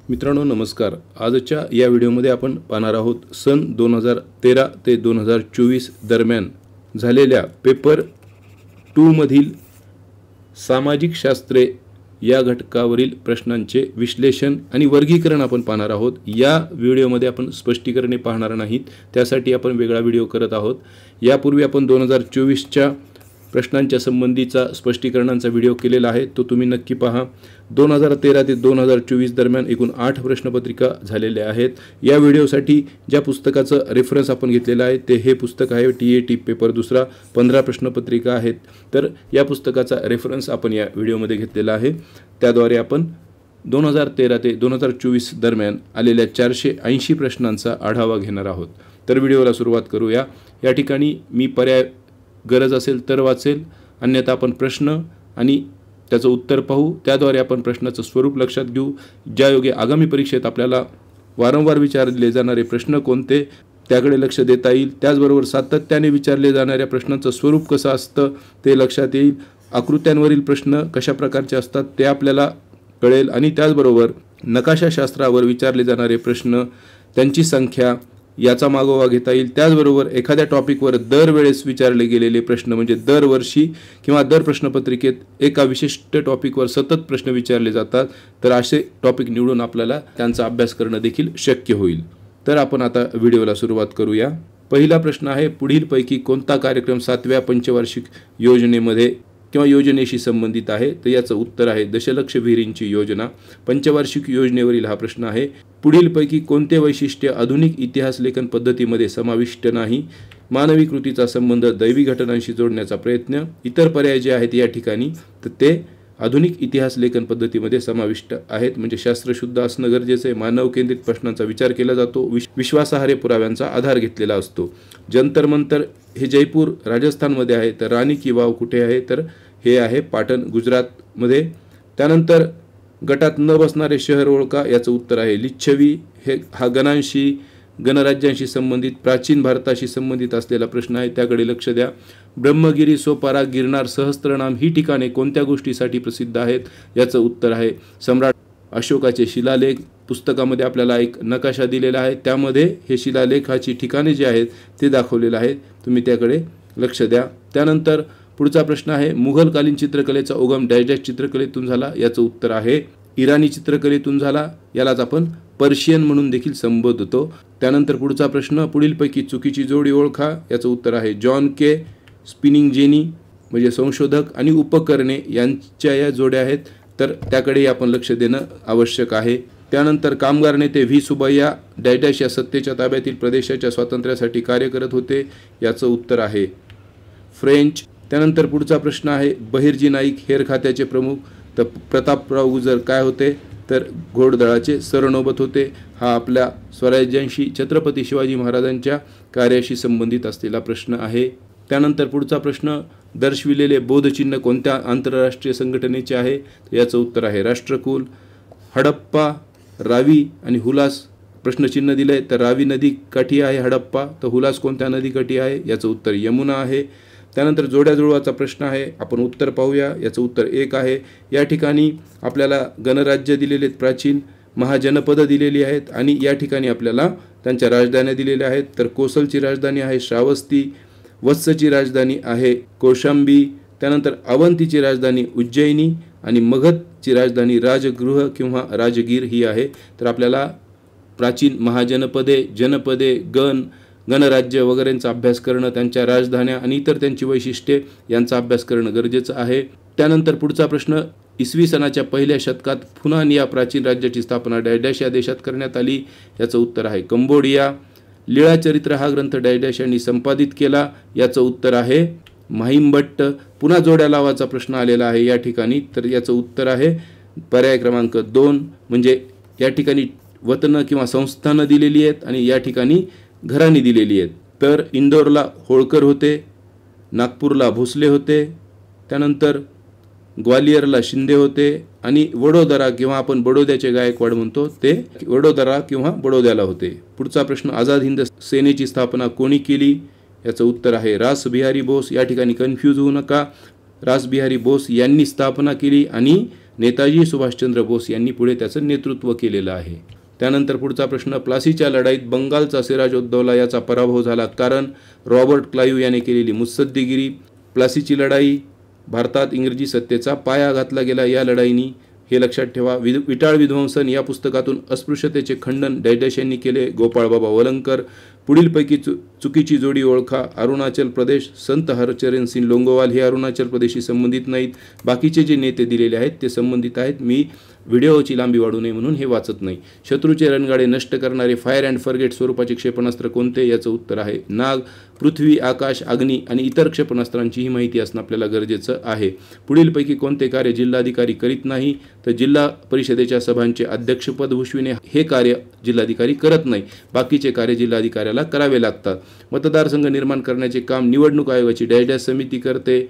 मित्रांनो नमस्कार। आजच्या या व्हिडिओमध्ये आपण पाहणार आहोत सन 2013 ते 2024 दरम्यान झालेल्या पेपर 2 मधील सामाजिक शास्त्रे या घटकावरील प्रश्नांचे विश्लेषण आणि वर्गीकरण आपण पाहणार आहोत। या व्हिडिओमध्ये आपण स्पष्टीकरणे पाहणार नाहीत, त्यासाठी आपण वेगळा व्हिडिओ करत आहोत। यापूर्वी आपण 2024 च्या प्रश्नांच्या संबंधीचा स्पष्टीकरणांचा व्हिडिओ केलेला आहे, तो तुम्ही नक्की पहा। 2013 ते 2024 दरम्यान एकूण 8 प्रश्नपत्रिका झालेल्या आहेत। या व्हिडिओसाठी ज्या पुस्तकाचं रेफरन्स आपण घेतलेला आहे ते हे पुस्तक आहे TAT पेपर दुसरा। 15 प्रश्नपत्रिका आहेत, तर या पुस्तकाचा रेफरन्स आपण या व्हिडिओमध्ये घेतलेला आहे। त्याद्वारे आपण 2013 ते 2024 दरम्यान आलेल्या 480 प्रश्नांचा आढावा घेणार आहोत। तर व्हिडिओला सुरुवात करूया। या ठिकाणी मी पर्याय गरज असेल तर वाचेल, अन्यथा आपण प्रश्न आणि त्याचं उत्तर पाहू। त्याद्वारे आपण प्रश्नाचं स्वरूप लक्षात घेऊ, ज्यायोगे आगामी परीक्षेत आपल्याला वारंवार विचारले जाणारे प्रश्न कोणते त्याकडे लक्ष देता येईल। त्याचबरोबर सातत्याने विचारले जाणाऱ्या प्रश्नांचं स्वरूप कसं असतं ते लक्षात येईल। आकृत्यांवरील प्रश्न कशा प्रकारचे असतात ते आपल्याला कळेल आणि त्याचबरोबर नकाशाशास्त्रावर विचारले जाणारे प्रश्न, त्यांची संख्या याचा मागोवा घेता येईल। त्याचबरोबर एखाद्या टॉपिकवर दरवेळेस विचारले गेलेले प्रश्न, म्हणजे दरवर्षी किंवा दर प्रश्नपत्रिकेत एका विशिष्ट टॉपिकवर सतत प्रश्न विचारले जातात, तर असे टॉपिक निवडून आपल्याला त्यांचा अभ्यास करणं देखील शक्य होईल। तर आपण आता व्हिडिओला सुरुवात करूया। पहिला प्रश्न आहे, पुढीलपैकी कोणता कार्यक्रम 7व्या पंचवार्षिक योजनेमध्ये किंवा योजनेशी संबंधित आहे? तर याचं उत्तर आहे दशलक्ष विहिरींची योजना। पंचवार्षिक योजनेवरील हा प्रश्न आहे। पुढीलपैकी कोणते वैशिष्ट्य आधुनिक इतिहास लेखन पद्धतीमध्ये समाविष्ट नाही? मानवी कृतीचा संबंध दैवी घटनांशी जोडण्याचा प्रयत्न। इतर पर्याय जे आहेत या ठिकाणी तर ते आधुनिक इतिहास लेखन पद्धतीमध्ये समाविष्ट आहेत, म्हणजे शास्त्रशुद्ध असणं गरजेचं आहे। मानव केंद्रित प्रश्नांचा विचार केला जातो, विश्वासार्ह पुराव्यांचा आधार घेतलेला असतो। जंतर मंतर हे जयपूर राजस्थानमध्ये आहे, तर राणी की वाव कुठे आहे? तर हे आहे पाटण गुजरातमध्ये। त्यानंतर गटात न बसणारे शहर ओळखा, याचं उत्तर आहे लिच्छवी। हा गणराज्यांशी संबंधित प्राचीन भारताशी संबंधित असलेला प्रश्न आहे, त्याकडे लक्ष द्या। ब्रह्मगिरी, सोपारा, गिरनार, सहस्त्रनाम ही ठिकाणे कोणत्या गोष्टीसाठी प्रसिद्ध आहेत? याचं उत्तर आहे सम्राट अशोकाचे शिलालेख। पुस्तकामध्ये आपल्याला एक नकाशा दिलेला आहे, त्यामध्ये हे शिलालेखाची ठिकाणे जे आहेत ते दाखवलेलं आहे, तुम्ही त्याकडे लक्ष द्या। त्यानंतर पुढचा प्रश्न आहे, मुघलकालीन चित्रकलेचा उगम डॅश डॅश चित्रकलेतून झाला? याचं उत्तर आहे इराणी चित्रकलेतून झाला, यालाच आपण पर्शियन म्हणून देखील संबोधतो। त्यानंतर पुढचा प्रश्न, पुढीलपैकी चुकीची जोडी ओळखा। याचं उत्तर आहे जॉन के स्पिनिंग जेनी, म्हणजे संशोधक आणि उपकरणे यांच्या या जोड्या आहेत, तर त्याकडे आपण लक्ष देणं आवश्यक आहे। त्यानंतर कामगार नेते व्ही सुबैया डॅश डॅश या सत्तेच्या ताब्यातील प्रदेशाच्या स्वातंत्र्यासाठी कार्य करत होते, याचं उत्तर आहे फ्रेंच। त्यानंतर पुढचा प्रश्न आहे, बहिर्जी नाईक हेर खात्याचे प्रमुख, तर प्रतापराव गुजर काय होते? तर घोडदळाचे सरनौबत होते। हा आपल्या स्वराज्यांशी छत्रपती शिवाजी महाराजांच्या कार्याशी संबंधित असलेला प्रश्न आहे। त्यानंतर पुढचा प्रश्न, दर्शविलेले बोधचिन्ह कोणत्या आंतरराष्ट्रीय संघटनेचे आहे? तर याचं उत्तर आहे राष्ट्रकुल। हडप्पा, रावी आणि हुलास प्रश्नचिन्ह दिले, तर रावी नदी काठी आहे हडप्पा, तर हुलास कोणत्या नदीकाठी आहे? याचं उत्तर यमुना आहे। त्यानंतर जोड्या जुळवाचा प्रश्न आहे, आपण उत्तर पाहूया। याचं उत्तर 1 आहे। या ठिकाणी आपल्याला गणराज्य दिलेले प्राचीन, महाजनपद दिलेली आहेत आणि या ठिकाणी आपल्याला त्यांच्या राजधान्या दिलेल्या आहेत। तर कोसलची राजधानी आहे श्रावस्ती, वत्सची राजधानी आहे कौशांबी, त्यानंतर अवंतीची राजधानी उज्जैनी आणि मगधची राजधानी राजगृह किंवा राजगीर ही आहे। तर आपल्याला प्राचीन महाजनपदे, जनपदे, गणराज्य वगैरेंचा अभ्यास करणं, त्यांच्या राजधान्या आणि इतर त्यांची वैशिष्ट्ये यांचा अभ्यास करणं गरजेचं आहे। त्यानंतर पुढचा प्रश्न, इसवी सनाच्या पहिल्या शतकात फुनान या प्राचीन राज्याची स्थापना डॅश डॅश या देशात करण्यात आली? याचं उत्तर आहे कंबोडिया। लीळाचरित्र हा ग्रंथ डॅश डॅश यांनी संपादित केला? याचं उत्तर आहे माहिमभट्ट। पुन्हा जोड्या लावाचा प्रश्न आलेला आहे या ठिकाणी, तर याचं उत्तर आहे पर्याय क्रमांक 2, म्हणजे या ठिकाणी वतनं किंवा संस्थानं दिलेली आहेत आणि या ठिकाणी घराणी दिलेली आहेत। तर इंदोरला होळकर होते, नागपूरला भोसले होते, त्यानंतर ग्वालियरला शिंदे होते आणि वडोदरा किंवा आपण बडोद्याचे गायकवाड म्हणतो ते वडोदरा किंवा बडोद्याला होते। पुढचा प्रश्न, आझाद हिंद सेनेची स्थापना कोणी केली? याचं उत्तर आहे रास बिहारी बोस। या ठिकाणी कन्फ्यूज होऊ नका, रास बिहारी बोस यांनी स्थापना केली आणि नेताजी सुभाषचंद्र बोस यांनी पुढे त्याचं नेतृत्व केलेलं आहे. त्यानंतर पुढचा प्रश्न, प्लासीच्या लढाईत बंगालचा सिराजउद्दौला याचा पराभव झाला कारण रॉबर्ट क्लाईव्ह याने केलेली मुत्सद्देगिरी. प्लासीची लढाई भारतात इंग्रजी सत्तेचा पाया घातला गेला या लढाईनी, हे लक्षात ठेवा. विटाळ विध्वंसन या पुस्तकातून अस्पृश्यतेचे खंडन डॅश यांनी केले. गोपाळबाबा वलंकर. पुढीलपैकी चुकीची जोडी ओळखा. अरुणाचल प्रदेश, संत हरचरण सिंग लोंगोवाल हे अरुणाचल प्रदेशशी संबंधित नाहीत. बाकीचे जे नेते दिलेले आहेत ते संबंधित आहेत. मी व्हिडिओची लांबी वाढू नये म्हणून हे वाचत नाही. शत्रूचे रणगाडे नष्ट करणारे फायर अँड फॉरगेट स्वरूपाचे क्षेपणास्त्र कोणते, याचं उत्तर आहे नाग. पृथ्वी, आकाश, अग्नी आणि इतर क्षेपणास्त्रांची ही माहिती असणं आपल्याला गरजेचं आहे. पुढीलपैकी कोणते कार्य जिल्हाधिकारी करीत नाही, तर जिल्हा परिषदेच्या सभांचे अध्यक्षपद भूषविणे हे कार्य जिल्हाधिकारी करत नाही. बाकीचे कार्य जिल्हाधिकाऱ्याला करावे लागतात. मतदारसंघ निर्माण करण्याचे काम निवडणूक आयोगाची डॅश समिती करते.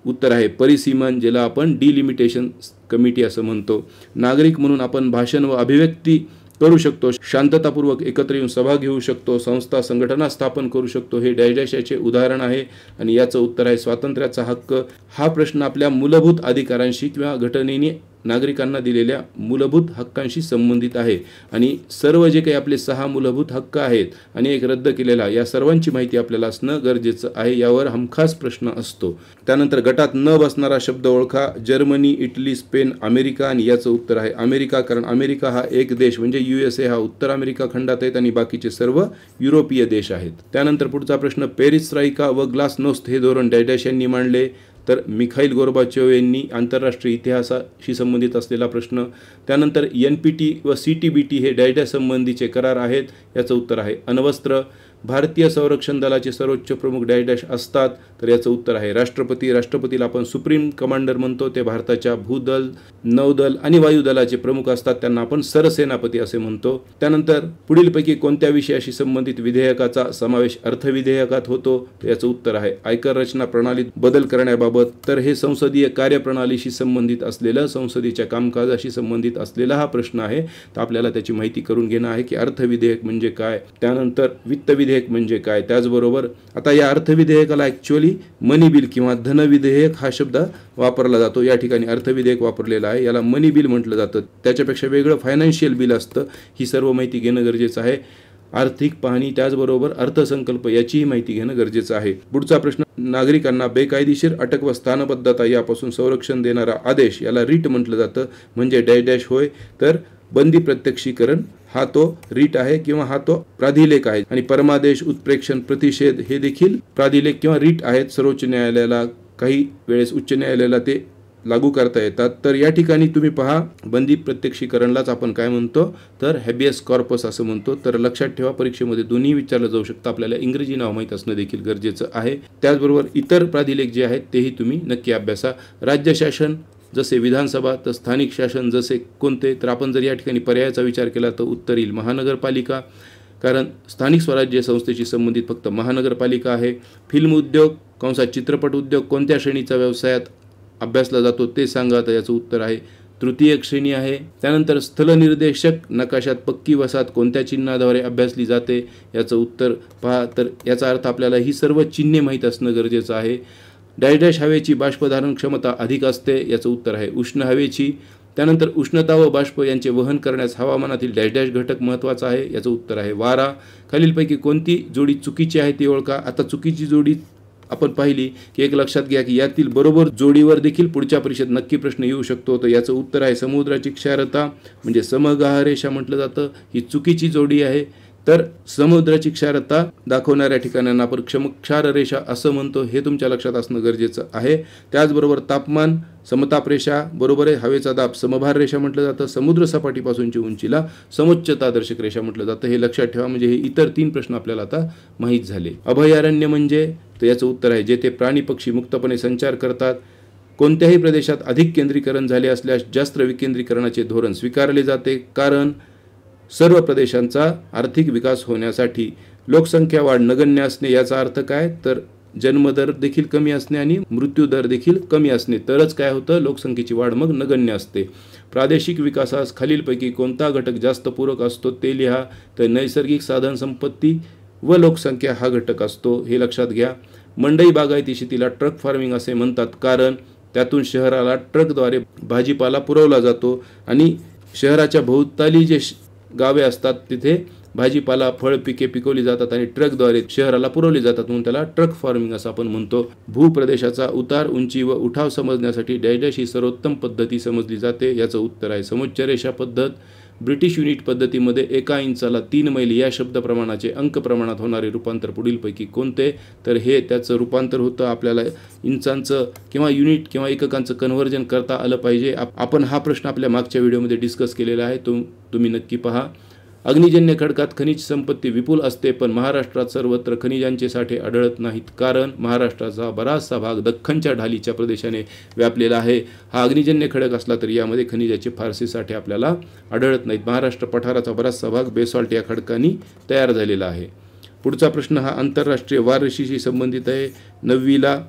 उत्तर आहे परिसीमन, ज्याला आपण डिलिमिटेशन कमिटी असं म्हणतो. नागरिक म्हणून आपण भाषण व अभिव्यक्ती करू शकतो. शांततापूर्वक एकत्र येऊन सभा घेऊ शकतो. संस्था संघटना स्थापन करू शकतो. हे डॅश याचे उदाहरण आहे आणि याचं उत्तर आहे स्वातंत्र्याचा हक्क. हा प्रश्न आपल्या मूलभूत अधिकारांशी किंवा घटनेने नागरिकांना दिलेल्या मूलभूत हक्कांशी संबंधित आहे आणि सर्व जे काही आपले 6 मूलभूत हक्क आहेत आणि एक रद्द केलेला, या सर्वांची माहिती आपल्याला असणं गरजेचं आहे. यावर हमखास प्रश्न असतो. त्यानंतर गटात न बसणारा शब्द ओळखा. जर्मनी, इटली, स्पेन, अमेरिका आणि याचं उत्तर आहे अमेरिका, कारण अमेरिका हा एक देश म्हणजे USA हा उत्तर अमेरिका खंडात आहेत आणि बाकीचे सर्व युरोपीय देश आहेत. त्यानंतर पुढचा प्रश्न, पेरिस्ट्राइका व ग्लासनोस्त हे धोरण डॅश यांनी मांडले, तर मिखाईल गोर्बाचोव यांनी. आंतरराष्ट्रीय इतिहासाशी संबंधित असलेला प्रश्न. त्यानंतर NPT व CTBT हे डॅश संबंधीचे करार आहेत, याचं उत्तर आहे अण्वस्त्र. भारतीय संरक्षण दलाचे सर्वोच्च प्रमुख डॅश असतात, तर याचं उत्तर आहे राष्ट्रपती. राष्ट्रपतीला आपण सुप्रीम कमांडर म्हणतो. ते भारताच्या भूदल, नौदल आणि वायुदलाचे प्रमुख असतात. त्यांना आपण सरसेनापती असे म्हणतो. त्यानंतर पुढीलपैकी कोणत्या विषयाशी संबंधित विधेयकाचा समावेश अर्थविधेयकात होतो, तर याचं उत्तर आहे आयकर रचना प्रणालीत बदल करण्याबाबत. तर हे संसदीय कार्यप्रणालीशी संबंधित असलेलं, संसदेच्या कामकाजाशी संबंधित असलेला हा प्रश्न आहे. तर आपल्याला त्याची माहिती करून घेणं आहे की अर्थविधेयक म्हणजे काय, त्यानंतर वित्त विधेयक म्हणजे काय. त्याचबरोबर आता या अर्थविधेयकाला ॲक्च्युअली मनी बिल किंवा धनविधेयक हा शब्द वापरला जातो. या ठिकाणी अर्थविधेयक वापरलेला आहे, याला मनी बिल म्हटलं जातं. त्याच्यापेक्षा वेगळं फायनान्शियल बिल असतं. ही सर्व माहिती घेणं गरजेचं आहे. आर्थिक पाहणी, त्याचबरोबर अर्थसंकल्प याचीही माहिती घेणं गरजेचं आहे. पुढचा प्रश्न, नागरिकांना बेकायदेशीर अटक व स्थानबद्धता यापासून संरक्षण देणारा आदेश, याला रीट म्हटलं जातं. म्हणजे डॅश होय, तर बंदी प्रत्यक्षीकरण हा तो रीट आहे किंवा हा तो प्राधिलेख आहे. आणि परमादेश, उत्प्रेक्षण, प्रतिषेध हे देखील प्राधिलेख किंवा रीट आहेत. सर्वोच्च न्यायालयाला, काही वेळेस उच्च न्यायालयाला ते लागू करता येतात. तर या ठिकाणी तुम्ही पहा, बंदी प्रत्यक्षीकरणलाच आपण काय म्हणतो, तर हॅबियस कॉर्पस असं म्हणतो. तर लक्षात ठेवा, परीक्षेमध्ये दोन्ही विचारलं जाऊ शकतं. आपल्याला इंग्रजी नाव माहीत असणं देखील गरजेचं आहे. त्याचबरोबर इतर प्राधिलेख जे आहेत तेही तुम्ही नक्की अभ्यासा. राज्य शासन जसे विधानसभा, तर स्थानिक शासन जसे कोणते, तर आपण जर या ठिकाणी पर्यायाचा विचार केला तर उत्तर येईल महानगरपालिका, कारण स्थानिक स्वराज्य संस्थेशी संबंधित फक्त महानगरपालिका आहे. फिल्म उद्योग कंसात चित्रपट उद्योग कोणत्या श्रेणीचा व्यवसायात अभ्यासला जातो ते सांगा, तर याचं उत्तर आहे तृतीय श्रेणी आहे. त्यानंतर स्थलनिर्देशक नकाशात पक्की वसाहत कोणत्या चिन्हाद्वारे अभ्यासली जाते, याचं उत्तर पहा. तर याचा अर्थ आपल्याला ही सर्व चिन्हे माहीत असणं गरजेचं आहे. डॅश हवेची बाष्पधारण क्षमता अधिक असते, याचं उत्तर आहे उष्ण हवेची. त्यानंतर उष्णता व बाष्प यांचे वहन करण्यास हवामानातील डॅश घटक महत्त्वाचा आहे, याचं उत्तर आहे वारा. खालीलपैकी कोणती जोडी चुकीची आहे ते ओळखा. आता चुकीची जोडी आपण पाहिली की एक लक्षात घ्या की यातील बरोबर जोडीवर देखील पुढच्या परीक्षेत नक्की प्रश्न येऊ शकतो. तर याचं उत्तर आहे समुद्राची क्षारता, म्हणजे समगाहरेषा म्हटलं जातं, ही चुकीची जोडी आहे. तर समुद्राची क्षारता दाखवणाऱ्या ठिकाणांना आपण क्षाररेषा असं म्हणतो, हे तुमच्या लक्षात असणं गरजेचं आहे. त्याचबरोबर तापमान समताप रेषा बरोबर आहे. हवेचा दाब समभार रेषा म्हटलं जातं. समुद्र सपाटीपासूनची उंचीला समोच्चतादर्शक रेषा म्हटलं जातं. हे लक्षात ठेवा. म्हणजे हे इतर 3 प्रश्न आपल्याला आता माहीत झाले. अभयारण्य म्हणजे, तर याचं उत्तर आहे जेथे प्राणी पक्षी मुक्तपणे संचार करतात. कोणत्याही प्रदेशात अधिक केंद्रीकरण झाले असल्यास जास्त विकेंद्रीकरणाचे धोरण स्वीकारले जाते, कारण सर्व प्रदेशांचा आर्थिक विकास होण्यासाठी लोकसंख्या वाढ नगण्य असणे. याचा अर्थ काय, तर जन्मदर देखील कमी असणे आणि मृत्यूदर देखील कमी असणे, तरच काय होतं, लोकसंख्येची वाढ मग नगण्य असते. प्रादेशिक विकासास खालीलपैकी कोणता घटक जास्त पूरक असतो ते लिहा. तर नैसर्गिक साधन संपत्ती व लोकसंख्या हा घटक असतो, हे लक्षात घ्या. मंडई बागायती शेतीला ट्रक फार्मिंग असे म्हणतात, कारण त्यातून शहराला ट्रकद्वारे भाजीपाला पुरवला जातो आणि शहराच्या भोवताली जे गावे असतात तिथे भाजीपाला फळ पिके पिकवली जातात आणि ट्रकद्वारे शहराला पुरवली जातात, म्हणून त्याला ट्रक फार्मिंग असं आपण म्हणतो. भूप्रदेशाचा उतार, उंची व उठाव समजण्यासाठी डॅश ही सर्वोत्तम पद्धती समजली जाते. याचं उत्तर आहे समोच्च रेषा पद्धत. ब्रिटिश युनिट पद्धतीमध्ये 1 इंचाला 3 मैल या शब्द प्रमाणाचे अंक प्रमाणात होणारे रूपांतर पुढीलपैकी कोणते? तर हे त्याचं रूपांतर होतं. आपल्याला इंचांचं किंवा युनिट किंवा एककांचं कन्व्हर्जन करता आलं पाहिजे. आपण हा प्रश्न आपल्या मागच्या व्हिडिओमध्ये डिस्कस केलेला आहे, तुम्ही नक्की पहा. अग्निजन्य खडकात खनिज संपत्ती विपुल असते, पण महाराष्ट्रात सर्वत्र खनिजांचे साठे आढळत नाहीत. कारण महाराष्ट्राचा बराचसा भाग दख्खनच्या ढालीच्या प्रदेशाने व्यापलेला आहे. हा अग्निजन्य खडक असला तरी यामध्ये खनिजाचे फारसे साठे आपल्याला आढळत नाहीत. महाराष्ट्र पठाराचा बराचसा भाग बेसॉल्ट या खडकांनी तयार झालेला आहे. पुढचा प्रश्न हा आंतरराष्ट्रीय वारशीशी संबंधित आहे. 9वीला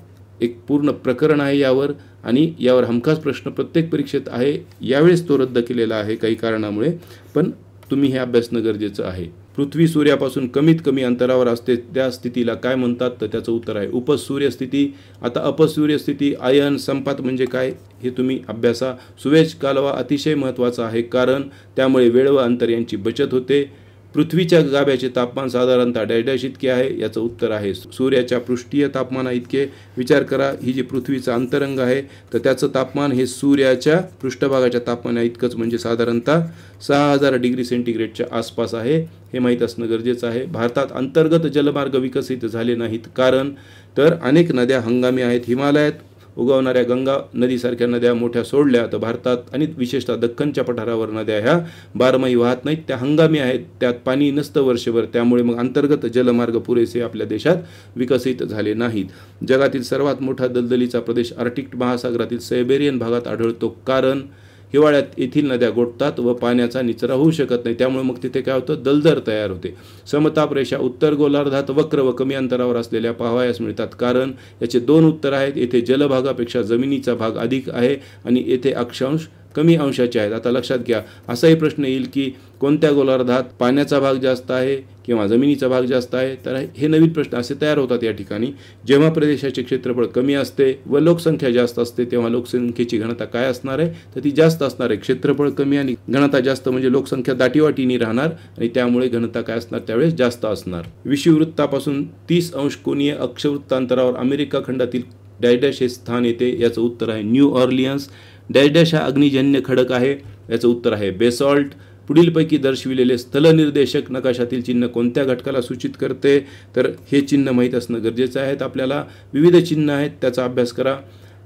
एक पूर्ण प्रकरण आहे यावर, आणि यावर हमखास प्रश्न प्रत्येक परीक्षेत आहे. यावेळेस तो रद्द केलेला आहे काही कारणामुळे, पण तुम्ही हे अभ्यासणं गरजेचं आहे. पृथ्वी सूर्यापासून कमीत कमी अंतरावर असते त्या स्थितीला काय म्हणतात? तर त्याचं उत्तर आहे उपसूर्य स्थिती. आता अपसूर्य स्थिती, आयन संपात म्हणजे काय हे तुम्ही अभ्यासा. सुएझ कालवा अतिशय महत्त्वाचा आहे, कारण त्यामुळे वेळ व अंतर यांची बचत होते. पृथ्वीच्या गाभ्याचे तापमान साधारणतः डॅश इतके आहे. याचं उत्तर आहे सूर्याच्या पृष्ठीय तापमाना इतके. विचार करा, ही जी पृथ्वीचा अंतरंग आहे तर त्याचं तापमान हे सूर्याच्या पृष्ठभागाच्या तापमाना इतकंच, म्हणजे साधारणतः 6000 डिग्री सेंटीग्रेडच्या आसपास आहे. हे माहीत असणं गरजेचं आहे. भारतात अंतर्गत जलमार्ग विकसित झाले नाहीत, कारण तर अनेक नद्या हंगामी आहेत. हिमालयात उगवणाऱ्या गंगा नदीसारख्या नद्या मोठ्या सोडल्या तर भारतात आणि विशेषतः दख्खनच्या पठारावर नद्या ह्या बारमाही वाहत नाहीत, त्या हंगामी आहेत, त्यात पाणी नसतं वर्षभर. त्यामुळे मग अंतर्गत जलमार्ग पुरेसे आपल्या देशात विकसित झाले नाहीत. जगातील सर्वात मोठा दलदलीचा प्रदेश आर्क्टिक महासागरातील सायबेरियन भागात आढळतो, कारण हिवाळ्यात येथील नद्या गोठतात व पाण्याचा निचरा होऊ शकत नाही. त्यामुळे मग तिथे काय होतं? दलदल तयार होते. समताप रेषा उत्तर गोलार्धात वक्र व कमी अंतरावर असलेल्या पाहावयास मिळतात, कारण याचे 2 उत्तर आहेत. येथे जलभागापेक्षा जमिनीचा भाग अधिक आहे आणि येथे अक्षांश कमी अंशाचे आहेत. आता लक्षात घ्या, असाही प्रश्न येईल की कोणत्या गोलार्धात पाण्याचा भाग जास्त आहे किंवा जमिनीचा भाग जास्त आहे. तर हे नवीन प्रश्न असे तयार होतात या ठिकाणी. जेव्हा प्रदेशाचे क्षेत्रफळ कमी असते व लोकसंख्या जास्त असते तेव्हा लोकसंख्येची घनता काय असणार आहे? तर ती जास्त असणार आहे. क्षेत्रफळ कमी आणि घनता जास्त म्हणजे लोकसंख्या दाटीवाटीने राहणार आणि त्यामुळे घनता काय असणार? त्यावेळेस जास्त असणार. विषुववृत्तापासून 30 अंश कोनीय अक्षवृत्तांतरावर अमेरिका खंडातील डॅश हे स्थान येते. याचं उत्तर आहे न्यू ऑर्लियन्स. डॅश हा अग्निजन्य खडक आहे. याचं उत्तर आहे बेसॉल्ट. पुढीलपैकी दर्शविलेले स्थलनिर्देशक नकाशातील चिन्ह कोणत्या घटकाला सूचित करते? तर हे चिन्ह माहीत असणं गरजेचं आहे. आपल्याला विविध चिन्ह आहेत, त्याचा अभ्यास करा.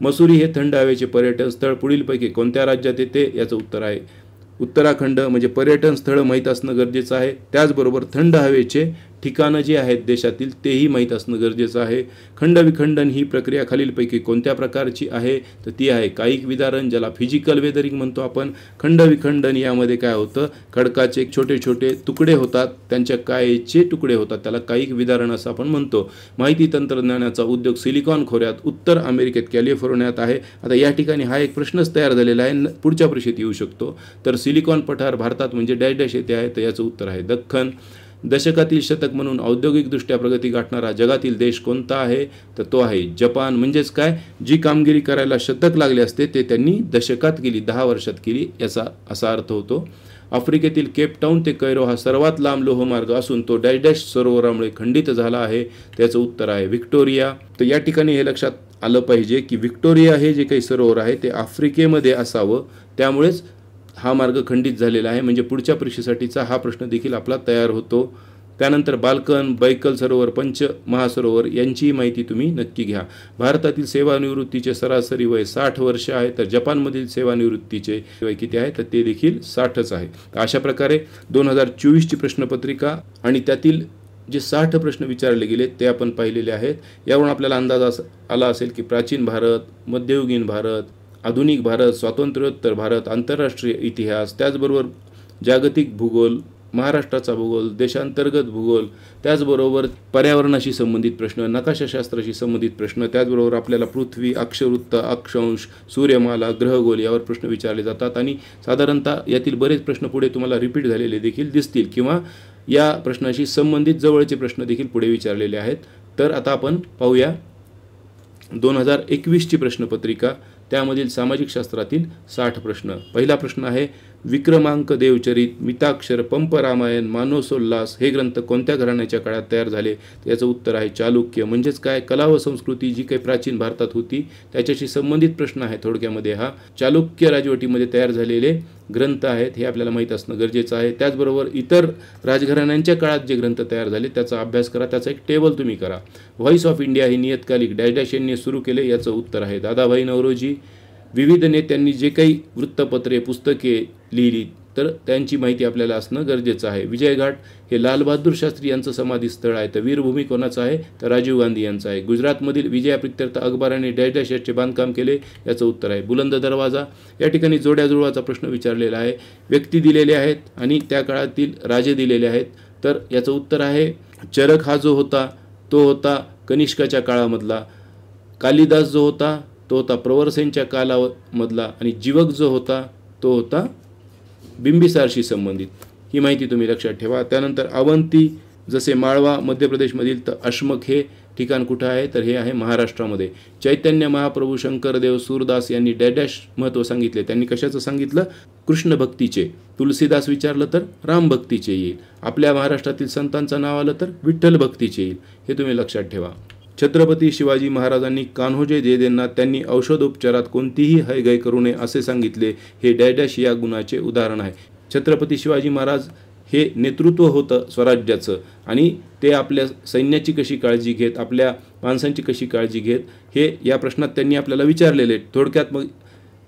मसुरी हे थंड हवेचे पर्यटन स्थळ पुढीलपैकी कोणत्या राज्यात येते? याचं उत्तर आहे उत्तराखंड. म्हणजे पर्यटन स्थळ माहीत असणं गरजेचं आहे. त्याचबरोबर थंड हवेचे ठिकाणं जी आहेत देशातील तेही माहीत असणं गरजेचं आहे. खंडविखंडन ही प्रक्रिया खालीलपैकी कोणत्या प्रकारची आहे? तर ती आहे कायिक विदारण, ज्याला फिजिकल वेदरिंग म्हणतो आपण. खंडविखंडन यामध्ये काय होतं? खडकाचे छोटे छोटे तुकडे होतात, त्यांच्या कायेचे तुकडे होतात, त्याला कायिक विदारण असं आपण म्हणतो. माहिती तंत्रज्ञानाचा उद्योग सिलिकॉन खोऱ्यात उत्तर अमेरिकेत कॅलिफोर्नियात आहे. आता या ठिकाणी हा एक प्रश्नच तयार झालेला आहे, पुढच्या परीक्षेत येऊ शकतो. तर सिलिकॉन पठार भारतात म्हणजे डॅश येथे आहे, तर याचं उत्तर आहे दख्खन. दशकातील शतक म्हणून औद्योगिकदृष्ट्या प्रगती गाठणारा जगातील देश कोणता आहे? तर तो आहे जपान. म्हणजेच काय? जी कामगिरी करायला शतक लागले असते ते त्यांनी दशकात केली, 10 वर्षात केली, याचा असा अर्थ होतो. आफ्रिकेतील केपटाऊन ते कैरो हा सर्वात लांब लोहमार्ग असून तो डॅश सरोवरामुळे खंडित झाला आहे. त्याचं उत्तर आहे व्हिक्टोरिया. तर या ठिकाणी हे लक्षात आलं पाहिजे की व्हिक्टोरिया हे जे काही सरोवर आहे ते आफ्रिकेमध्ये असावं, त्यामुळेच हा मार्ग खंडित झालेला आहे. म्हणजे पुढच्या परीक्षेसाठीचा हा प्रश्न देखील आपला तयार होतो. त्यानंतर बाल्कन, बैकल सरोवर, पंच महासरोवर यांची माहिती तुम्ही नक्की घ्या. भारतातील सेवानिवृत्तीचे सरासरी वय 60 वर्ष आहे, तर जपानमधील सेवानिवृत्तीचे वय किती आहे? तर ते देखील 60च आहे. तर अशा प्रकारे 2024ची प्रश्नपत्रिका आणि त्यातील जे 60 प्रश्न विचारले गेले ते आपण पाहिलेले आहेत. यावरून आपल्याला अंदाज आला असेल की प्राचीन भारत, मध्ययुगीन भारत, आधुनिक भारत, स्वातंत्र्योत्तर भारत, आंतरराष्ट्रीय इतिहास, त्याचबरोबर जागतिक भूगोल, महाराष्ट्राचा भूगोल, देशांतर्गत भूगोल, त्याचबरोबर पर्यावरणाशी संबंधित प्रश्न, नकाशाशास्त्राशी संबंधित प्रश्न, त्याचबरोबर आपल्याला पृथ्वी, अक्षवृत्त, अक्षांश, सूर्यमाला, ग्रहगोल यावर प्रश्न विचारले जातात. आणि साधारणतः यातील बरेच प्रश्न पुढे तुम्हाला रिपीट झालेले देखील दिसतील किंवा या प्रश्नाशी संबंधित जवळचे प्रश्न देखील पुढे विचारलेले आहेत. तर आता आपण पाहूया 2021ची प्रश्नपत्रिका. त्यामधील सामाजिक शास्त्रातील 60 प्रश्न। पहिला प्रश्न आहे, विक्रमांक देवचरित, मिताक्षर, पंप रामायण, मानसोल्लास हे ग्रंथ कोणत्या घराण्याच्या काळात तयार झाले? याचं उत्तर आहे चालुक्य। म्हणजेच काय, कला व संस्कृती जी काही प्राचीन भारतात होती त्याच्याशी संबंधित प्रश्न आहे थोडक्यामध्ये हा। चालुक्य राजवटीमध्ये तयार झालेले ग्रंथ आहेत हे आपल्याला माहीत असणं गरजेचं आहे। त्याचबरोबर इतर राजघराण्यांच्या काळात जे ग्रंथ तयार झाले त्याचा अभ्यास करा, त्याचा एक टेबल तुम्ही करा। व्हॉइस ऑफ इंडिया ही नियतकालिक डॅश डॅश यांनी सुरू केले, याचं उत्तर आहे दादाभाई नौरोजी। विविध नेत्यांनी जे काही वृत्तपत्रे, पुस्तके लिहिली तर त्यांची माहिती आपल्याला असणं गरजेचं आहे। विजयघाट हे लालबहादूर शास्त्री यांचं समाधी स्थळ आहे, तर वीरभूमी कोणाचं आहे? तर राजीव गांधी यांचं आहे। गुजरातमधील विजयाप्रित्यर्थ अकबराने डॅश डॅश याचे बांधकाम केले, याचं उत्तर आहे बुलंद दरवाजा। या ठिकाणी जोड्या जुळवाचा प्रश्न विचारलेला आहे। व्यक्ती दिलेले आहेत आणि त्या काळातील राजे दिलेले आहेत, तर याचं उत्तर आहे चरक हा जो होता तो होता कनिष्काच्या काळामधला, कालिदास जो होता तो होता प्रवरसेनच्या कालामधला आणि जीवक जो होता तो होता बिंबिसारशी संबंधित। ही माहिती तुम्ही लक्षात ठेवा। त्यानंतर अवंती जसे माळवा मध्य प्रदेशमधील, तर अश्मक हे ठिकाण कुठं आहे? तर हे आहे महाराष्ट्रामध्ये। चैतन्य महाप्रभू शंकरदेव सूरदास यांनी डॅश डॅश महत्त्व सांगितले, त्यांनी कशाचं सांगितलं? कृष्ण भक्तीचे। तुलसीदास विचारलं तर राम भक्तीचे येईल। आपल्या महाराष्ट्रातील संतांचं नाव आलं तर विठ्ठल भक्तीचे येईल, हे तुम्ही लक्षात ठेवा। छत्रपती शिवाजी महाराजांनी कान्होजी देदेंना त्यांनी औषधोपचारात कोणतीही हयगय करू नये असे सांगितले, हे डॅश डॅश या गुणाचे उदाहरण आहे। छत्रपती शिवाजी महाराज हे नेतृत्व होतं स्वराज्याचं आणि ते आपल्या सैन्याची कशी काळजी घेत, आपल्या माणसांची कशी काळजी घेत, हे या प्रश्नात त्यांनी आपल्याला विचारलेले। थोडक्यात मग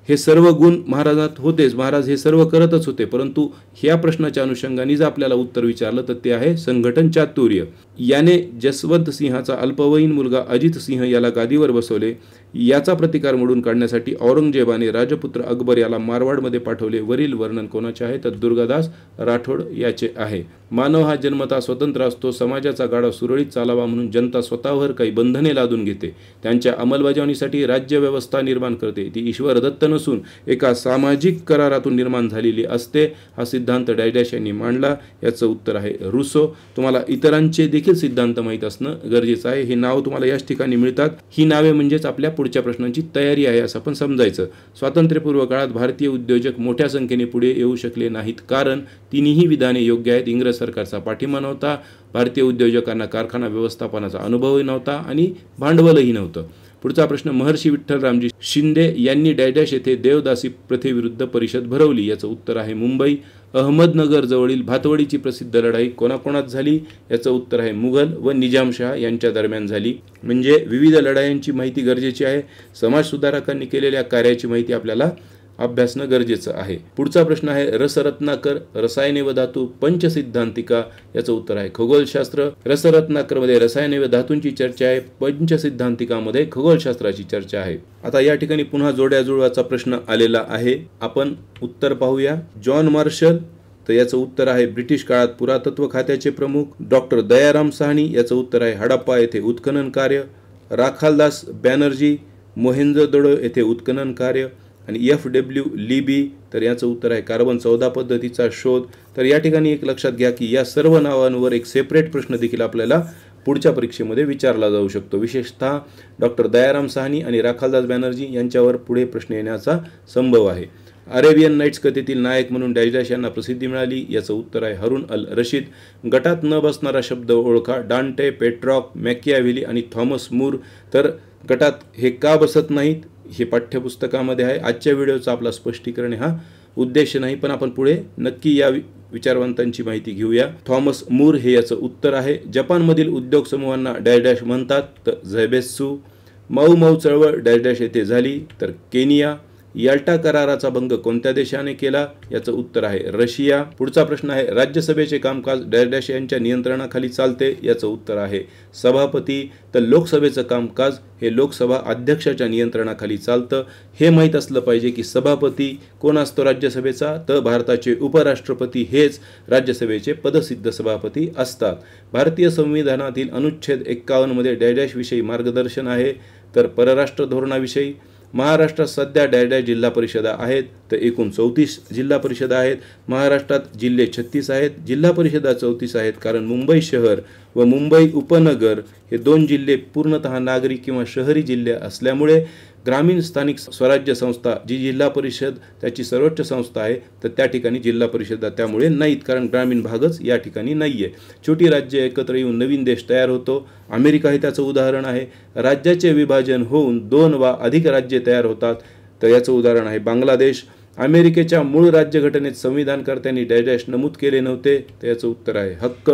हे सर्व गुण महाराजात होतेच, महाराज हे सर्व करतच होते, परंतु ह्या प्रश्नाच्या अनुषंगाने जर आपल्याला उत्तर विचारलं तर ते आहे संघटन चातुर्य। याने जसवंत सिंहाचा अल्पवयीन मुलगा अजित सिंह याला गादीवर बसवले, याचा प्रतिकार मोडून काढण्यासाठी औरंगजेबाने राजपुत्र अकबर याला मारवाडमध्ये पाठवले। वरील वर्णन कोणाचे आहे? तर दुर्गादास राठोड याचे आहे। मानव हा जन्मतः स्वतंत्र असतो, समाजाचा गाडा सुरळीत चालावा म्हणून जनता स्वतःवर काही बंधने लादून घेते, त्यांच्या अंमलबजावणीसाठी राज्यव्यवस्था निर्माण करते, ती ईश्वर दत्त नसून एका सामाजिक करारातून निर्माण झालेली असते। हा सिद्धांत डॅश डॅश यांनी मांडला, याचं उत्तर आहे रुसो। तुम्हाला इतरांचे देखील सिद्धांत माहीत असणं गरजेचं आहे। हे नाव तुम्हाला याच ठिकाणी मिळतात, ही नावे म्हणजेच आपल्या पुढच्या प्रश्नांची तयारी आहे असं आपण समजायचं। स्वातंत्र्यपूर्व काळात भारतीय उद्योजक मोठ्या संख्येने पुढे येऊ शकले नाहीत, कारण तिन्ही विधाने योग्य आहेत। इंग्रज सरकारचा पाठिंबा नव्हता, भारतीय उद्योजकांना कारखाना व्यवस्थापनाचा अनुभवही नव्हता आणि भांडवलही नव्हतं। पुढचा प्रश्न, महर्षी विठ्ठलरामजी शिंदे यांनी डॅश डॅश येथे देवदासी प्रथेविरुद्ध परिषद भरवली, याचं उत्तर आहे मुंबई। अहमदनगर जवळील भातवडीची प्रसिद्ध लढाई कोणाकोणात झाली? याचं उत्तर आहे मुघल व निजामशाह यांच्या दरम्यान झाली। म्हणजे विविध लढायांची माहिती गरजेची आहे, समाजसुधारकांनी केलेल्या कार्याची माहिती आपल्याला अभ्यासणं गरजेचं आहे। पुढचा प्रश्न आहे, रसरत्नाकर रसायने व धातू पंचसिद्धांतिका, याचं उत्तर आहे खगोलशास्त्र। रसरत्नाकरमध्ये रसायने व धातूंची चर्चा आहे, पंचसिद्धांतिकामध्ये खगोलशास्त्राची चर्चा आहे। आता या ठिकाणी पुन्हा जोड्या जुळवाचा प्रश्न आलेला आहे, आपण उत्तर पाहूया। जॉन मार्शल, तर याचं उत्तर आहे ब्रिटिश काळात पुरातत्व खात्याचे प्रमुख। डॉक्टर दयाराम साहनी, याचं उत्तर आहे हडप्पा येथे उत्खनन कार्य। राखालदास बॅनर्जी, मोहेंजोदडो येथे उत्खनन कार्य। आणि FW लिबी, तर याचं उत्तर आहे कार्बन 14 पद्धतीचा शोध। तर या ठिकाणी एक लक्षात घ्या की या सर्व नावांवर एक सेपरेट प्रश्न देखील आपल्याला पुढच्या परीक्षेमध्ये विचारला जाऊ शकतो। विशेषतः डॉक्टर दयाराम साहनी आणि राखालदास बॅनर्जी यांच्यावर पुढे प्रश्न येण्याचा संभव आहे। अरेबियन नाईट्स कथेतील नायक म्हणून डॅश डॅश यांना प्रसिद्धी मिळाली, याचं उत्तर आहे हारून अल रशीद। गटात न बसणारा शब्द ओळखा, डांटे, पेट्रॉक, मॅकियाव्हेली आणि थॉमस मूर। तर गटात हे का बसत नाहीत हे पाठ्यपुस्तकामध्ये आहे। आजच्या व्हिडिओचा आपला स्पष्टीकरण हा उद्देश नाही, पण आपण पुढे नक्की या विचारवंतांची माहिती घेऊया। थॉमस मूर हे याचं उत्तर आहे। जपानमधील उद्योग समूहांना डॅश डॅश म्हणतात, तर झैबेत्सू। मऊ मऊ चळवळ डॅश डॅश येथे झाली, तर केनिया। याल्टा कराराचा भंग कोणत्या देशाने केला? याचं उत्तर आहे रशिया। पुढचा प्रश्न आहे, राज्यसभेचे कामकाज डॅश डॅश यांच्या नियंत्रणाखाली चालते, याचं उत्तर आहे सभापती। तर लोकसभेचं कामकाज हे लोकसभा अध्यक्षाच्या नियंत्रणाखाली चालतं। हे माहीत असलं पाहिजे की सभापती कोण असतो राज्यसभेचा? तर भारताचे उपराष्ट्रपती हेच राज्यसभेचे पदसिद्ध सभापती असतात। भारतीय संविधानातील अनुच्छेद 51 मध्ये डॅश डॅश विषयी मार्गदर्शन आहे, तर परराष्ट्र धोरणाविषयी। महाराष्ट्रात सध्या डॅश डॅश जिल्हा परिषदा आहेत, तर एकूण 34 जिल्हा परिषदा आहेत। महाराष्ट्रात जिल्हे 36 आहेत, जिल्हा परिषदा 34 आहेत, कारण मुंबई शहर व मुंबई उपनगर हे दोन जिल्हे पूर्णतः नागरी किंवा शहरी जिल्हे असल्यामुळे ग्रामीण स्थानिक स्वराज्य संस्था जी जिल्हा परिषद त्याची सर्वोच्च संस्था आहे, तर त्या ठिकाणी जिल्हा परिषदा त्यामुळे नाहीत, कारण ग्रामीण भागच या ठिकाणी नाही आहे. छोटी राज्य एकत्र येऊन नवीन देश तयार होतो. अमेरिका हे त्याचं उदाहरण आहे. राज्याचे विभाजन होऊन 2 वा अधिक राज्ये तयार होतात, तर याचं उदाहरण आहे बांगलादेश. अमेरिकेच्या मूळ राज्यघटनेत संविधानकर्त्यांनी डॅश नमूद केले नव्हते, तर याचं उत्तर आहे हक्क.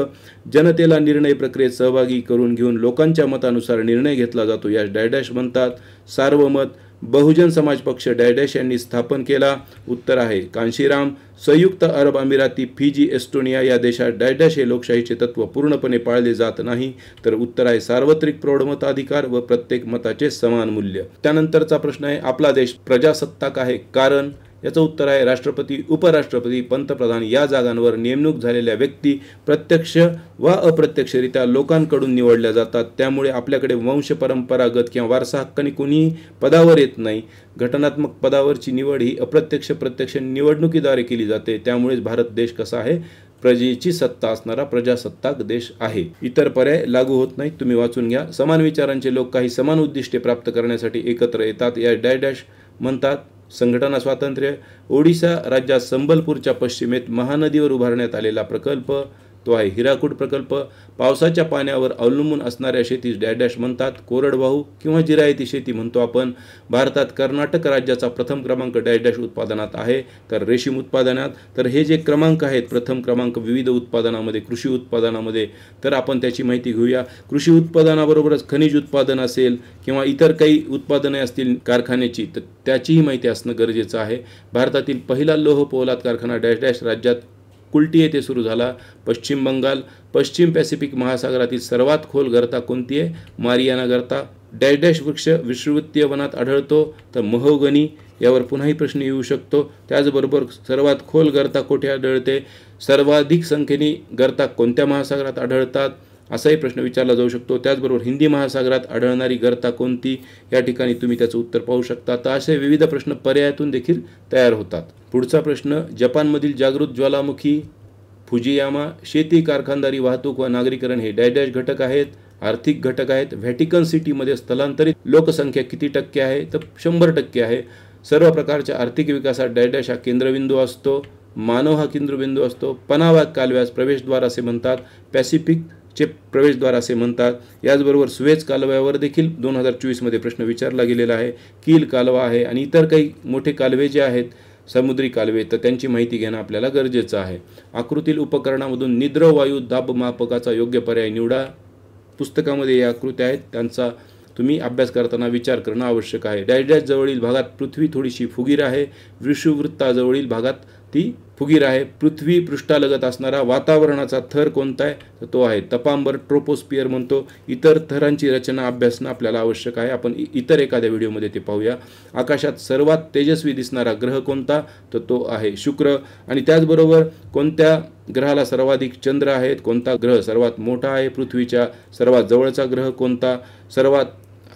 जनतेला निर्णय प्रक्रियेत सहभागी करून घेऊन लोकांच्या मतानुसार निर्णय घेतला जातो, यास डॅश म्हणतात. सार्वमत. बहुजन समाज पक्ष डॅश यांनी स्थापन केला, उत्तर आहे कांशीराम. संयुक्त अरब अमिराती, फिजी, एस्टोनिया या देशात डॅश हे लोकशाहीचे तत्व पूर्णपणे पाळले जात नाही, तर उत्तर आहे सार्वत्रिक प्रौढमताधिकार व प्रत्येक मताचे समान मूल्य. त्यानंतरचा प्रश्न आहे, आपला देश प्रजासत्ताक आहे कारण? याचं उत्तर आहे राष्ट्रपती, उपराष्ट्रपती, पंतप्रधान या जागांवर नेमणूक झालेल्या व्यक्ती प्रत्यक्ष वा अप्रत्यक्षरित्या लोकांकडून निवडल्या जातात, त्यामुळे आपल्याकडे वंश परंपरागत किंवा वारसा हक्काने कोणीही पदावर येत नाही. घटनात्मक पदावरची निवड ही प्रत्यक्ष निवडणुकीद्वारे केली जाते, त्यामुळेच भारत देश कसा आहे, प्रजेची सत्ता असणारा प्रजासत्ताक देश आहे. इतर पर्याय लागू होत नाहीत, तुम्ही वाचून घ्या. समान विचारांचे लोक काही समान उद्दिष्टे प्राप्त करण्यासाठी एकत्र येतात, या डॅश म्हणतात. संघटना स्वातंत्र्य. ओडिशा राज्यात संबलपूरच्या पश्चिमेत महानदीवर उभारण्यात आलेला प्रकल्प तो आहे हिराकूड प्रकल्प. पावसाच्या पाण्यावर अवलंबून असणाऱ्या शेतीस डॅश म्हणतात, कोरडवाहू किंवा जिरायती शेती म्हणतो आपण. भारतात कर्नाटक राज्याचा प्रथम क्रमांक डॅश उत्पादनात आहे, तर रेशीम उत्पादनात. तर हे जे क्रमांक आहेत, प्रथम क्रमांक विविध उत्पादनामध्ये, कृषी उत्पादनामध्ये, तर आपण त्याची माहिती घेऊया. कृषी उत्पादनाबरोबरच खनिज उत्पादन असेल किंवा इतर काही उत्पादने असतील कारखान्याची, तर त्याचीही माहिती असणं गरजेचं आहे. भारतातील पहिला लोह पोलाद कारखाना डॅश राज्यात कुल्टी येथे सुरू झाला. पश्चिम बंगाल. पश्चिम पॅसिफिक महासागरातील सर्वात खोल गर्ता कोणती आहे? मारियाना गर्ता. डॅश वृक्ष विषुववृत्तीय वनात आढळतो, तर महोगनी. यावर पुन्हाही प्रश्न येऊ शकतो. त्याचबरोबर सर्वात खोल गर्ता कोठे आढळते? सर्वाधिक संख्येने गर्ता कोणत्या महासागरात आढळतात, असाही प्रश्न विचारला जाऊ शकतो. त्याचबरोबर हिंदी महासागरात आढळणारी गर्ता कोणती, या ठिकाणी तुम्ही त्याचं उत्तर पाहू शकता. तर असे विविध प्रश्न पर्यायातून देखील तयार होतात. पुढचा प्रश्न, जपानमधील जागृत ज्वालामुखी फुजियामा. शेती, कारखानदारी, वाहतूक व नागरीकरण हे डॅश घटक आहेत, आर्थिक घटक आहेत. व्हॅटिकन सिटीमध्ये स्थलांतरित लोकसंख्या किती टक्के आहे? तर 100% आहे. सर्व प्रकारच्या आर्थिक विकासात डॅश हा केंद्रबिंदू असतो. मानव हा केंद्रबिंदू असतो. पनावाग कालव्यास प्रवेशद्वार असे म्हणतात. पॅसिफिकचे प्रवेशद्वार असे म्हणतात. याचबरोबर सुएझ कालव्यावर देखील 2024 मध्ये प्रश्न विचारला गेलेला आहे. कील कालवा आहे आणि इतर काही मोठे कालवे जे आहेत समुद्री कालवे, तर त्यांची माहिती घेणं आपल्याला गरजेचं आहे. आकृतील उपकरणामधून निद्र वायू दाबमापकाचा योग्य पर्याय निवडा. पुस्तकामध्ये या आकृत्या आहेत, त्यांचा तुम्ही अभ्यास करताना विचार करणं आवश्यक आहे. डॅश जवळील भागात पृथ्वी थोडीशी फुगीर आहे. विषुववृत्ताजवळील भागात ती फुगीर आहे. पृथ्वी पृष्ठालगत असणारा वातावरणाचा थर कोणता आहे? तर तो आहे तपांबर, ट्रोपोस्फियर म्हणतो. इतर थरांची रचना अभ्यासणं आपल्याला आवश्यक आहे. आपण इतर एखाद्या व्हिडिओमध्ये ते पाहूया. आकाशात सर्वात तेजस्वी दिसणारा ग्रह कोणता? तर तो आहे शुक्र. आणि त्याचबरोबर कोणत्या ग्रहाला सर्वाधिक चंद्र आहेत? कोणता ग्रह सर्वात मोठा आहे? पृथ्वीच्या सर्वात जवळचा ग्रह कोणता? सर्वात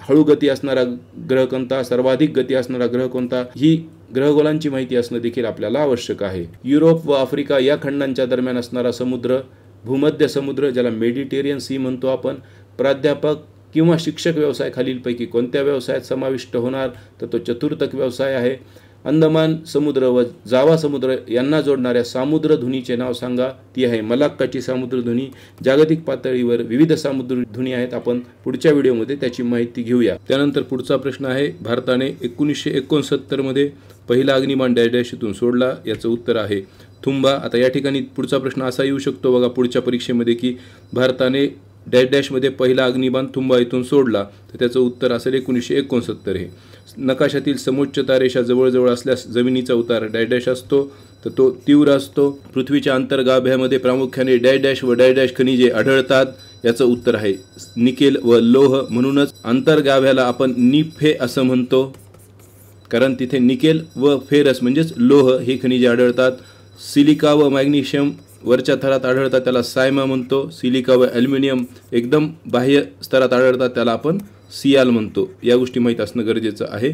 हळू गती असणारा ग्रह कोणता? सर्वाधिक गती असणारा ग्रह कोणता? ही ग्रहगोलांची माहिती असणं देखील आपल्याला आवश्यक आहे. युरोप व आफ्रिका या खंडांच्या दरम्यान असणारा समुद्र भूमध्य समुद्र, ज्याला मेडिटेरियन सी म्हणतो आपण. प्राध्यापक किंवा शिक्षक व्यवसाय खालीलपैकी कोणत्या व्यवसायात समाविष्ट होणार? तर तो चतुर्थक व्यवसाय आहे. अंदमान समुद्र व जावा समुद्र यांना जोडणाऱ्या सामुद्रधुनीचे नाव सांगा. ती आहे मलाक्काची सामुद्रधुनी. जागतिक पातळीवर विविध सामुद्रधुनी आहेत, आपण पुढच्या व्हिडिओमध्ये त्याची माहिती घेऊया. त्यानंतर पुढचा प्रश्न आहे, भारताने 1969 मध्ये पहिला अग्निबाण डॅशतून सोडला. याचं उत्तर आहे थुंबा. आता या ठिकाणी पुढचा प्रश्न असा येऊ शकतो बघा पुढच्या परीक्षेमध्ये, की भारताने डॅशमध्ये पहिला अग्निबाण थुंबा इथून सोडला, तर त्याचं उत्तर असेल 1969 हे. नकाशातील समोच्चता रेषा जवळजवळ असल्यास जमिनीचा उतार डॅश असतो, तर तो तीव्र असतो. पृथ्वीच्या अंतर्गाभ्यामध्ये प्रामुख्याने डॅश व डॅश खनिजे आढळतात. याचं उत्तर आहे निकेल व लोह. म्हणूनच अंतर्गाभ्याला आपण निफे असं म्हणतो, कारण तिथे निकेल व फेरस म्हणजेच लोह हे खनिजे आढळतात. सिलिका व मॅग्नेशियम वरच्या थरात आढळतात, त्याला सायमा म्हणतो. सिलिका व ॲल्युमिनियम एकदम बाह्य स्तरात आढळतात, त्याला आपण सियाल म्हणतो. या गोष्टी माहीत असणं गरजेचं आहे.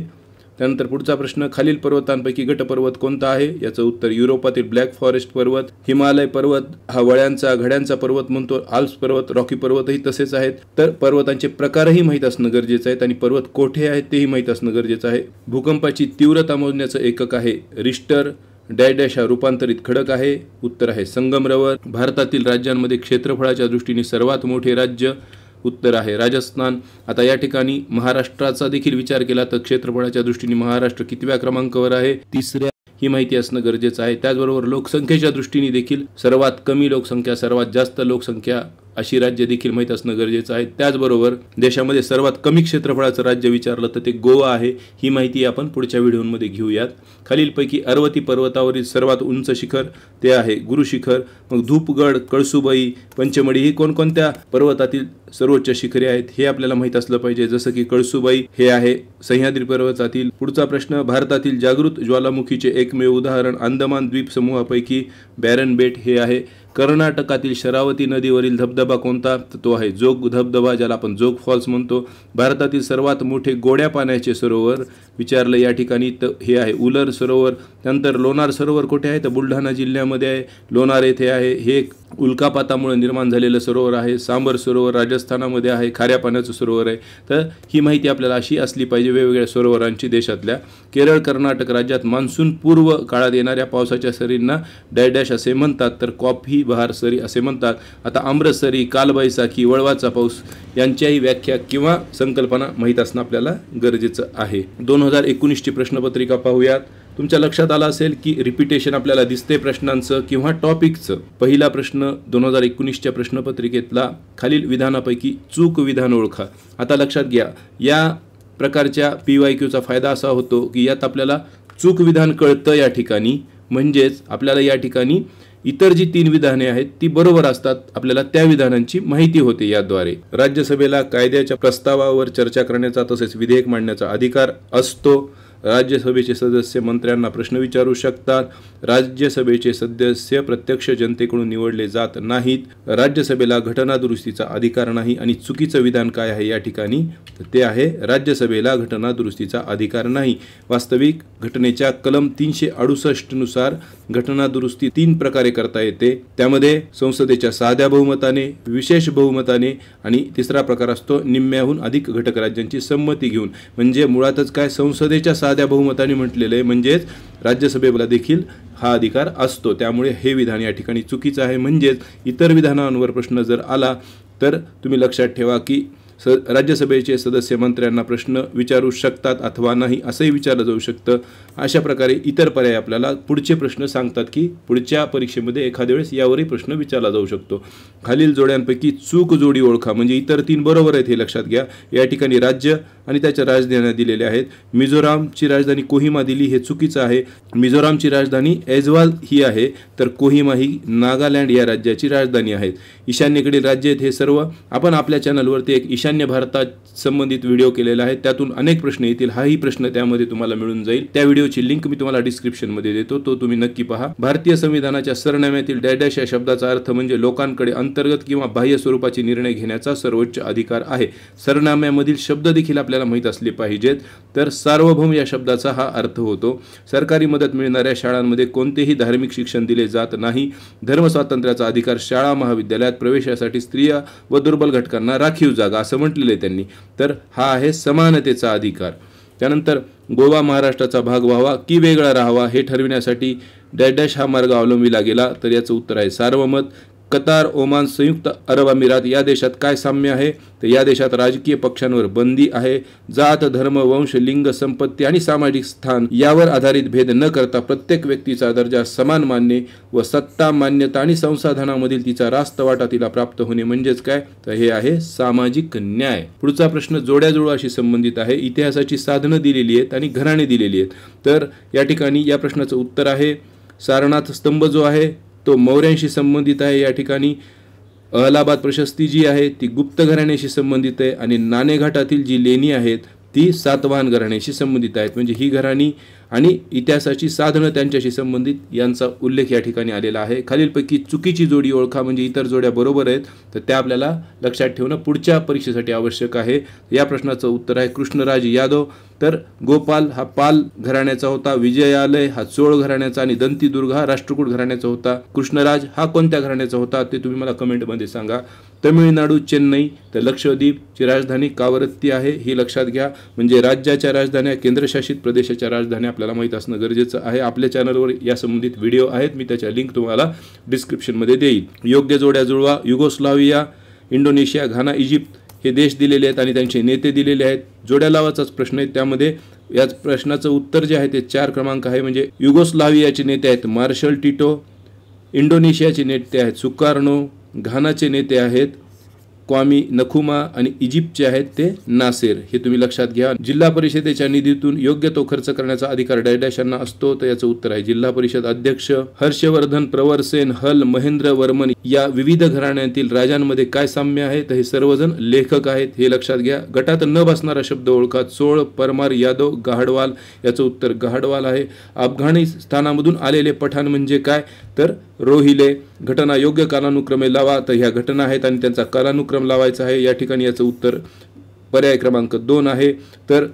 त्यानंतर पुढचा प्रश्न, खालील पर्वतांपैकी गटपर्वत कोणता आहे? याचं उत्तर युरोपातील ब्लॅक फॉरेस्ट पर्वत. हिमालय पर्वत हा वळ्यांचा घड्यांचा पर्वत म्हणतो. आल्प्स पर्वत, रॉकी पर्वतही तसेच आहेत. तर पर्वतांचे प्रकारही माहीत असणं गरजेचं आहे आणि पर्वत कोठे आहेत तेही माहीत असणं गरजेचं आहे. भूकंपाची तीव्रता मोजण्याचं एकक आहे रिश्टर. डॅश हा रूपांतरित खडक आहे. उत्तर आहे संगमरवर. भारतातील राज्यांमध्ये क्षेत्रफळाच्या दृष्टीने सर्वात मोठे राज्य, उत्तर आहे राजस्थान. आता या ठिकाणी महाराष्ट्राचा देखील विचार केला तर क्षेत्रफळाच्या दृष्टीने महाराष्ट्र कितव्या क्रमांकावर आहे? तिसऱ्या. ही माहिती असणं गरजेचं आहे. त्याचबरोबर लोकसंख्येच्या दृष्टीने देखील सर्वात कमी लोकसंख्या, सर्वात जास्त लोकसंख्या अशी राज्य देखील माहीत असणं गरजेचं आहे. त्याचबरोबर देशामध्ये सर्वात कमी क्षेत्रफळाचं राज्य विचारलं तर ते गोवा आहे. ही माहिती आपण पुढच्या व्हिडिओमध्ये घेऊयात. खालीलपैकी अरवती पर्वतावरील सर्वात उंच शिखर ते आहे गुरु शिखर. मग धूपगड, कळसुबाई, पंचमढी ही कोणकोणत्या पर्वतातील सर्वोच्च शिखरे आहेत हे आपल्याला माहीत असलं पाहिजे. जसं की कळसुबाई हे आहे सह्याद्री पर्वतातील. पुढचा प्रश्न, भारतातील जागृत ज्वालामुखीचे एकमेव उदाहरण अंदमान द्वीप समूहापैकी बॅरन बेट हे आहे. कर्नाटकातील शरावती नदीवरील धबधबा कोणता? तर तो आहे जोग धबधबा, ज्याला आपण जोग फॉल्स म्हणतो. भारतातील सर्वात मोठे गोड्या पाण्याचे सरोवर विचारलं या ठिकाणी तर हे आहे उलर सरोवर. त्यानंतर लोणार सरोवर कुठे आहे? तर बुलढाणा जिल्ह्यामध्ये आहे, लोणार येथे आहे. हे उल्कापातामुळे निर्माण झालेलं सरोवर आहे. सांबर सरोवर राजस्थानामध्ये आहे, खाऱ्या पाण्याचं सरोवर आहे. तर ही माहिती आपल्याला अशी असली पाहिजे वेगवेगळ्या सरोवरांची देशातल्या. केरळ, कर्नाटक राज्यात मान्सून पूर्व काळात येणाऱ्या पावसाच्या सरींना डॅश असे म्हणतात तर कॉफी बहार सरी असे म्हणतात. आता अमृतसरी, कालबैसाखी, वळवाचा पाऊस यांच्याही व्याख्या किंवा संकल्पना माहीत असणं आपल्याला गरजेचं आहे. 2019ची प्रश्नपत्रिका पाहूयात. तुमच्या लक्षात आलं असेल की रिपिटेशन आपल्याला दिसते प्रश्नांचं किंवा टॉपिकचं. पहिला प्रश्न 2019च्या प्रश्नपत्रिकेतला, खालील विधानापैकी चूक विधान ओळखा. आता लक्षात घ्या, या प्रकारच्या PYQचा फायदा असा होतो की यात आपल्याला चूक विधान कळतं या ठिकाणी. म्हणजेच आपल्याला या ठिकाणी इतर जी 3 विधाने आहेत ती बरोबर असतात, आपल्याला त्या विधानांची माहिती होते. याद्वारे राज्यसभेला कायद्याच्या प्रस्तावावर चर्चा करण्याचा तसेच विधेयक मांडण्याचा अधिकार असतो. राज्यसभेचे सदस्य मंत्र्यांना प्रश्न विचारू शकतात. राज्यसभेचे सदस्य प्रत्यक्ष जनतेकडून निवडले जात नाहीत. राज्यसभेला घटना दुरुस्तीचा अधिकार नाही. आणि चुकीचं विधान काय आहे या ठिकाणी? तर ते आहे राज्यसभेला घटना दुरुस्तीचा अधिकार नाही. वास्तविक घटनेच्या कलम 368 नुसार घटना दुरुस्ती 3 प्रकारे करता येते. त्यामध्ये संसदेच्या साध्या बहुमताने, विशेष बहुमताने आणि तिसरा प्रकार असतो निम्म्याहून अधिक घटक राज्यांची संमती घेऊन. म्हणजे मुळातच काय, संसदेच्या साध्या बहुमताने म्हटलेलं आहे, म्हणजेच राज्यसभेला देखील हा अधिकार असतो. त्यामुळे हे विधान या ठिकाणी चुकीचं आहे. म्हणजेच इतर विधानांवर प्रश्न जर आला तर तुम्ही लक्षात ठेवा की राज्यसभेचे सदस्य मंत्र्यांना प्रश्न विचारू शकतात अथवा नाही असंही विचारलं जाऊ शकतं. अशा प्रकारे इतर पर्याय आपल्याला पुढचे प्रश्न सांगतात की पुढच्या परीक्षेमध्ये एखाद्या वेळेस यावरही प्रश्न विचारला जाऊ शकतो. खालील जोड्यांपैकी चूक जोडी ओळखा. म्हणजे इतर 3 बरोबर आहेत हे लक्षात घ्या. या ठिकाणी राज्य आणि त्याच्या राजधान्या दिलेल्या आहेत. मिझोरामची राजधानी कोहिमा दिली, हे चुकीचं आहे. मिझोरामची राजधानी ऐझवाल ही आहे तर कोहिमा ही नागालँड या राज्याची राजधानी आहे. ईशान्येकडील राज्य आहेत हे सर्व. आपण आपल्या चॅनलवरती एक ईशान्य भारतात संबंधित व्हिडिओ केलेला आहे, त्यातून अनेक प्रश्न येतील. हाही प्रश्न त्यामध्ये तुम्हाला मिळून जाईल. त्या व्हिडिओची लिंक मी तुम्हाला डिस्क्रिप्शनमध्ये देतो, तो तुम्ही नक्की पहा. भारतीय संविधानाच्या सरनाम्यातील डॅश या शब्दाचा अर्थ म्हणजे लोकांकडे अंतर्गत किंवा बाह्य स्वरूपाचे निर्णय घेण्याचा सर्वोच्च अधिकार आहे. सरनाम्यामधील शब्द देखील आपल्याला माहीत असले पाहिजेत. तर सार्वभौम या शब्दाचा हा अर्थ होतो. सरकारी मदत मिळणाऱ्या शाळांमध्ये कोणतेही धार्मिक शिक्षण दिले जात नाही. धर्मस्वातंत्र्याचा अधिकार, शाळा महाविद्यालयात प्रवेशासाठी स्त्रिया व दुर्बल घटकांना राखीव जागा असं म्हटलेलं आहे त्यांनी. तर हा आहे समानतेचा अधिकार. त्यानंतर गोवा महाराष्ट्राचा भाग व्हावा की वेगळा राहावा हे ठरविण्यासाठी डॅश हा मार्ग अवलंबिला गेला. तर याचं उत्तर आहे सार्वमत. कतार, ओमान, संयुक्त अरब अमिरात या देशात काय साम्य आहे? तर या देशात राजकीय पक्षांवर बंदी आहे. जात, धर्म, वंश, लिंग, संपत्ती आणि सामाजिक स्थान यावर आधारित भेद न करता प्रत्येक व्यक्तीचा दर्जा समान मानणे व सत्ता, मान्यता आणि संसाधनामधील तिचा रास्त वाटा तिला प्राप्त होणे म्हणजेच काय? तर हे आहे सामाजिक न्याय. पुढचा प्रश्न जोड्याजुळवाशी संबंधित आहे. इतिहासाची साधनं दिलेली आहेत आणि घराणे दिलेली आहेत. तर या ठिकाणी या प्रश्नाचं उत्तर आहे सारनाथ स्तंभ जो आहे तो मौर्यांशी संबंधित आहे. या ठिकाणी अलाहाबाद प्रशस्ती जी आहे ती गुप्त घराण्याशी संबंधित आहे आणि नाणेघाटातील जी लेणी आहेत ती सातवाहन घराण्याशी संबंधित आहेत. म्हणजे ही घराणी आणि इतिहासाची साधनं त्यांच्याशी संबंधित यांचा उल्लेख या ठिकाणी आलेला आहे। खालीलपैकी चुकीची जोडी ओळखा, म्हणजे इतर जोड्या बरोबर आहेत तर त्या आपल्याला लक्षात ठेवणं पुढच्या परीक्षेसाठी आवश्यक आहे। या प्रश्नाचं उत्तर आहे कृष्णराज यादव। तर गोपाल हा पाल घराण्याचा होता, विजयालय हा चोळ घराण्याचा आणि दंतीदुर्ग हा राष्ट्रकूट घराण्याचा होता। कृष्णराज हा कोणत्या घराण्याचा होता ते तुम्ही मला कमेंटमध्ये सांगा। तमिळनाडू चेन्नई तर लक्षद्वीपची राजधानी कावरत्ती आहे, हे लक्षात घ्या। म्हणजे राज्याच्या राजधान्या, केंद्रशासित प्रदेशाच्या राजधान्या आपल्याला माहित असणं गरजेचं आहे। आपल्या चॅनलवर या संबंधित व्हिडिओ आहेत, मी त्याच्या लिंक तुम्हाला डिस्क्रिप्शनमध्ये देईल। योग्य जोड्या जुळवा। युगोस्लाविया, इंडोनेशिया, घाना, इजिप्त हे देश दिलेले आहेत आणि त्यांचे नेते दिलेले आहेत। जोड्या लावाचाच प्रश्न आहे, त्यामध्ये याच प्रश्नाचं उत्तर जे आहे ते 4 क्रमांक आहे। म्हणजे युगोस्लावियाचे नेते आहेत मार्शल टिटो, इंडोनेशियाचे नेते आहेत सुकार्नो, घानाचे नेते आहेत क्वामी नखुमा आणि इजिप्तचे आहेत ते नासेर, हे तुम्ही लक्षात घ्या। जिल्हा परिषदेच्या निधीतून योग्य तो खर्च करण्याचा अधिकार डॅश यांना असतो, तर याचं उत्तर आहे जिल्हा परिषद अध्यक्ष। हर्षवर्धन, प्रवरसेन, हल, महेंद्र वर्मन या विविध घराण्यातील राजांमध्ये काय साम्य आहे, तर हे सर्वजण लेखक आहेत, हे लक्षात घ्या। गटात न बसणारा शब्द ओळखा। चोळ, परमार, यादव, गहाडवाल, याचं उत्तर गहाडवाल आहे। अफगाणिस्तानामधून आलेले पठाण म्हणजे काय, तर रोहिले। घटना योग्य कालानुक्रमे लावा, तर ह्या घटना आहेत आणि त्यांचा कालानुक्रम लावायचा आहे। या ठिकाणी याचं उत्तर पर्याय क्रमांक 2 आहे। तर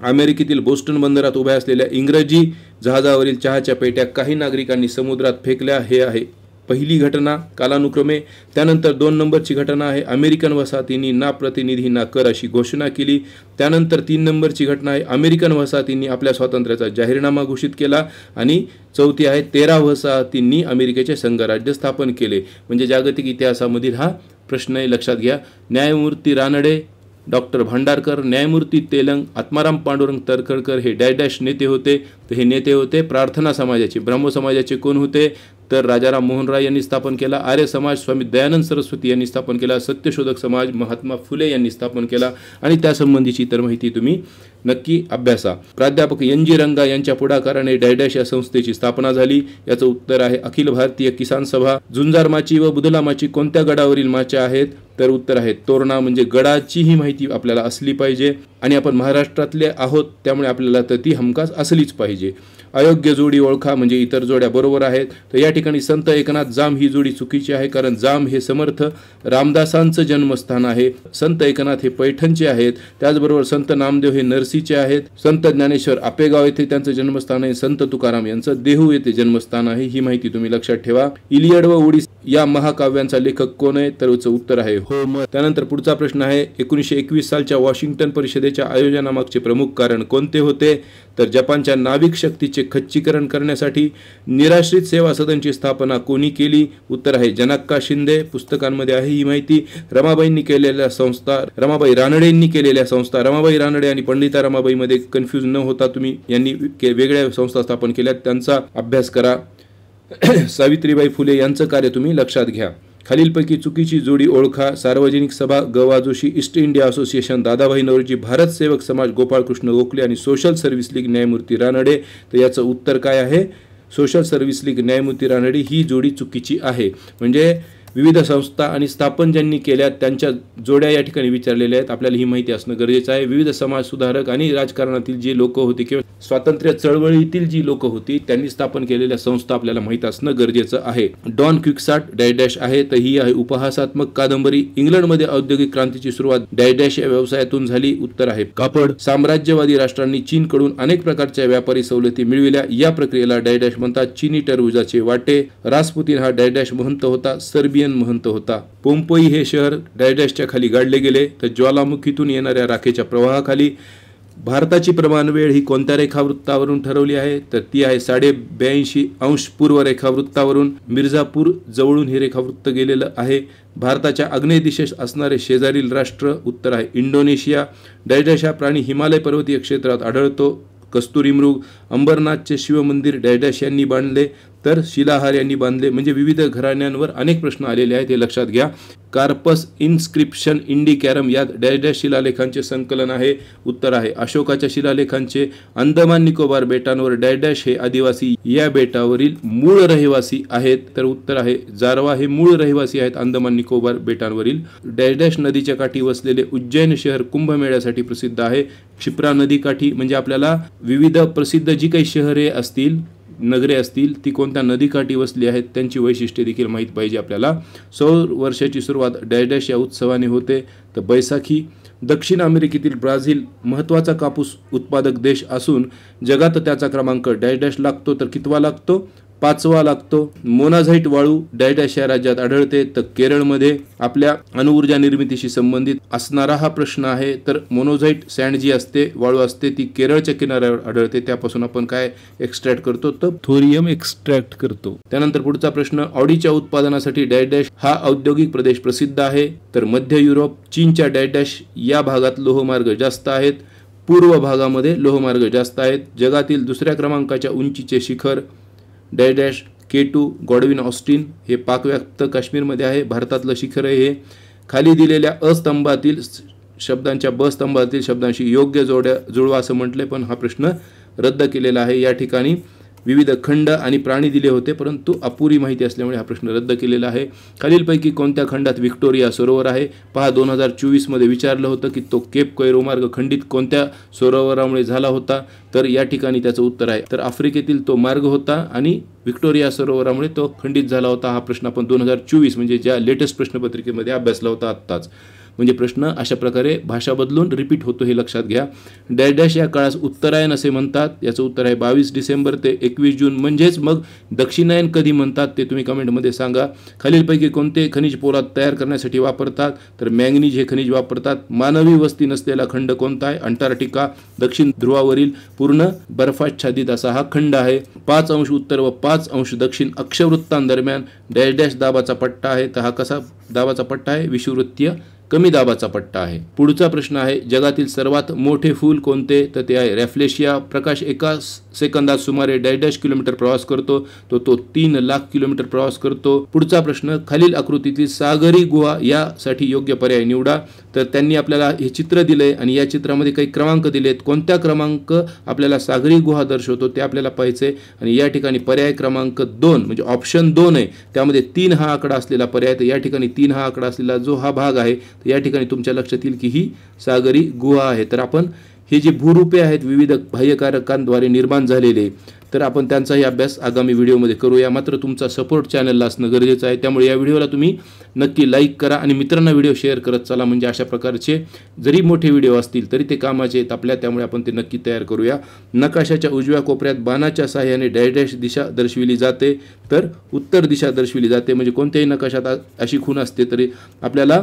अमेरिकेतील बोस्टन बंदरात उभ्या असलेल्या इंग्रजी जहाजावरील चहाच्या पेट्या काही नागरिकांनी समुद्रात फेकल्या, हे आहे पहिली घटना कालानुक्रमे। त्यानंतर 2 नंबरची घटना आहे अमेरिकन वसाहतींनी ना प्रतिनिधी ना कर अशी घोषणा केली। त्यानंतर 3 नंबरची घटना आहे अमेरिकन वसाहतींनी आपल्या स्वातंत्र्याचा जाहीरनामा घोषित केला आणि चौथी आहे 13 वसाहतींनी अमेरिकेचे संघराज्य स्थापन केले। म्हणजे जागतिक इतिहासामधील हा प्रश्न आहे, लक्षात घ्या। न्यायमूर्ती रानडे, डॉक्टर भांडारकर, न्यायमूर्ती तेलंग, आत्माराम पांडुरंग तरखडकर हे डॅश नेते होते, तर हे नेते होते प्रार्थना समाजाचे। ब्रह्म समाजाचे कोण होते, तर राजाराम मोहन राय यांनी स्थापन केला। आर्य समाज स्वामी दयानंद सरस्वती यांनी स्थापन केला। सत्यशोधक समाज महात्मा फुले यांनी स्थापन केला आणि त्यासंबंधीची इतर माहिती तुम्ही नक्की अभ्यासा। प्राध्यापक NG रंगा यांच्या पुढाकाराने डॅश या संस्थेची स्थापना झाली, याचं उत्तर आहे अखिल भारतीय किसान सभा। झुंजार माची व बुधला माची कोणत्या गडावरील माच्या आहेत, तर उत्तर आहे तोरणा। म्हणजे गडाची ही माहिती आपल्याला असली पाहिजे आणि आपण महाराष्ट्रातले आहोत त्यामुळे आपल्याला तर ती हमखास असलीच पाहिजे। अयोग्य जोडी ओळखा, म्हणजे इतर जोड्या बरोबर आहेत। तर या ठिकाणी संत एकनाथ जांब ही जोडी चुकीची आहे, कारण जांब हे समर्थ रामदासांचं जन्मस्थान आहे। संत एकनाथ हे पैठणचे आहेत, त्याचबरोबर संत नामदेव हे नरसीचे आहेत। संत ज्ञानेश्वर आपेगाव येथे त्यांचं जन्मस्थान आहे। संत तुकाराम यांचं देहू येथे जन्मस्थान आहे, ही माहिती तुम्ही लक्षात ठेवा। इलियड व ओडिसी या महाकाव्यांचा लेखक कोण आहे, तर याचं उत्तर आहे होमर। त्यानंतर पुढचा प्रश्न आहे 1921 सालच्या वॉशिंग्टन परिषदेच्या आयोजनामागचे प्रमुख कारण कोणते होते, तर जपानच्या नाविक शक्तीचे खच्चीकरण करण्यासाठी। निराश्रित सेवा सदनची स्थापना कोणी केली, उत्तर आहे जनक्का शिंदे, पुस्तकांमध्ये आहे ही माहिती। रमाबाईंनी केलेल्या संस्था, रमाबाई रानडेंनी केलेल्या संस्था। रमाबाई रानडे आणि पंडिता रमाबाई मध्ये कन्फ्यूज न होता तुम्ही यांनी वेगळ्या संस्था स्थापन केल्या, त्यांचा अभ्यास करा। सावित्रीबाई फुले यांचं कार्य तुम्ही लक्षात घ्या। खालीलपैकी चुकीची जोडी ओळखा। सार्वजनिक सभा ग.वा. Joshi, East India Association Dadabhai Naoroji, Bharat Sevak Samaj Gopalkrishna Gokhale आणि सोशल सर्व्हिस लीग न्यायमूर्ती रानडे, तर याचं उत्तर काय आहे, सोशल सर्व्हिस लीग न्यायमूर्ती रानडे ही जोडी चुकीची आहे। म्हणजे विविध संस्था आणि स्थापन ज्यांनी केल्या त्यांच्या जोड्या या ठिकाणी विचारलेल्या आहेत, आपल्याला ही माहिती असणं गरजेचं आहे। विविध समाज सुधारक आणि राजकारणातील जे लोक होते किंवा स्वातंत्र्य चळवळीतील जी लोक होती त्यांनी स्थापन केलेल्या संस्था आपल्याला माहित असणं गरजेचं आहे। डॉन क्विक्साट डॅश आहे, तर ही आहे उपहासात्मक कादंबरी। इंग्लंडमध्ये औद्योगिक क्रांतीची सुरुवात डॅश या व्यवसायातून झाली, उत्तर आहे कापड। साम्राज्यवादी राष्ट्रांनी चीनकडून अनेक प्रकारच्या व्यापारी सवलती मिळविल्या, या प्रक्रियेला डॅश म्हणतात। चीनी टरबुजाचे वाटे। रासपुतीन हा डॅश महंत होता, सर्बियन महंत होता। पोम्पोई हे शहर डॅशच्या खाली गाडले गेले, तर ज्वालामुखीतून येणाऱ्या राखेच्या प्रवाहाखाली। भारताची प्रमाण वेळ ही कोणत्या रेखावृत्तावरून ठरवली आहे, तर ती आहे 82.5 पूर्व रेखावृत्तावरून। मिर्झापूर जवळून हे रेखावृत्त गेलेलं आहे। भारताच्या आग्नेय दिशेस असणारे शेजारील राष्ट्र, उत्तर आहे इंडोनेशिया। डॅश हा प्राणी हिमालय पर्वतीय क्षेत्रात आढळतो। कस्तुरी मृग। अंबरनाथचे शिवमंदिर डॅश यांनी बांधले, तर शिलाहार यांनी बांधले. म्हणजे विविध घराण्यांवर अनेक प्रश्न आलेले आहेत, हे लक्षात घ्या. कार्पस इन्स्क्रिप्शन इंडिकॅरम यात डॅश डॅश शिलालेखांचे संकलन आहे. उत्तर आहे अशोकाच्या शिलालेखांचे. अंदमान निकोबार बेटांवर डॅश डॅश हे आदिवासी या बेटावरील मूळ रहिवासी आहेत. तर उत्तर आहे जारवा हे मूळ रहिवासी आहेत अंदमान निकोबार बेटांवरील. डॅश डॅश नदीच्या काठी वसलेले उज्जैन शहर कुंभमेळ्यासाठी प्रसिद्ध आहे. क्षिप्रा नदीकाठी म्हणजे आपल्याला विविध प्रसिद्ध जी काही शहरे असतील, नगरे असतील, ती कोणत्या नदीकाठी वसली आहेत त्यांची वैशिष्ट्ये देखील माहीत पाहिजे आपल्याला. सौर वर्षाची सुरुवात डॅश डॅश या उत्सवाने होते. तर बैसाखी. दक्षिण अमेरिकेतील ब्राझील महत्त्वाचा कापूस उत्पादक देश असून जगात त्याचा क्रमांक डॅश डॅश लागतो. तर कितवा लागतो? 5वा लागतो. मोनाझाईट वाळू डॅश डॅश या राज्यात आढळते. तर केरळमध्ये. आपल्या अणुऊर्जा निर्मितीशी संबंधित असणारा हा प्रश्न आहे. तर मोनोझाईट सँड जी असते, वाळू असते, ती केरळच्या किनाऱ्यावर आढळते. त्यापासून आपण काय एक्स्ट्रॅक्ट करतो? तर थोरियम एक्स्ट्रॅक्ट करतो. त्यानंतर पुढचा प्रश्न, ऑडीच्या उत्पादनासाठी डॅश डॅश हा औद्योगिक प्रदेश प्रसिद्ध आहे. तर मध्य युरोप. चीनच्या डॅश डॅश या भागात लोहमार्ग जास्त आहेत. पूर्व भागामध्ये लोहमार्ग जास्त आहेत. जगातील दुसऱ्या क्रमांकाच्या उंचीचे शिखर dash dash K2 Godwin Austen हे पाकव्याप्त काश्मीरमध्ये आहे. भारतातलं शिखर आहे हे. खाली दिलेल्या अस्तंभातील शब्दांच्या ब स्तंभातील शब्दांशी योग्य जुळवा असं म्हटले, पण हा प्रश्न रद्द केलेला आहे. या ठिकाणी विविध खंड आणि प्राणी दिले होते, परंतु अपुरी माहिती असल्यामुळे हा प्रश्न रद्द केलेला आहे. खालीलपैकी कोणत्या खंडात व्हिक्टोरिया सरोवर आहे? पहा, 2024 मध्ये विचारलं होतं की तो केप कैरो मार्ग खंडित कोणत्या सरोवरामुळे झाला होता? तर या ठिकाणी त्याचं उत्तर आहे तर आफ्रिकेतील तो मार्ग होता आणि व्हिक्टोरिया सरोवरामुळे तो खंडित झाला होता. हा प्रश्न आपण 2024 म्हणजे ज्या लेटेस्ट प्रश्नपत्रिकेमध्ये अभ्यासला होता आत्ताच. म्हणजे प्रश्न अशा प्रकारे भाषा बदलून रिपीट होतो हे लक्षात घ्या. डॅश डॅश या काळास उत्तरायण असे म्हणतात. याचं उत्तर आहे 22 डिसेंबर ते 21 जून. म्हणजेच मग दक्षिणायन कधी म्हणतात ते तुम्ही कमेंटमध्ये सांगा. खालीलपैकी कोणते खनिज पोलाद तयार करण्यासाठी वापरतात? तर मॅंगनीज हे खनिज वापरतात. मानवी वस्ती नसलेला खंड कोणता आहे? अंटार्क्टिका. दक्षिण ध्रुवावरील पूर्ण बर्फाच्छादित असा हा खंड आहे. 5 अंश उत्तर व 5 अंश दक्षिण अक्षवृत्तांदरम्यान डॅश डॅश दाबाचा पट्टा आहे. तर हा कसा दाबाचा पट्टा आहे? विषुववृत्तीय कमी दाबाचा पट्टा आहे. पुढचा प्रश्न आहे, जगातील सर्वात मोठे फूल कोणते? तर ते आहे रॅफ्लेशिया. प्रकाश एका सेकंदात सुमारे डॅश डॅश किलोमीटर प्रवास करतो. तो 3 लाख किलोमीटर प्रवास करतो. पुढचा प्रश्न, खालील आकृतीतील सागरी गुहा यासाठी योग्य पर्याय निवडा. तर त्यांनी आपल्याला हे चित्र दिलंय आणि या चित्रामध्ये काही क्रमांक दिलेत. कोणत्या क्रमांक आपल्याला सागरी गुहा दर्शवतो ते आपल्याला पाहायचे. आणि या ठिकाणी पर्याय क्रमांक 2 म्हणजे ऑप्शन 2 आहे, त्यामध्ये 3 हा आकडा असलेला पर्याय. तर या ठिकाणी 3 हा आकडा असलेला जो हा भाग आहे तर या ठिकाणी तुमच्या लक्षात येईल की ही सागरी गुहा आहे. तर आपण हे जे भूरूपे आहेत विविध बाह्यकारकांद्वारे निर्माण झालेले, तर आपण त्यांचाही अभ्यास आगामी व्हिडिओमध्ये करूया. मात्र तुमचा सपोर्ट चॅनलला असणं गरजेचं आहे. त्यामुळे या व्हिडिओला तुम्ही नक्की लाईक करा आणि मित्रांना व्हिडिओ शेअर करत चला. म्हणजे अशा प्रकारचे जरी मोठे व्हिडिओ असतील तरी ते कामाचे आहेत आपल्या, त्यामुळे आपण ते नक्की तयार करूया. नकाशाच्या उजव्या कोपऱ्यात बाणाच्या सहाय्याने डॅश डॅश दिशा दर्शविली जाते. तर उत्तर दिशा दर्शविली जाते. म्हणजे कोणत्याही नकाशात अशी खूण असते तरी आपल्याला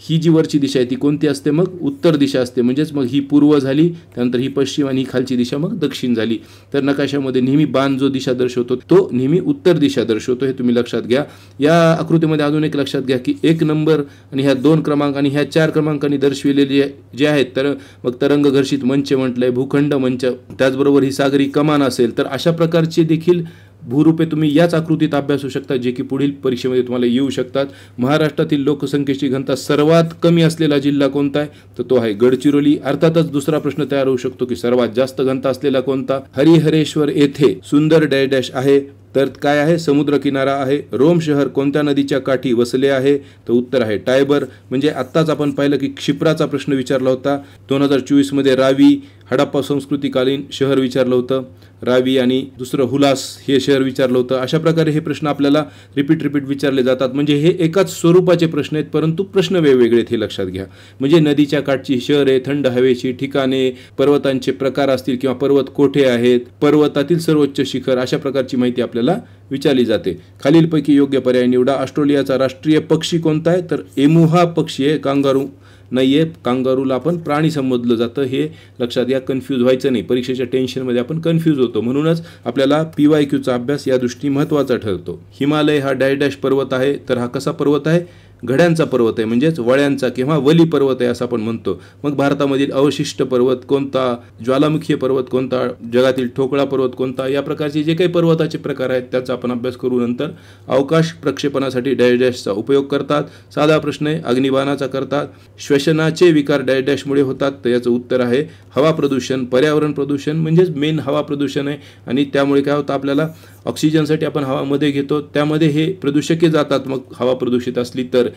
ही जी वरची दिशा आहे ती कोणती असते? मग उत्तर दिशा असते. म्हणजेच मग ही पूर्व झाली, त्यानंतर ही पश्चिम आणि ही खालची दिशा मग दक्षिण झाली. तर नकाशामध्ये नेहमी बाण जो दिशा दर्शवतो तो नेहमी उत्तर दिशा दर्शवतो, हे तुम्ही लक्षात घ्या. या आकृतीमध्ये अजून एक लक्षात घ्या की 1 नंबर आणि ह्या 2 क्रमांक आणि ह्या 4 क्रमांकांनी दर्शविलेले जे आहेत तर मग तरंग घर्षित मंच म्हटलंय, भूखंड मंच, त्याचबरोबर ही सागरी कमान असेल. तर अशा प्रकारचे देखील भूरूपे तुम्ही याच आकृतीत अभ्यासू शकता, जे की पुढील परीक्षेमध्ये तुम्हाला येऊ शकतात. महाराष्ट्रातील लोकसंख्येची घनता सर्वात कमी असलेला जिल्हा कोणता आहे? तर तो आहे गडचिरोली. अर्थातच दुसरा प्रश्न तयार होऊ शकतो की सर्वात जास्त घनता असलेला कोणता? हरिहरेश्वर येथे सुंदर डॅश डॅश आहे. तर काय आहे? समुद्र किनारा आहे. रोम शहर कोणत्या नदीच्या काठी वसले आहे? तर उत्तर आहे टायबर. म्हणजे आत्ताच आपण पाहिलं की क्षिप्राचा प्रश्न विचारला होता. 2024 मध्ये रावी हडप्पा संस्कृतीकालीन शहर विचारलं होतं, रावी, आणि दुसरं हुलास हे शहर विचारलं होतं. अशा प्रकारे हे प्रश्न आपल्याला रिपीट विचारले जातात. म्हणजे हे एकाच स्वरूपाचे प्रश्न आहेत, परंतु प्रश्न वेगवेगळे आहेत, हे लक्षात घ्या. म्हणजे नदीच्या काठची शहरे, थंड हवेची ठिकाणे, पर्वतांचे प्रकार असतील किंवा पर्वत कोठे आहेत, पर्वतातील सर्वोच्च शिखर, अशा प्रकारची माहिती आपल्याला विचारली जाते. खालीलपैकी योग्य पर्याय निवडा. ऑस्ट्रेलियाचा राष्ट्रीय पक्षी कोणता आहे? तर एमू हा पक्षी आहे, कांगारू नाहीये. कांगारूला आपण प्राणी समजलं जातं, हे लक्षात घ्या. कन्फ्यूज व्हायचं नाही. परीक्षेच्या टेन्शनमध्ये आपण कन्फ्यूज होतो, म्हणूनच आपल्याला PYQचा अभ्यास या दृष्टी महत्त्वाचा ठरतो. हिमालय हा डॅश डॅश पर्वत आहे. तर हा कसा पर्वत आहे? घड्यांचा पर्वत आहे, म्हणजेच वळ्यांचा किंवा वली पर्वत आहे असं आपण म्हणतो. मग भारतामधील अवशिष्ट पर्वत कोणता, ज्वालामुखी पर्वत कोणता, जगातील ठोकळा पर्वत कोणता, या प्रकारचे जे काही पर्वताचे प्रकार आहेत त्याचा आपण अभ्यास करू. नंतर अवकाश प्रक्षेपणासाठी डॅश डॅशचा उपयोग करतात. साधा प्रश्न आहे, अग्निबाणाचा करतात. श्वसनाचे विकार डॅश डॅशमुळे होतात, तर याचं उत्तर आहे हवा प्रदूषण. पर्यावरण प्रदूषण म्हणजेच मेन हवा प्रदूषण आहे, आणि त्यामुळे काय होतं, आपल्याला ऑक्सिजनसाठी आपण हवामध्ये घेतो त्यामध्ये हे प्रदूषके जातात. मग हवा प्रदूषित असली तर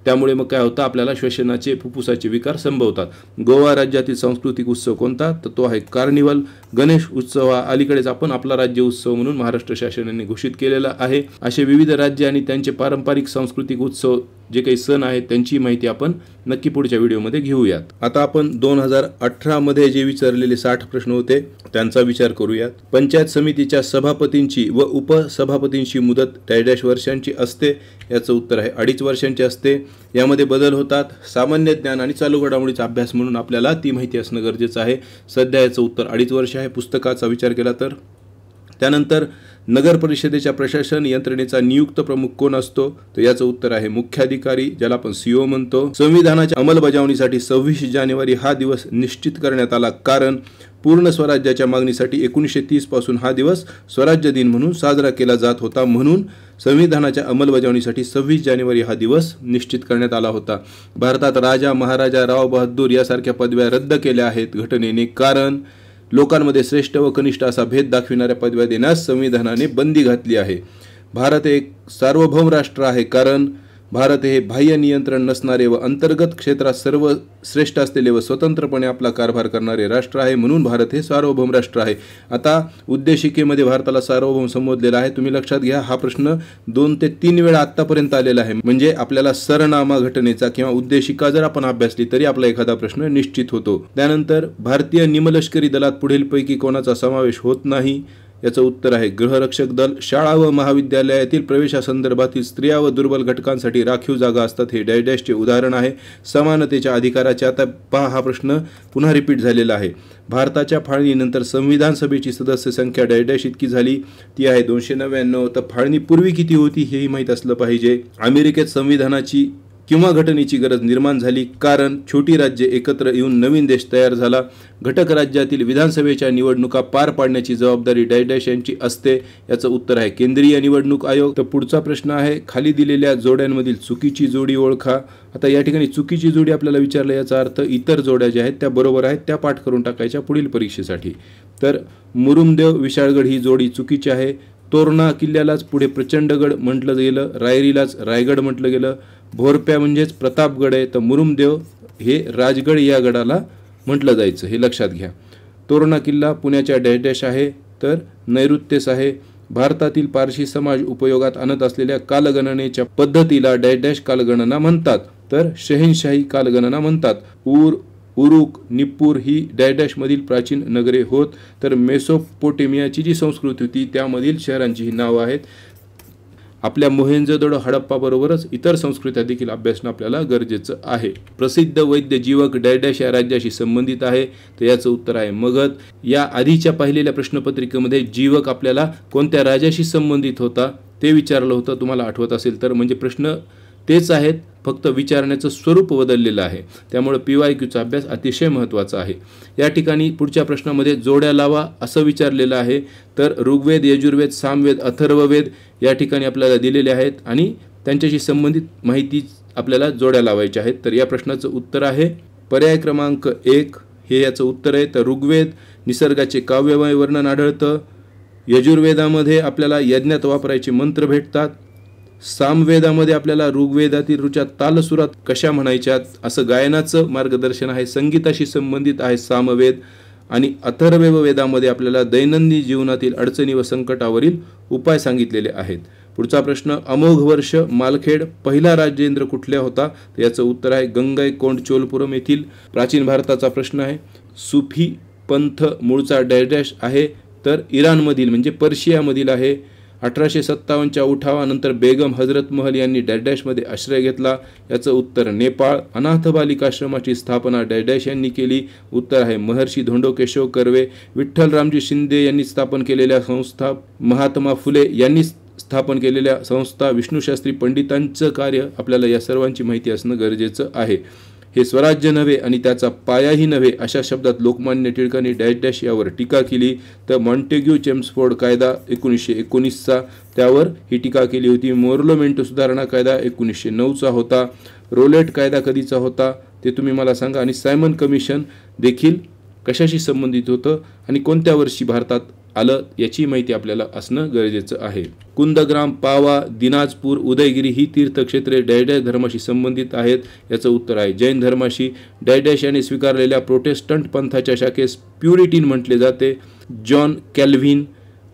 त्यामुळे मग काय होतं, आपल्याला श्वसनाचे फुफ्फुसाचे विकार संभवतात. गोवा राज्यातील सांस्कृतिक उत्सव कोणता, तर तो आहे कार्निवल. गणेश उत्सव हा अलीकडेच आपण आपला राज्य उत्सव म्हणून महाराष्ट्र शासनाने घोषित केलेला आहे. असे विविध राज्य आणि त्यांचे पारंपरिक सांस्कृतिक उत्सव जे काही सण आहेत त्यांची माहिती आपण नक्की पुढच्या व्हिडिओमध्ये घेऊयात. आता आपण 2018 मध्ये जे विचारलेले 60 प्रश्न होते त्यांचा विचार करूयात. पंचायत समितीच्या सभापतींची व उपसभापतींची मुदत डॅश डॅश वर्षांची असते, याचं उत्तर आहे 2.5 वर्षांची असते. यामध्ये बदल होतात. सामान्य ज्ञान आणि चालू घडामोडीचा अभ्यास म्हणून आपल्याला ती माहिती असणं गरजेचं आहे. सध्या याचं उत्तर 2.5 वर्ष आहे पुस्तकाचा विचार केला तर. त्यानंतर नगर परिषदेच्या प्रशासन यंत्रणेचा नियुक्त प्रमुख कोण असतो, तर याचं उत्तर आहे मुख्याधिकारी, ज्याला आपण CO म्हणतो. संविधानाच्या अंमलबजावणीसाठी 26 जानेवारी हा दिवस निश्चित करण्यात आला, कारण पूर्ण स्वराज्याच्या मागणीसाठी 1930 पासून हा दिवस स्वराज्य दिन म्हणून साजरा केला जात होता. म्हणून संविधानाच्या अंमलबजावणीसाठी 26 जानेवारी हा दिवस निश्चित करण्यात आला होता. भारतात राजा, महाराजा, राव बहादूर यासारख्या पदव्या रद्द केल्या आहेत घटनेने, कारण लोकांमध्ये श्रेष्ठ व कनिष्ठ असा भेद दाखविणाऱ्या पदव्या देण्यास संविधानाने बंदी घातली आहे. भारत एक सार्वभौम राष्ट्र आहे, कारण भारत हे बाह्य नियंत्रण नसणारे व अंतर्गत क्षेत्रात सर्व श्रेष्ठ असलेले व स्वतंत्रपणे आपला कारभार करणारे राष्ट्र आहे. म्हणून भारत हे सार्वभौम राष्ट्र आहे. आता उद्देशिकेमध्ये भारताला सार्वभौम संबोधलेला आहे. तुम्ही लक्षात घ्या, हा प्रश्न 2 ते 3 वेळा आतापर्यंत आलेला आहे. म्हणजे आपल्याला सरनामा घटनेचा किंवा उद्देशिका जर आपण अभ्यासली तरी आपला एखादा प्रश्न निश्चित होतो. त्यानंतर भारतीय निमलष्करी दलात पुढीलपैकी कोणाचा समावेश होत नाही, याचं उत्तर आहे गृहरक्षक दल. शाळा व महाविद्यालयातील प्रवेशासंदर्भातील स्त्रिया व दुर्बल घटकांसाठी राखीव जागा असतात, हे डॅश डॅशचे उदाहरण आहे. समानतेच्या अधिकाराचे, आता पहा हा प्रश्न पुन्हा रिपीट झालेला आहे. भारताच्या फाळणीनंतर संविधान सभेची सदस्य संख्या डॅश डॅश इतकी झाली, ती आहे 299. तर फाळणीपूर्वी किती होती हेही माहीत असलं पाहिजे. अमेरिकेत संविधानाची किंवा घटनेची गरज निर्माण झाली, कारण छोटी राज्ये एकत्र येऊन नवीन देश तयार झाला. घटक राज्यातील विधानसभेच्या निवडणुका पार पाडण्याची जबाबदारी डॅश डॅश यांची असते, याचं उत्तर आहे केंद्रीय निवडणूक आयोग. तर पुढचा प्रश्न आहे, खाली दिलेल्या जोड्यांमधील चुकीची जोडी ओळखा. आता या ठिकाणी चुकीची जोडी आपल्याला विचारलं, याचा अर्थ इतर जोड्या ज्या आहेत त्या बरोबर आहेत, त्या पाठ करून टाकायच्या पुढील परीक्षेसाठी. तर मुरुमदेव विशाळगड ही जोडी चुकीची आहे. तोरणा किल्ल्यालाच पुढे प्रचंडगड म्हटलं गेलं, रायरीलाच रायगड म्हटलं गेलं. भोरप्या म्हणजेच प्रतापगड आहे, तर मुरुमदेव हे राजगड या गडाला म्हटलं जायचं, हे लक्षात घ्या. तोरणा किल्ला पुण्याच्या डॅश डॅश आहे, तर नैऋत्येस आहे. भारतातील पारशी समाज उपयोगात आणत असलेल्या कालगणनेच्या पद्धतीला डॅश डॅश कालगणना म्हणतात, तर शहेनशाही कालगणना म्हणतात. उरुक, निप्पूर ही डॅश डॅशमधील प्राचीन नगरे होत, तर मेसोपोटेमियाची जी संस्कृती होती त्यामधील शहरांची ही नावं आहेत. आपल्या मोहेंजोदडो हडप्पाबरोबरच इतर संस्कृत्या देखील अभ्यासणं आपल्याला गरजेचं आहे. प्रसिद्ध वैद्य जीवक डॅश डॅश या राज्याशी संबंधित आहे, तर याचं उत्तर आहे मगध. या आधीच्या पाहिलेल्या प्रश्नपत्रिकेमध्ये जीवक आपल्याला कोणत्या राजाशी संबंधित होता ते विचारलं होतं, तुम्हाला आठवत असेल तर. म्हणजे प्रश्न तेच आहेत, फक्त विचारण्याचं स्वरूप बदललेलं आहे. त्यामुळे PYQचा अभ्यास अतिशय महत्त्वाचा आहे. या ठिकाणी पुढच्या प्रश्नामध्ये जोड्या लावा असं विचारलेलं आहे, तर ऋग्वेद, यजुर्वेद, सामवेद, अथर्ववेद या ठिकाणी आपल्याला दिलेले आहेत आणि त्यांच्याशी संबंधित माहिती आपल्याला जोड्या लावायच्या आहेत. तर या प्रश्नाचं उत्तर आहे पर्याय क्रमांक 1 हे याचं उत्तर आहे. तर ऋग्वेद निसर्गाचे काव्यमय वर्णन आढळतं. यजुर्वेदामध्ये आपल्याला यज्ञात वापरायचे मंत्र भेटतात. सामवेदामध्ये आपल्याला ऋग्वेदातील ऋचा तालसुरात कशा म्हणायच्यात असं गायनाचं मार्गदर्शन आहे, संगीताशी संबंधित आहे सामवेद. आणि अथर्ववेद वेदामध्ये आपल्याला दैनंदिन जीवनातील अडचणी व संकटावरील उपाय सांगितलेले आहेत. पुढचा प्रश्न, अमोघ वर्ष मालखेड पहिला राजेंद्र कुठल्या होता, तर याचं उत्तर आहे गंगैकोंड चोलपुरम येथील. प्राचीन भारताचा प्रश्न आहे. सुफी पंथ मूळचा डॅश डॅश आहे, तर इराणमधील म्हणजे पर्शियामधील आहे. 1857च्या उठावानंतर बेगम हजरत महल यांनी डॅश डॅशमध्ये आश्रय घेतला, याचं उत्तर नेपाळ. अनाथ बालिकाश्रमाची स्थापना डॅश डॅश यांनी केली, उत्तर आहे महर्षी धोंडो केशव कर्वे. विठ्ठल रामजी शिंदे यांनी स्थापन केलेल्या संस्था महात्मा फुले यांनी स्थापन केलेल्या संस्था, विष्णुशास्त्री पंडितांचं कार्य, आपल्याला या सर्वांची माहिती असणं गरजेचं आहे. हे स्वराज्य नव्हे आणि त्याचा पायाही नव्हे अशा शब्दात लोकमान्य टिळकांनी डॅश डॅश यावर टीका केली. तर मॉन्टेग्यू चेम्सफोर्ड कायदा 1919चा, त्यावर ही टीका केली होती. मोर्लो-मेंटो सुधारणा कायदा 1909चा होता. रोलेट कायदा कधीचा होता ते तुम्ही मला सांगा. आणि सायमन कमिशन देखील कशाशी संबंधित होतं आणि कोणत्या वर्षी भारतात आलं याची माहिती आपल्याला असणं गरजेचं आहे. कुंदग्राम, पावा, दिनाजपूर, उदयगिरी ही तीर्थक्षेत्रे डॅश डॅश धर्माशी संबंधित आहेत. याचं उत्तर आहे जैन धर्माशी. डॅश डॅश याने स्वीकारलेल्या प्रोटेस्टंट पंथाच्या शाखेस प्युरिटीन म्हटले जाते. जॉन कॅल्व्हिन.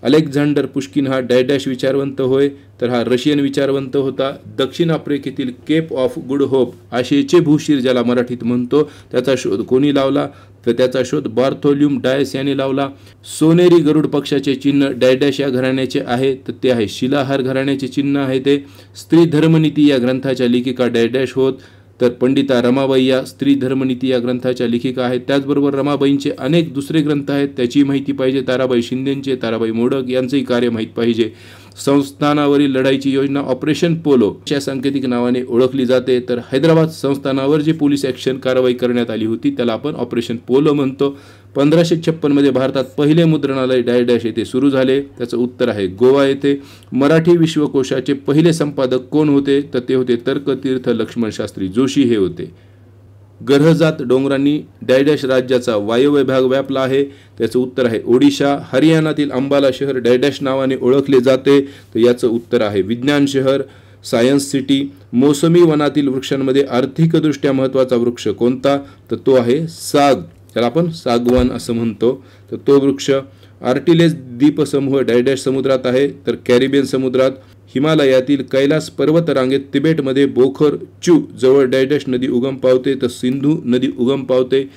अलेक्झांडर पुश्किन हा डॅश डॅश विचारवंत होय, तर हा रशियन विचारवंत होता. दक्षिण आफ्रिकेतील केप ऑफ गुड होप, आशेचे भूशीर ज्याला मराठीत म्हणतो, त्याचा शोध कोणी लावला, तर त्याचा शोध बार्थोल्यूम डायस याने लावला. सोनेरी गरुड पक्षाचे चिन्ह डॅश डॅश या घराण्याचे आहे, तर ते आहे शिलाहार घराण्याचे चिन्ह आहे. ते स्त्री धर्मनीती या ग्रंथाच्या लेखिका डॅश डॅश होत, तर पंडिता रमाबाई या स्त्री धर्मनीती या ग्रंथाच्या लेखिका आहेत. त्याचबरोबर रमाबाईंचे अनेक दुसरे ग्रंथ आहेत, त्याची माहिती पाहिजे. ताराबाई शिंदेंचे, ताराबाई मोडक यांचंही कार्य माहीत पाहिजे. संस्थानावरील लढाईची योजना ऑपरेशन पोलो या सांकेतिक नावाने ओळखली जाते. तर हैदराबाद संस्थानावर जे पोलीस ॲक्शन कारवाई करण्यात आली होती त्याला आपण ऑपरेशन पोलो म्हणतो. 1556 मध्ये भारतात पहिले मुद्रणालय डॅश डॅश येथे सुरू झाले, त्याचं उत्तर आहे गोवा येथे. मराठी विश्वकोशाचे पहिले संपादक कोण होते, तर ते होते तर्कतीर्थ लक्ष्मण शास्त्री जोशी हे होते. गर्हजात डोंगरांनी डॅश डॅश राज्याचा वायव्य भाग व्यापला आहे, त्याचं उत्तर आहे ओडिशा. हरियाणातील अंबाला शहर डॅश डॅश नावाने ओळखले जाते, तर याचं उत्तर आहे विज्ञान शहर, सायन्स सिटी. मोसमी वनातील वृक्षांमध्ये आर्थिकदृष्ट्या महत्त्वाचा वृक्ष कोणता, तर तो आहे साग, त्याला आपण सागवान असं म्हणतो. तर तो वृक्ष. आर्टिलेस द्वीपसमूह डॅश डॅश समुद्रात आहे, तर कॅरिबियन समुद्रात. हिमालयातील कैलास पर्वतरांगेत तिबेटमध्ये बोखर चू जवळ डॅश डॅश नदी उगम पावते, तर सिंधू नदी उगम पावते.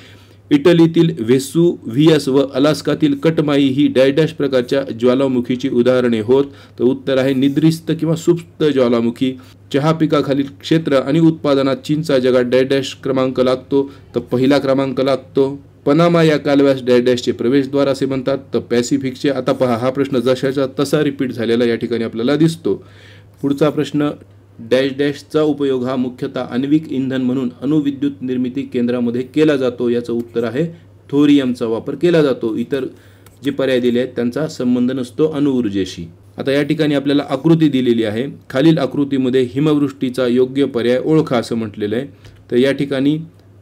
इटलीतील व्हेसुव्हियस व अलास्कातील कटमाई ही डॅश डॅश प्रकारच्या ज्वालामुखीची उदाहरणे होत, तर उत्तर आहे निद्रिस्त किंवा सुप्त ज्वालामुखी. चहा पिकाखालील क्षेत्र आणि उत्पादनात चीनचा जगात डॅश डॅश क्रमांक लागतो, तर पहिला क्रमांक लागतो. पनामा या कालव्यास डॅश डॅशचे प्रवेशद्वार असे म्हणतात, तर पॅसिफिकचे. आता पहा, हा प्रश्न जशाचा तसा रिपीट झालेला या ठिकाणी आपल्याला दिसतो. पुढचा प्रश्न, डॅश डॅशचा उपयोग हा मुख्यतः आण्विक इंधन म्हणून अणुविद्युत निर्मिती केंद्रामध्ये केला जातो, याचं उत्तर आहे थोरियमचा वापर केला जातो. इतर जे पर्याय दिले आहेत त्यांचा संबंध नसतो अणुऊर्जेशी. आता या ठिकाणी आपल्याला आकृती दिलेली आहे. खालील आकृतीमध्ये हिमवृष्टीचा योग्य पर्याय ओळखा असं म्हटलेलं आहे. तर या ठिकाणी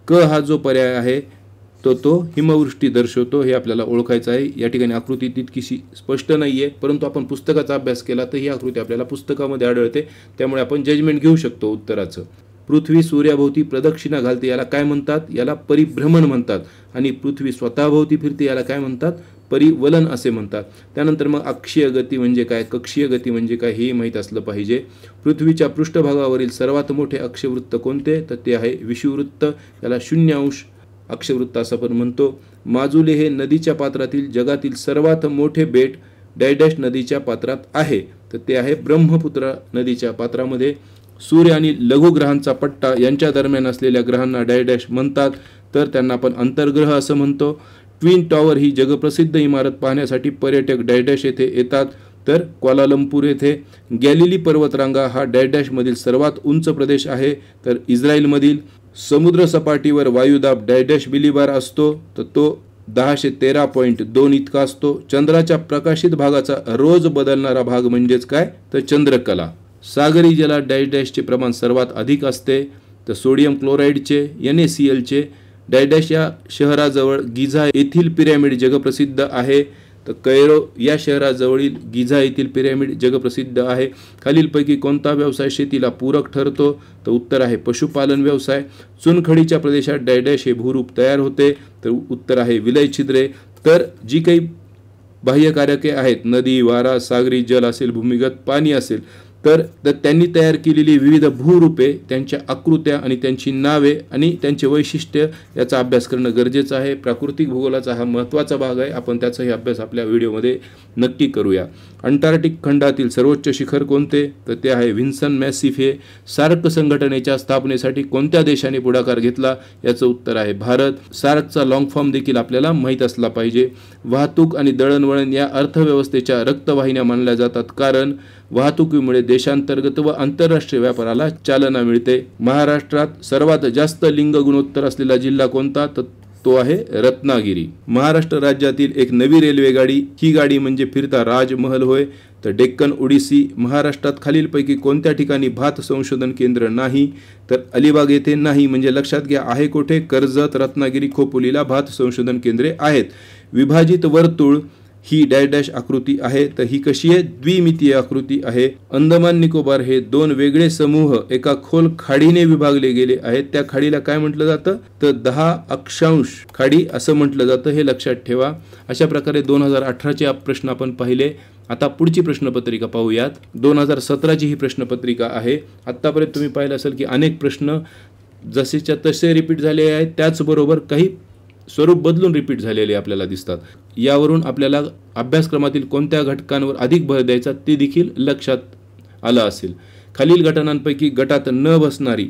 क हा जो पर्याय आहे तो हिमवृष्टी दर्शवतो, हे आपल्याला ओळखायचं आहे. या ठिकाणी आकृती तितकीशी स्पष्ट नाही आहे, परंतु आपण पुस्तकाचा अभ्यास केला तर ही आकृती आपल्याला पुस्तकामध्ये आढळते, त्यामुळे आपण जजमेंट घेऊ शकतो उत्तराचं. पृथ्वी सूर्याभोवती प्रदक्षिणा घालते याला काय म्हणतात, याला परिभ्रमण म्हणतात. आणि पृथ्वी स्वतःभोवती फिरते याला काय म्हणतात, परिवलन असे म्हणतात. त्यानंतर मग अक्षीय गती म्हणजे काय, कक्षीय गती म्हणजे काय हे माहीत असलं पाहिजे. पृथ्वीच्या पृष्ठभागावरील सर्वात मोठे अक्षवृत्त कोणते, तर ते आहे विषुववृत्त, याला 0 अक्षवृत्त असं आपण म्हणतो. माजुले हे नदीच्या पात्रातील जगातील सर्वात मोठे बेट डॅश डॅश नदीच्या पात्रात आहे, तर ते आहे ब्रह्मपुत्रा नदीच्या पात्रामध्ये. सूर्य आणि लघुग्रहांचा पट्टा यांच्या दरम्यान असलेल्या ग्रहांना डॅश डॅश म्हणतात, तर त्यांना आपण अंतर्ग्रह असं म्हणतो. ट्विन टॉवर ही जगप्रसिद्ध इमारत पाहण्यासाठी पर्यटक डॅश डॅश येथे येतात, तर क्वालालंपूर येथे. गॅलिली पर्वतरांगा हा डॅश डॅशमधील सर्वात उंच प्रदेश आहे, तर इस्रायलमधील. समुद्र सपाटीवर वायुदाब डॅश डॅश मिलीबार असतो, तर तो 1013.2 इतका असतो. चंद्राच्या प्रकाशित भागाचा रोज बदलणारा भाग म्हणजेच काय, तर चंद्रकला. सागरी जलात डॅश डॅशचे प्रमाण सर्वात अधिक असते, तर सोडियम क्लोराईडचे NaClचे. डॅश डॅश या शहराजवळ गिझा येथील पिरॅमिड जगप्रसिद्ध आहे, तर कैरो या शहराजवळील गिझा येथील पिरॅमिड जगप्रसिद्ध आहे. खालीलपैकी कोणता व्यवसाय शेतीला पूरक ठरतो, तर उत्तर आहे पशुपालन व्यवसाय. चुनखडीच्या प्रदेशात डॅश डॅश हे भूरूप तयार होते, तर उत्तर आहे विलय छिद्रे. तर जी काही बाह्यकारके आहेत, नदी, वारा, सागरी जल असेल, भूमिगत पाणी असेल, तर त्यांनी तयार केलेली विविध भूरूपे, त्यांच्या आकृत्या आणि त्यांची नावे आणि त्यांचे वैशिष्ट्य याचा अभ्यास करणं गरजेचं आहे. प्राकृतिक भूगोलाचा हा महत्त्वाचा भाग आहे, आपण त्याचाही अभ्यास आपल्या व्हिडिओमध्ये नक्की करूया. अंटार्क्टिक खंडातील सर्वोच्च शिखर कोणते, तर ते आहे व्हिन्सन मॅसिफ. हे सार्क संघटनेच्या स्थापनेसाठी कोणत्या देशाने पुढाकार घेतला, याचं उत्तर आहे भारत. सार्कचा लॉंग फॉर्म देखील आपल्याला माहीत असला पाहिजे. वाहतूक आणि दळणवळण या अर्थव्यवस्थेच्या रक्तवाहिन्या मानल्या जातात, कारण वाहतुकीमुळे देशांतर्गत व आंतरराष्ट्रीय व्यापाराला चालना मिळते। महाराष्ट्रात सर्वात जास्त लिंग गुणोत्तर असलेला जिल्हा कोणता? तर तो आहे रत्नागिरी। महाराष्ट्र राज्यातील एक नवी रेल्वे गाडी, ही गाडी म्हणजे फिरता राजमहल होय। तर डेक्कन ओडिसी। महाराष्ट्रात खालीलपैकी कोणत्या ठिकाणी भात संशोधन केंद्र नाही? तर अलिबाग येथे नाही, म्हणजे लक्षात घ्या आहे कुठे? कर्जत, रत्नागिरी, खोपोलीला भात संशोधन केंद्रे आहेत। विभाजित वर्तुळ ही डॅश डॅश आकृती आहे, तर ही कशी आहे? द्विमितीय आकृती आहे। अंदमान निकोबार हे दोन वेगळे समूह एका खोल खाडीने विभागले गेले आहेत, त्या खाडीला काय म्हटलं जातं? तर 10 अक्षांश खाडी असं म्हटलं जातं, हे लक्षात ठेवा। अशा प्रकारे 2018चे प्रश्न आपण पाहिले। आता पुढची प्रश्नपत्रिका पाहूयात। 2017ची ही प्रश्नपत्रिका आहे। आतापर्यंत तुम्ही पाहिलं असेल की अनेक प्रश्न जसेच्या तसे रिपीट झाले आहेत, त्याचबरोबर काही स्वरूप बदलून रिपीट झालेले आपल्याला दिसतात। यावरून आपल्याला अभ्यासक्रमातील कोणत्या घटकांवर अधिक भर द्यायचा ते देखील लक्षात आलं असेल। खालील घटनांपैकी गटात न बसणारी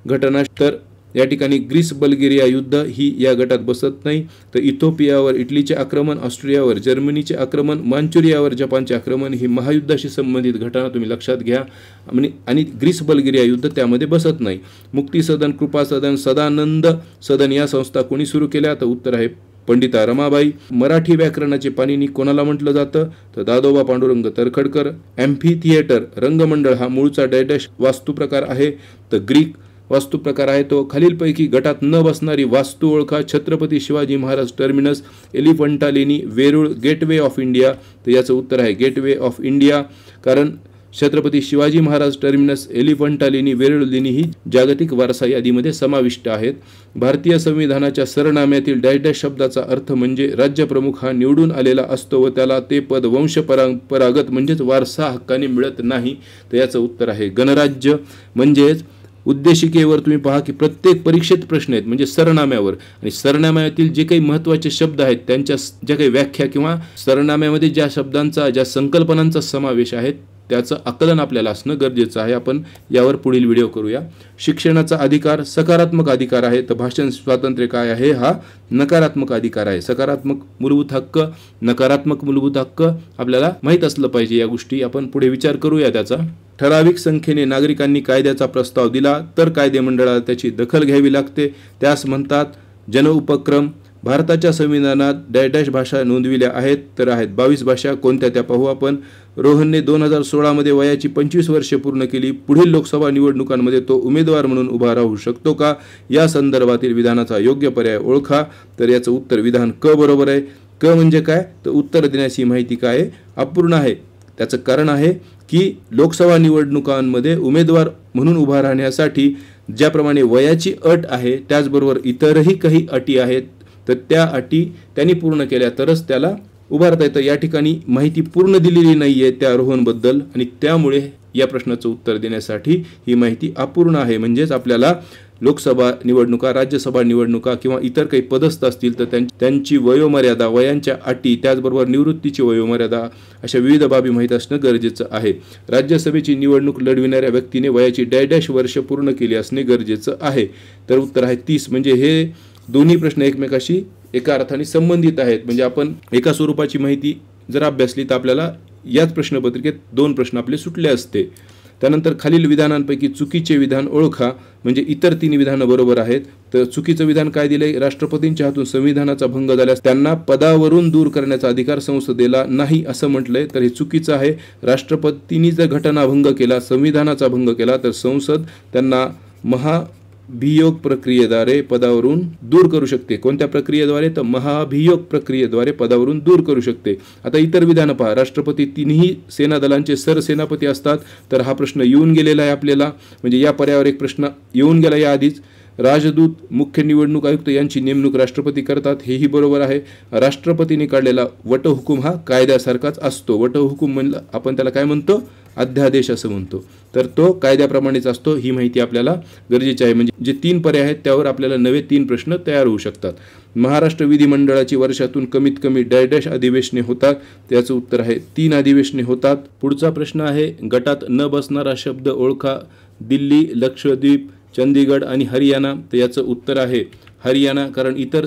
घटना, तर या ठिकाणी ग्रीस बल्गेरिया युद्ध ही या गटात बसत नाही। तर इथिओपियावर इटलीचे आक्रमण, ऑस्ट्रियावर जर्मनीचे आक्रमण, मांचुरियावर जपानचे आक्रमण ही महायुद्धाशी संबंधित घटना तुम्ही लक्षात घ्या। आणि ग्रीस बल्गेरिया युद्ध त्यामध्ये बसत नाही। मुक्ती सदन, कृपा सदन, सदानंद सदन या संस्था कोणी सुरू केल्या? तर उत्तर आहे पंडिता रमाबाई। मराठी व्याकरणाचे पाणिनी कोणाला म्हटलं जातं? तर दादोबा पांडुरंग तरखडकर। एम्फी थिएटर रंगमंडळ हा मूळचा डॅश वास्तू प्रकार आहे, तर ग्रीक वास्तू प्रकार आहे तो। खालीलपैकी गटात न बसणारी वास्तू ओळखा। छत्रपती शिवाजी महाराज टर्मिनस, एलिफंटा लेणी, वेरूळ, गेटवे ऑफ इंडिया। तर याचं उत्तर आहे गेटवे ऑफ इंडिया, कारण छत्रपती शिवाजी महाराज टर्मिनस, एलिफंटा लेणी, वेरूळ लेणी ही जागतिक वारसा यादीमध्ये समाविष्ट आहेत। भारतीय संविधानाच्या सरनाम्यातील डॅश डॅश शब्दाचा अर्थ म्हणजे राज्यप्रमुख हा निवडून आलेला असतो व त्याला ते पद वंशपरागत म्हणजेच वारसा हक्काने मिळत नाही। तर याचं उत्तर आहे गणराज्य। म्हणजेच उद्देशिकेवर तुम्ही पहा की प्रत्येक परीक्षेत प्रश्न आहेत म्हणजे सरनाम्यावर, आणि सरनाम्यातील जे काही महत्त्वाचे शब्द आहेत त्यांच्या ज्या काही व्याख्या किंवा सरनाम्यामध्ये ज्या शब्दांचा, ज्या संकल्पनांचा समावेश आहे त्याचं आकलन आपल्याला असणं गरजेचं आहे। आपण यावर पुढील व्हिडिओ करूया। शिक्षणाचा अधिकार सकारात्मक अधिकार आहे, तर भाषण स्वातंत्र्य काय आहे? हा नकारात्मक अधिकार आहे। सकारात्मक मूलभूत हक्क, नकारात्मक मूलभूत हक्क आपल्याला माहीत असलं पाहिजे। या गोष्टी आपण पुढे विचार करूया त्याचा। ठराविक संख्येने नागरिकांनी कायद्याचा प्रस्ताव दिला तर कायदेमंडळाला त्याची दखल घ्यावी लागते, त्यास म्हणतात जनउपक्रम। भारताच्या संविधानात डॅश डॅश भाषा नोंदविल्या आहेत, तर आहेत 22 भाषा। कोणत्या त्या पाहू आपण। रोहनने 2016 मध्ये वयाची 25 वर्षे पूर्ण केली, पुढील लोकसभा निवडणुकांमध्ये तो उमेदवार म्हणून उभा राहू शकतो का? या संदर्भातील विधानाचा योग्य पर्याय ओळखा। तर याचं उत्तर विधान क बरोबर आहे। क म्हणजे काय? तर उत्तर देण्याची माहिती काय आहे? अपूर्ण आहे। त्याचं कारण आहे की लोकसभा निवडणुकांमध्ये उमेदवार म्हणून उभा राहण्यासाठी ज्याप्रमाणे वयाची अट आहे त्याचबरोबर इतरही काही अटी आहेत, तर त्या अटी त्यांनी पूर्ण केल्या तरच त्याला उभारता येतं। या ठिकाणी माहिती पूर्ण दिलेली नाहीये त्या रोहनबद्दल, आणि त्यामुळे या प्रश्नाचं उत्तर देण्यासाठी ही माहिती अपूर्ण आहे। म्हणजेच आपल्याला लोकसभा निवडणुका, राज्यसभा निवडणुका किंवा इतर काही पदस्थ असतील तर त्यांची वयोमर्यादा, वयांच्या अटी, त्याचबरोबर निवृत्तीची वयोमर्यादा अशा विविध बाबी माहीत असणं गरजेचं आहे। राज्यसभेची निवडणूक लढविणाऱ्या व्यक्तीने वयाची डॅश डॅश वर्ष पूर्ण केली असणे गरजेचं आहे। तर उत्तर आहे 30। म्हणजे हे दोन्ही प्रश्न एकमेकाशी एका अर्थाने संबंधित आहेत। म्हणजे आपण एका स्वरूपाची माहिती जर अभ्यासली तर आपल्याला याच प्रश्नपत्रिकेत 2 प्रश्न आपले सुटले असते। त्यानंतर खालील विधानांपैकी चुकीचे विधान ओळखा, म्हणजे इतर 3 विधानं बरोबर आहेत। तर चुकीचं विधान काय दिलंय? राष्ट्रपतींच्या हातून संविधानाचा भंग झाल्यास त्यांना पदावरून दूर करण्याचा अधिकार संसदेला नाही असं म्हटलंय, तर हे चुकीचं आहे। राष्ट्रपतींनी जर घटनाभंग केला, संविधानाचा भंग केला, तर संसद त्यांना महाभियोग प्रक्रियेद्वारे पदावरून दूर करू शकते। कोणत्या प्रक्रियेद्वारे? तर महाभियोग प्रक्रियेद्वारे पदावरून दूर करू शकते। आता इतर विधान पहा। राष्ट्रपती 3ही सेना दलांचे सरसेनापती असतात, तर हा प्रश्न येऊन गेलेला आहे आपल्याला, म्हणजे या पर्यायावर एक प्रश्न येऊन गेला या आधीच। राजदूत, मुख्य निवडणूक आयुक्त यांची नेमणूक राष्ट्रपती करतात, हेही बरोबर आहे। राष्ट्रपतीने काढलेला वटहुकूम हा कायद्यासारखाच असतो। वटहुकूम म्हणलं आपण त्याला काय म्हणतो? अध्यादेश असं म्हणतो, तर तो कायद्याप्रमाणेच असतो। ही माहिती आपल्याला गरजेची आहे। म्हणजे जे 3 पर्याय आहेत त्यावर आपल्याला नवे 3 प्रश्न तयार होऊ शकतात। महाराष्ट्र विधिमंडळाची वर्षातून कमीत कमी डॅश डॅश अधिवेशने होतात, त्याचं उत्तर आहे 3 अधिवेशने होतात। पुढचा प्रश्न आहे गटात न बसणारा शब्द ओळखा। दिल्ली, लक्षद्वीप, चंदीगड आणि हरियाणा। तर याचं उत्तर आहे हरियाणा, कारण इतर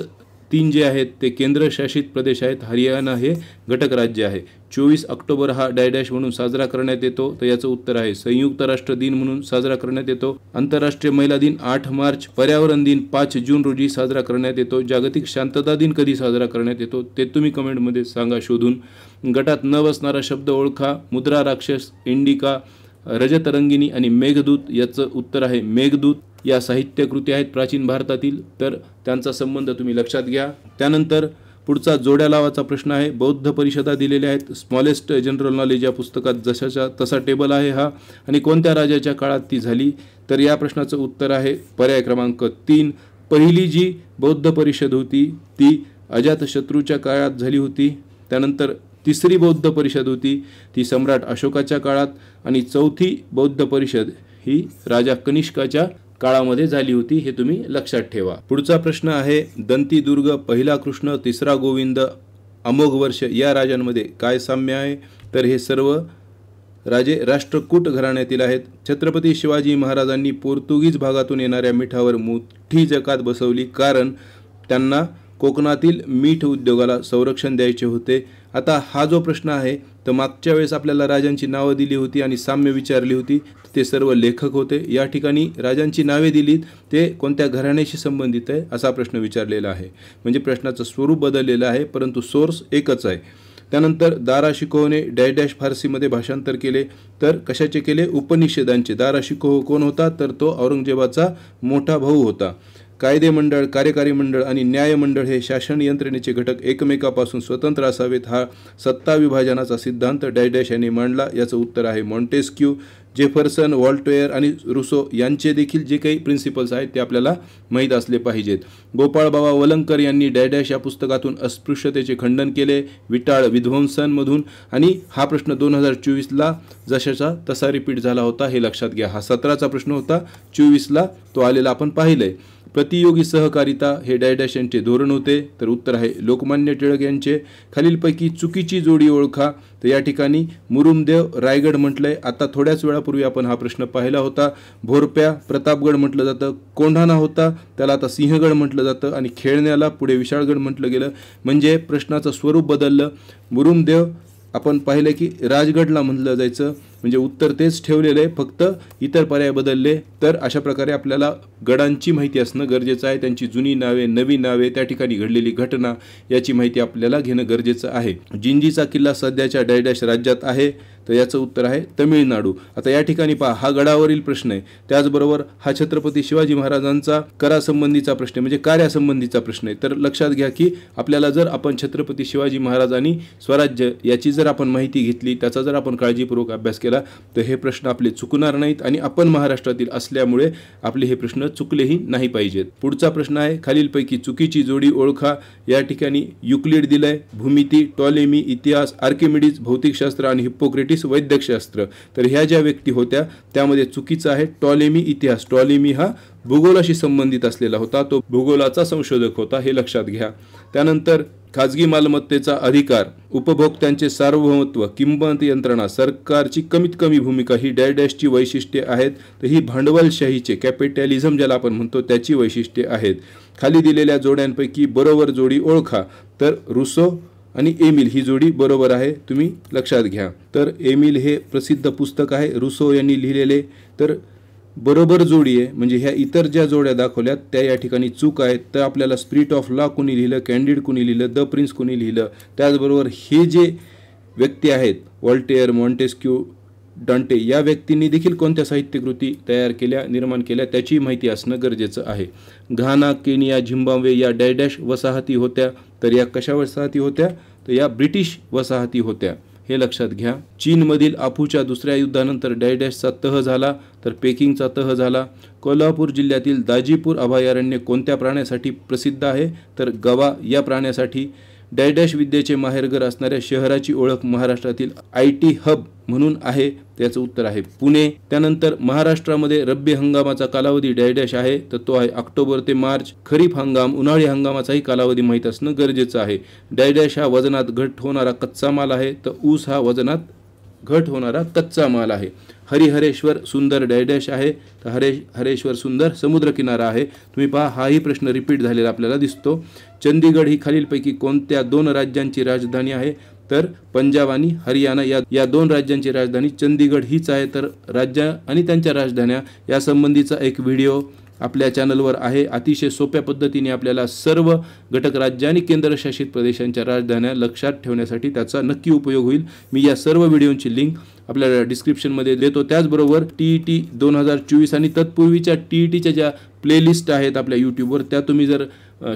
3 जे आहेत ते केंद्रशासित प्रदेश आहेत, हरियाणा हे घटक राज्य आहे. 24 ऑक्टोबर हा डॅश डॅश म्हणून साजरा करण्यात येतो, तर याचं उत्तर आहे संयुक्त राष्ट्र दिन म्हणून साजरा करण्यात येतो. आंतरराष्ट्रीय महिला दिन 8 मार्च, पर्यावरण दिन 5 जून रोजी साजरा करण्यात येतो. जागतिक शांतता दिन कधी साजरा करण्यात येतो ते तुम्ही कमेंटमध्ये सांगा शोधून. गटात न बसणारा शब्द ओळखा. मुद्रा राक्षस, इंडिका, रजतरंगिणी आणि मेघदूत. याचं उत्तर आहे मेघदूत. या साहित्यकृती आहेत प्राचीन भारतातील, तर त्यांचा संबंध तुम्ही लक्षात घ्या. त्यानंतर पुढचा जोड्या लावाचा प्रश्न आहे. बौद्ध परिषदा दिलेल्या आहेत. स्मॉलेस्ट जनरल नॉलेज या पुस्तकात जशाच्या तसा टेबल आहे हा. आणि कोणत्या राजाच्या काळात ती झाली, तर या प्रश्नाचं उत्तर आहे पर्याय क्रमांक 3. पहिली जी बौद्ध परिषद होती ती अजातशत्रूच्या काळात झाली होती. त्यानंतर तिसरी बौद्ध परिषद होती ती सम्राट अशोकाच्या काळात. आणि चौथी बौद्ध परिषद ही राजा कनिष्काच्या काळामध्ये झाली होती. हे तुम्ही लक्षात ठेवा. पुढचा प्रश्न आहे दंती दुर्ग, पहिला कृष्ण, तिसरा गोविंद, अमोघ वर्ष या राजांमध्ये काय साम्य आहे, तर हे सर्व राजे राष्ट्रकूट घराण्यातील आहेत. छत्रपती शिवाजी महाराजांनी पोर्तुगीज भागातून येणाऱ्या मिठावर मोठी जकात बसवली, कारण त्यांना कोकणातील मीठ उद्योगाला संरक्षण द्यायचे होते. आता हा जो प्रश्न आहे तर मागच्या वेळेस आपल्याला राजांची नावं दिली होती आणि साम्य विचारली होती, ते सर्व लेखक होते. या ठिकाणी राजांची नावे दिलीत ते कोणत्या घराण्याशी संबंधित आहे असा प्रश्न विचारलेला आहे. म्हणजे प्रश्नाचं स्वरूप बदललेलं आहे परंतु सोर्स एकच आहे. त्यानंतर दारा शिकोहने डॅश डॅश फारसीमध्ये भाषांतर केले, तर कशाचे केले, उपनिषदांचे. दारा शिकोह कोण होता, तर तो औरंगजेबाचा मोठा भाऊ होता. कायदे मंडळ, कार्यकारी मंडळ आणि न्याय मंडळ हे शासन यंत्रणेचे घटक एकमेकापासून स्वतंत्र असावेत हा सत्ता विभाजनाचा सिद्धांत डॅश डॅश यांनी मांडला. याचं उत्तर आहे मॉन्टेस्क्यू. जेफरसन, व्हॉल्टेयर आणि रुसो यांचे देखील जे काही प्रिन्सिपल्स आहेत ते आपल्याला माहीत असले पाहिजेत. गोपाळबाबा वलंकर यांनी डॅश डॅश या पुस्तकातून अस्पृश्यतेचे खंडन केले विटाळ विध्वंसांमधून. आणि हा प्रश्न 2024ला जशाचा तसा रिपीट झाला होता, हे लक्षात घ्या. हा 17चा प्रश्न होता, 24ला तो आलेला आपण पाहिलंय. प्रतियोगी सहकारिता हे डॅश डॅश यांचे धोरण होते, तर उत्तर आहे लोकमान्य टिळक यांचे. खालीलपैकी चुकीची जोडी ओळखा, तर या ठिकाणी मुरुमदेव रायगड म्हटलंय. आता थोड्याच वेळापूर्वी आपण हा प्रश्न पाहिला होता. भोरप्या प्रतापगड म्हटलं जातं. कोंढाणा होता त्याला आता सिंहगड म्हटलं जातं आणि खेळण्याला पुढे विशाळगड म्हटलं गेलं. म्हणजे प्रश्नाचं स्वरूप बदललं. मुरुमदेव आपण पाहिलं की राजगडला म्हटलं जायचं, म्हणजे उत्तर तेच ठेवलेलं आहे, फक्त इतर पर्याय बदलले. तर अशा प्रकारे आपल्याला गडांची माहिती असणं गरजेचं आहे. त्यांची जुनी नावे, नवी नावे, त्या ठिकाणी घडलेली घटना याची माहिती आपल्याला घेणं गरजेचं आहे. जिंजीचा किल्ला सध्याच्या डॅश डॅश राज्यात आहे, तर याचं उत्तर आहे तमिळनाडू. आता या ठिकाणी पहा, हा गडावरील प्रश्न आहे. त्याचबरोबर हा छत्रपती शिवाजी महाराजांचा करासंबंधीचा प्रश्न आहे, म्हणजे कार्यासंबंधीचा प्रश्न आहे. तर लक्षात घ्या की आपल्याला जर आपण छत्रपती शिवाजी महाराज आणि स्वराज्य याची जर आपण माहिती घेतली, त्याचा जर आपण काळजीपूर्वक अभ्यास केला, तर हे प्रश्न आपले चुकणार नाहीत. आणि आपण महाराष्ट्रातील असल्यामुळे आपले हे प्रश्न चुकलेही नाही पाहिजेत. पुढचा प्रश्न आहे खालीलपैकी चुकीची जोडी ओळखा. या ठिकाणी युक्लिड दिलंय, भूमिती, टॉलेमी इतिहास, आर्किमिडीज भौतिकशास्त्र आणि हिप्पोक्रेटिस वैद्यकशास्त्र. तर ह्या ज्या व्यक्ती होत्या त्यामध्ये चुकीचं आहे टॉलेमी इतिहास. टॉलेमी हा भूगोलाशी संबंधित असलेला होता, तो भूगोलाचा संशोधक होता, हे लक्षात घ्या. त्यानंतर खाजगी मालमत्तेचा अधिकार, उपभोक्त्यांचे सार्वभौमत्व, किंमत यंत्रणा, सरकारची कमीत कमी भूमिका ही डॅश डॅशची वैशिष्ट्ये आहेत. तर ही भांडवलशाहीचे कॅपिटॅलिझम ज्याला आपण म्हणतो त्याची वैशिष्ट्ये आहेत. खाली दिलेल्या जोड्यांपैकी बरोबर जोडी ओळखा, तर रुसो आणि एमिल ही जोडी बरोबर आहे, तुम्ही लक्षात घ्या. तर एमिल हे प्रसिद्ध पुस्तक आहे रुसो यांनी लिहिलेले, तर बरोबर जोडी आहे. म्हणजे ह्या इतर ज्या जोड्या दाखवल्यात त्या या ठिकाणी चूक आहेत. तर आपल्याला स्पिरिट ऑफ लॉ कुणी लिहिलं, कॅन्डिड कुणी लिहिलं, द प्रिन्स कुणी लिहिलं, त्याचबरोबर हे जे व्यक्ती आहेत व्हॉल्टेयर, मॉन्टेस्क्यू, डांटे या व्यक्तींनी देखील कोणत्या साहित्यकृती तयार केल्या, निर्माण केल्या त्याची माहिती असणं गरजेचं आहे. घाना, केनिया, झिम्बाब्वे या डॅश डॅश वसाहती होत्या. तर या कशा वसाहती होत्या, तर या ब्रिटिश वसाहती होत्या, हे लक्षात घ्या. चीनमधील आफूच्या दुसऱ्या युद्धानंतर डॅश डॅशचा तह झाला, तर पेकिंगचा तह झाला. कोल्हापूर जिल्ह्यातील दाजीपूर अभयारण्य कोणत्या प्राण्यासाठी प्रसिद्ध आहे, तर गवा या प्राण्यासाठी. डॅश डॅश विद्येचे माहेरघर असणाऱ्या शहराची ओळख महाराष्ट्रातील IT हब म्हणून आहे, त्याचं उत्तर आहे पुणे. त्यानंतर महाराष्ट्रामध्ये रब्बी हंगामाचा कालावधी डॅश डॅश आहे, तर तो आहे ऑक्टोबर ते मार्च. खरीप हंगाम, उन्हाळी हंगामाचाही कालावधी माहीत असणं गरजेचं आहे. डॅश डॅश हा वजनात घट होणारा कच्चा माल आहे, तर ऊस हा वजनात घट होणारा कच्चा माल आहे. हरिहरेश्वर सुंदर डॅश आहे, तर हरेश्वर सुंदर समुद्रकिनारा आहे। तुम्ही पहा हाही प्रश्न रिपीट झालेला आपल्याला दिसतो। चंदीगड ही खालीलपैकी कोणत्या 2 राज्यांची राजधानी आहे, तर पंजाब आणि हरियाणा या 2 राज्यांची राजधानी चंदीगड हीच आहे। तर राज्य आणि त्यांच्या राजधान्या या संबंधीचा एक व्हिडिओ आपल्या चॅनलवर आहे। अतिशय सोप्या पद्धतीने आपल्याला सर्व घटक राज्य आणि केंद्रशासित प्रदेशांच्या राजधान्या लक्षात ठेवण्यासाठी त्याचा नक्की उपयोग होईल। मी या सर्व व्हिडिओची लिंक आपल्याला डिस्क्रिप्शनमध्ये देतो। त्याचबरोबर TET 2024 आणि तत्पूर्वीच्या TETच्या ज्या प्लेलिस्ट आहेत आपल्या यूट्यूबवर, त्या तुम्ही जर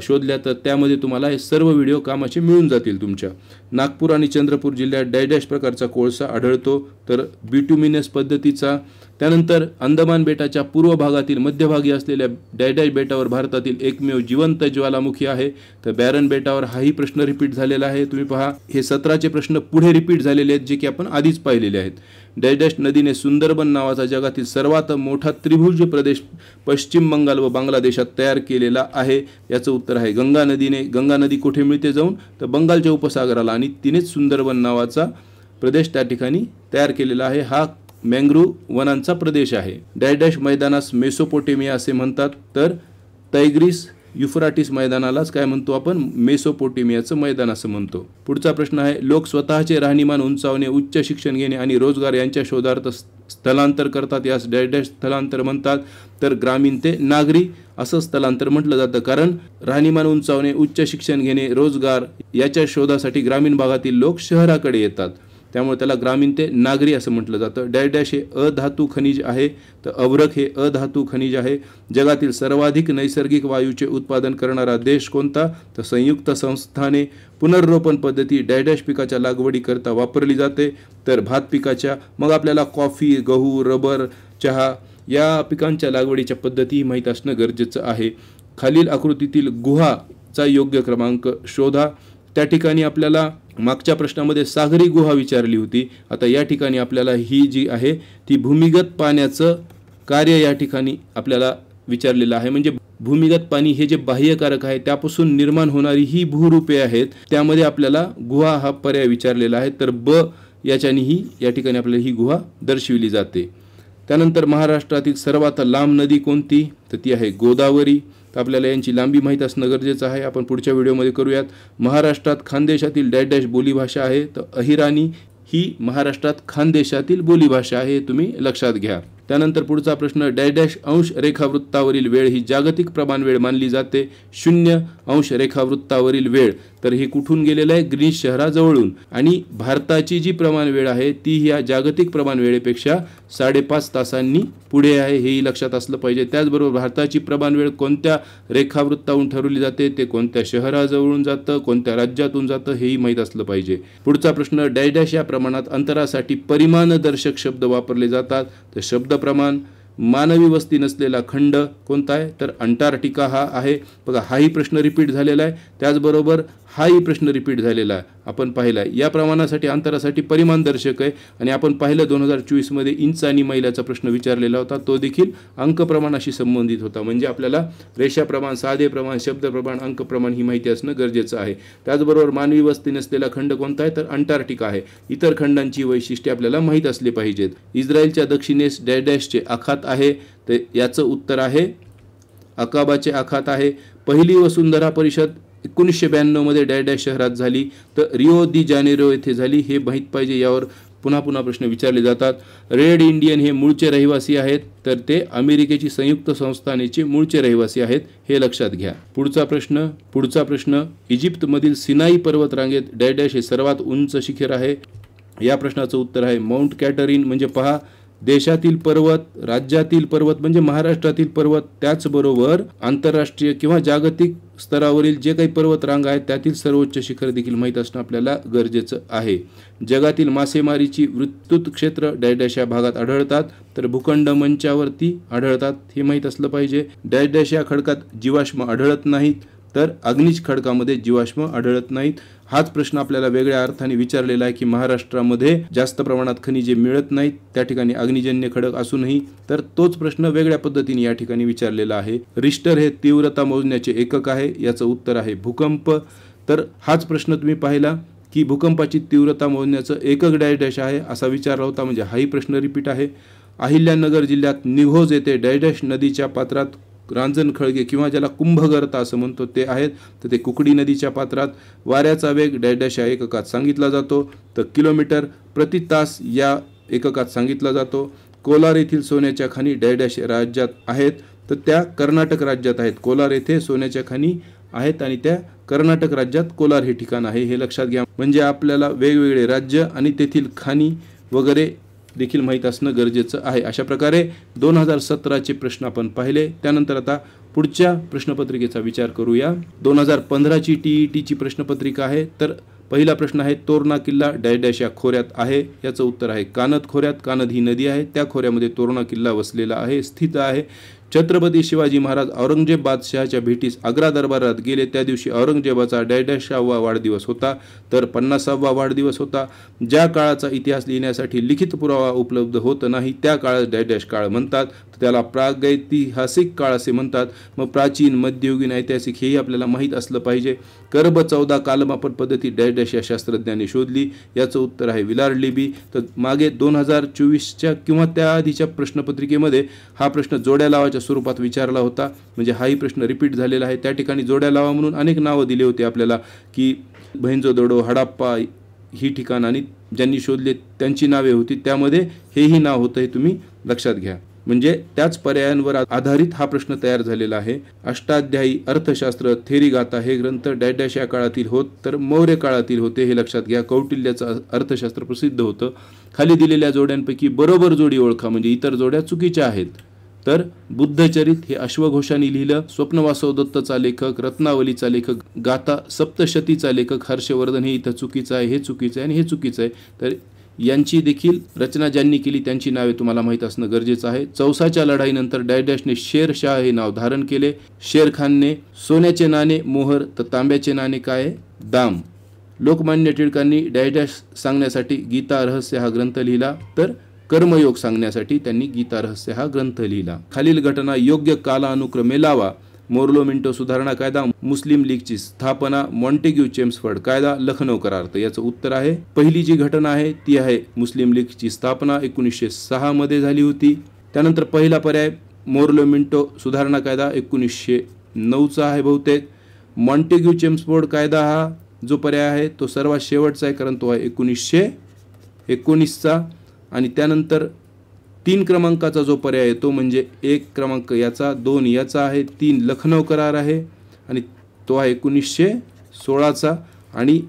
शोधल्या तर त्यामध्ये तुम्हाला हे सर्व व्हिडिओ कामाचे मिळून जातील तुमच्या। नागपूर आणि चंद्रपूर जिल्ह्यात डॅश प्रकारचा कोळसा आढळतो, तर बिट्युमिनस पद्धतीचा। त्यानंतर अंदमान बेटाच्या पूर्व भागातील मध्यभागी असलेल्या डॅश बेटावर भारतातील एकमेव जिवंत ज्वालामुखी आहे, तर बॅरन बेटावर हाही प्रश्न रिपीट झालेला आहे। तुम्ही पहा हे 17चे प्रश्न पुढे रिपीट झालेले आहेत जे की आपण आधीच पाहिलेले आहेत। डॅश नदीने सुंदरबन नावाचा जगातील सर्वात मोठा त्रिभुज प्रदेश पश्चिम बंगाल व बांगलादेशात तयार केलेला आहे, याचं उत्तर आहे गंगा नदी कुठे मिळते जाऊन, तर बंगालच्या उपसागराला, आणि तिनेच सुंदरबन नावाचा प्रदेश त्या ठिकाणी तयार केलेला आहे। हा मँग्रोव्ह वनांचा प्रदेश आहे। डॅश मैदानास मेसोपोटेमिया असे म्हणतात, तर तैग्रिस युफ्राटिस मैदानालाच काय म्हणतो आपण, मेसोपोटेमियाचं मैदान असं म्हणतो। पुढचा प्रश्न आहे, लोक स्वतःचे राहणीमान उंचावणे, उच्च शिक्षण घेणे आणि रोजगार यांच्या शोधार्थ स्थलांतर करतात, यास डॅश स्थलांतर म्हणतात, तर ग्रामीण ते नागरी असं स्थलांतर म्हटलं जातं। कारण राहणीमान उंचावणे, उच्च शिक्षण घेणे, रोजगार याच्या शोधासाठी ग्रामीण भागातील लोक शहराकडे येतात, त्यामुळे त्याला ग्रामीण ते नागरी असं म्हटलं जातं। डॅश हे अधातू खनिज आहे, तर अभ्रक हे अधातू खनिज आहे। जगातील सर्वाधिक नैसर्गिक वायूचे उत्पादन करणारा देश कोणता, तर संयुक्त संस्थाने। पुनर्रोपण पद्धती डॅश पिकाच्या लागवडीकरता वापरली जाते, तर भात पिकाच्या। मग आपल्याला कॉफी, गहू, रबर, चहा या पिकांच्या लागवडीच्या पद्धती माहीत असणं गरजेचं आहे। खालील आकृतीतील गुहाचा योग्य क्रमांक शोधा। त्या ठिकाणी आपल्याला मागच्या प्रश्नामध्ये सागरी गुहा विचारली होती, आता या ठिकाणी आपल्याला ही जी आहे ती भूमिगत पाण्याचं कार्य या ठिकाणी आपल्याला विचारलेलं आहे। म्हणजे भूमिगत पाणी हे जे बाह्यकारक आहे त्यापासून निर्माण होणारी ही भूरूपे आहेत, त्यामध्ये आपल्याला गुहा हा पर्याय विचारलेला आहे, तर ब याच्यानेही या ठिकाणी आपल्याला ही गुहा दर्शविली जाते। त्यानंतर महाराष्ट्रातील सर्वात लांब नदी कोणती, तर ती आहे गोदावरी। तर आपल्याला यांची लांबी माहीत असणं गरजेचं आहे, आपण पुढच्या व्हिडिओमध्ये करूयात। महाराष्ट्रात खानदेशातील डॅश बोलीभाषा आहे, तर अहिराणी ही महाराष्ट्रात खानदेशातील बोलीभाषा आहे, तुम्ही लक्षात घ्या। त्यानंतर पुढचा प्रश्न, डॅश अंश रेखावृत्तावरील वेळ ही जागतिक प्रमाण वेळ मानली जाते, 0 अंश रेखावृत्तावरील वेळ, तर हे कुठून गेलेलं आहे, ग्रीनिच शहराजवळून। आणि भारताची जी प्रमाण वेळ आहे ती या जागतिक प्रमाण वेळेपेक्षा 5.5 तासांनी पुढे आहे, हेही लक्षात असलं पाहिजे। त्याचबरोबर भारताची प्रमाण वेळ कोणत्या रेखावृत्तावरून ठरवली जाते, ते कोणत्या शहराजवळून जातं, कोणत्या राज्यातून जातं, हेही माहीत असलं पाहिजे। पुढचा प्रश्न, डॅश या प्रमाणात अंतरासाठी परिमाणदर्शक शब्द वापरले जातात, तर शब्द प्रमाण। मानवी वस्ती नसलेला खंड कोणता आहे, तर अंटार्क्टिका हा आहे। बघा हाही प्रश्न रिपीट झालेला आहे, त्याचबरोबर हाही प्रश्न रिपीट झालेला आहे, आपण पाहिला आहे। या प्रमाणासाठी अंतरासाठी परिमाणदर्शक आहे, आणि आपण पाहिलं 2024 मध्ये इंच आणि मैलाचा प्रश्न विचारलेला होता, तो देखील अंक प्रमाणाशी संबंधित होता। म्हणजे आपल्याला रेषा प्रमाण, साधे प्रमाण, शब्द प्रमाण, अंक प्रमाण ही माहिती असणं गरजेचं आहे। त्याचबरोबर मानवी वस्ती नसलेला खंड कोणता आहे, तर अंटार्क्टिका आहे। इतर खंडांची वैशिष्ट्ये आपल्याला माहीत असली पाहिजेत। इस्रायलच्या दक्षिणेस डॅशचे आखात आहे, तर याचं उत्तर आहे अकाबाचे आखात आहे। पहिली वसुंधरा परिषद 1992 मध्ये डॅश शहरात झाली, तर रिओ दी जानेरो येथे झाली, हे माहीत पाहिजे, यावर पुन्हा प्रश्न विचारले जातात। रेड इंडियन हे मूळचे रहिवासी आहेत, तर ते अमेरिकेची संयुक्त संस्थानाचे मूळचे रहिवासी आहेत, हे लक्षात घ्या। पुढचा प्रश्न, इजिप्तमधील सिनाई पर्वतरांगेत डॅश हे सर्वात उंच शिखर आहे, या प्रश्नाचं उत्तर आहे माउंट कॅटरिन। म्हणजे पहा देशातील पर्वत, राज्यातील पर्वत म्हणजे महाराष्ट्रातील पर्वत, त्याचबरोबर आंतरराष्ट्रीय किंवा जागतिक स्तरावरील जे काही पर्वत रांग आहेत त्यातील सर्वोच्च शिखर देखील माहीत असणं आपल्याला गरजेचं आहे। जगातील मासेमारीची विस्तृत क्षेत्र डॅश या भागात आढळतात, तर भूखंड मंचावरती आढळतात, हे माहीत असलं पाहिजे। डॅश या खडकात जीवाश्म आढळत नाहीत, तर अग्निज खडकामध्ये जीवाश्म आढळत नाहीत। हाच प्रश्न आपल्याला वेगळ्या अर्थाने विचारलेला आहे की महाराष्ट्रामध्ये जास्त प्रमाणात खनिजे मिळत नाहीत, त्या ठिकाणी अग्निजन्य खडक असूनही, तर तोच प्रश्न वेगळ्या पद्धतीने या ठिकाणी विचारलेला आहे। रिश्टर हे तीव्रता मोजण्याचे एकक आहे, याचं उत्तर आहे भूकंप। तर हाच प्रश्न तुम्ही पाहिला की भूकंपाची तीव्रता मोजण्याचं एकक डॅश आहे असा विचारला होता, म्हणजे हाही प्रश्न रिपीट आहे। अहिल्यानगर जिल्ह्यात निघोज येथे डॅश नदीच्या पात्रात रांजण खळगे किंवा ज्याला कुंभगर्ता असं म्हणतो ते आहेत, तर ते कुकडी नदीच्या पात्रात वाऱ्याचा वेग डॅश या एककात सांगितला जातो, तर किलोमीटर प्रति तास या एककात सांगितला जातो. कोलार येथील सोन्याच्या खाणी डॅश राज्यात आहेत, तर त्या कर्नाटक राज्यात आहेत. कोलार येथे सोन्याच्या खाणी आहेत आणि त्या कर्नाटक राज्यात कोलार हे ठिकाण आहे, हे लक्षात घ्या. म्हणजे आपल्याला वेगवेगळे राज्य आणि तेथील खाणी वगैरे देखील माहीत असणं गरजेचं आहे. अशा प्रकारे 2017चे प्रश्न आपण पाहिले. त्यानंतर आता पुढच्या प्रश्नपत्रिकेचा विचार करूया. 2015ची TETची प्रश्नपत्रिका आहे. तर पहिला प्रश्न आहे, तोरणा किल्ला डॅश या खोऱ्यात आहे. याचं उत्तर आहे कानद खोऱ्यात. कानद ही नदी आहे, त्या खोऱ्यामध्ये तोरणा किल्ला वसलेला आहे, स्थित आहे. छत्रपती शिवाजी महाराज औरंगजेब बादशहाच्या भेटीस आग्रा दरबारात गेले त्या दिवशी औरंगजेबाचा डॅशवा वाढदिवस होता, तर 50वा वाढदिवस होता. ज्या काळाचा इतिहास लिहिण्यासाठी लिखित पुरावा उपलब्ध होत नाही त्या काळात डॅश काळ म्हणतात, त्याला प्रागैतिहासिक काळ असे म्हणतात. मग प्राचीन, मध्ययुगीन, ऐतिहासिक हेही आपल्याला माहीत असलं पाहिजे. कर्ब 14 कालमापन पद्धती डॅश या शास्त्रज्ञांनी शोधली. याचं उत्तर आहे विलार्ड लिबी. तर मागे 2024च्या किंवा त्याआधीच्या प्रश्नपत्रिकेमध्ये हा प्रश्न जोड्या लावाच्या स्वरूपात विचारला होता, म्हणजे हाही प्रश्न रिपीट झालेला आहे. त्या ठिकाणी जोड्या लावा म्हणून अनेक नावं दिली होती आपल्याला, की मोहेंजोदडो, हडप्पा ही ठिकाण आणि ज्यांनी शोधले त्यांची नावे होती, त्यामध्ये हेही नाव होतं, हे तुम्ही लक्षात घ्या. म्हणजे त्याच पर्यायांवर आधारित हा प्रश्न तयार झालेला आहे. अष्टाध्यायी अर्थशास्त्र थेरी गाथा हे ग्रंथ डॅश या काळातील होत, तर मौर्य काळातील होते, हे लक्षात घ्या. कौटिल्याचं अर्थशास्त्र प्रसिद्ध होतं. खाली दिलेल्या जोड्यांपैकी बरोबर जोडी ओळखा, म्हणजे इतर जोड्या चुकीच्या आहेत. तर बुद्धचरित हे अश्वघोषांनी लिहिलं. स्वप्नवासव दत्तचा लेखक, रत्नावलीचा लेखक, गाथा सप्तशतीचा लेखक हर्षवर्धन हे इथं चुकीचं आहे, हे चुकीचं आहे आणि हे चुकीचं आहे. तर यांची देखील रचना ज्यांनी केली त्यांची नावे तुम्हाला माहीत असणं गरजेचं आहे. चौसाच्या लढाईनंतर डॅशने शेरशाह हे नाव धारण केले. शेरखानने सोन्याचे नाणे मोहर, तर तांब्याचे नाणे काय दाम. लोकमान्य टिळकांनी डॅश सांगण्यासाठी गीता रहस्य हा ग्रंथ लिहिला, तर कर्मयोग सांगण्यासाठी त्यांनी गीता रहस्य हा ग्रंथ लिहिला. खालील घटना योग्य कालानुक्रमे लावा. मोर्लो मिंटो सुधारणा कायदा, मुस्लिम लीगची स्थापना, मॉन्टेग्यू चेम्सफर्ड कायदा, लखनौ करार. तर याचं उत्तर आहे पहिली जी घटना आहे ती आहे मुस्लिम लीगची स्थापना 1906 मध्ये झाली होती. त्यानंतर पहिला पर्याय मोर्लो मिंटो सुधारणा कायदा 1909चा आहे बहुतेक. मॉन्टेग्यू चेम्सफोर्ड कायदा हा जो पर्याय आहे तो सर्वात शेवटचा आहे, कारण तो आहे 1919चा. आणि त्यानंतर 3 क्रमांकाचा जो पर्याय आहे तो म्हणजे 1 क्रमांक याचा, 2 याचा आहे, 3 लखनौ करार आहे आणि तो आहे 1916चा. आणि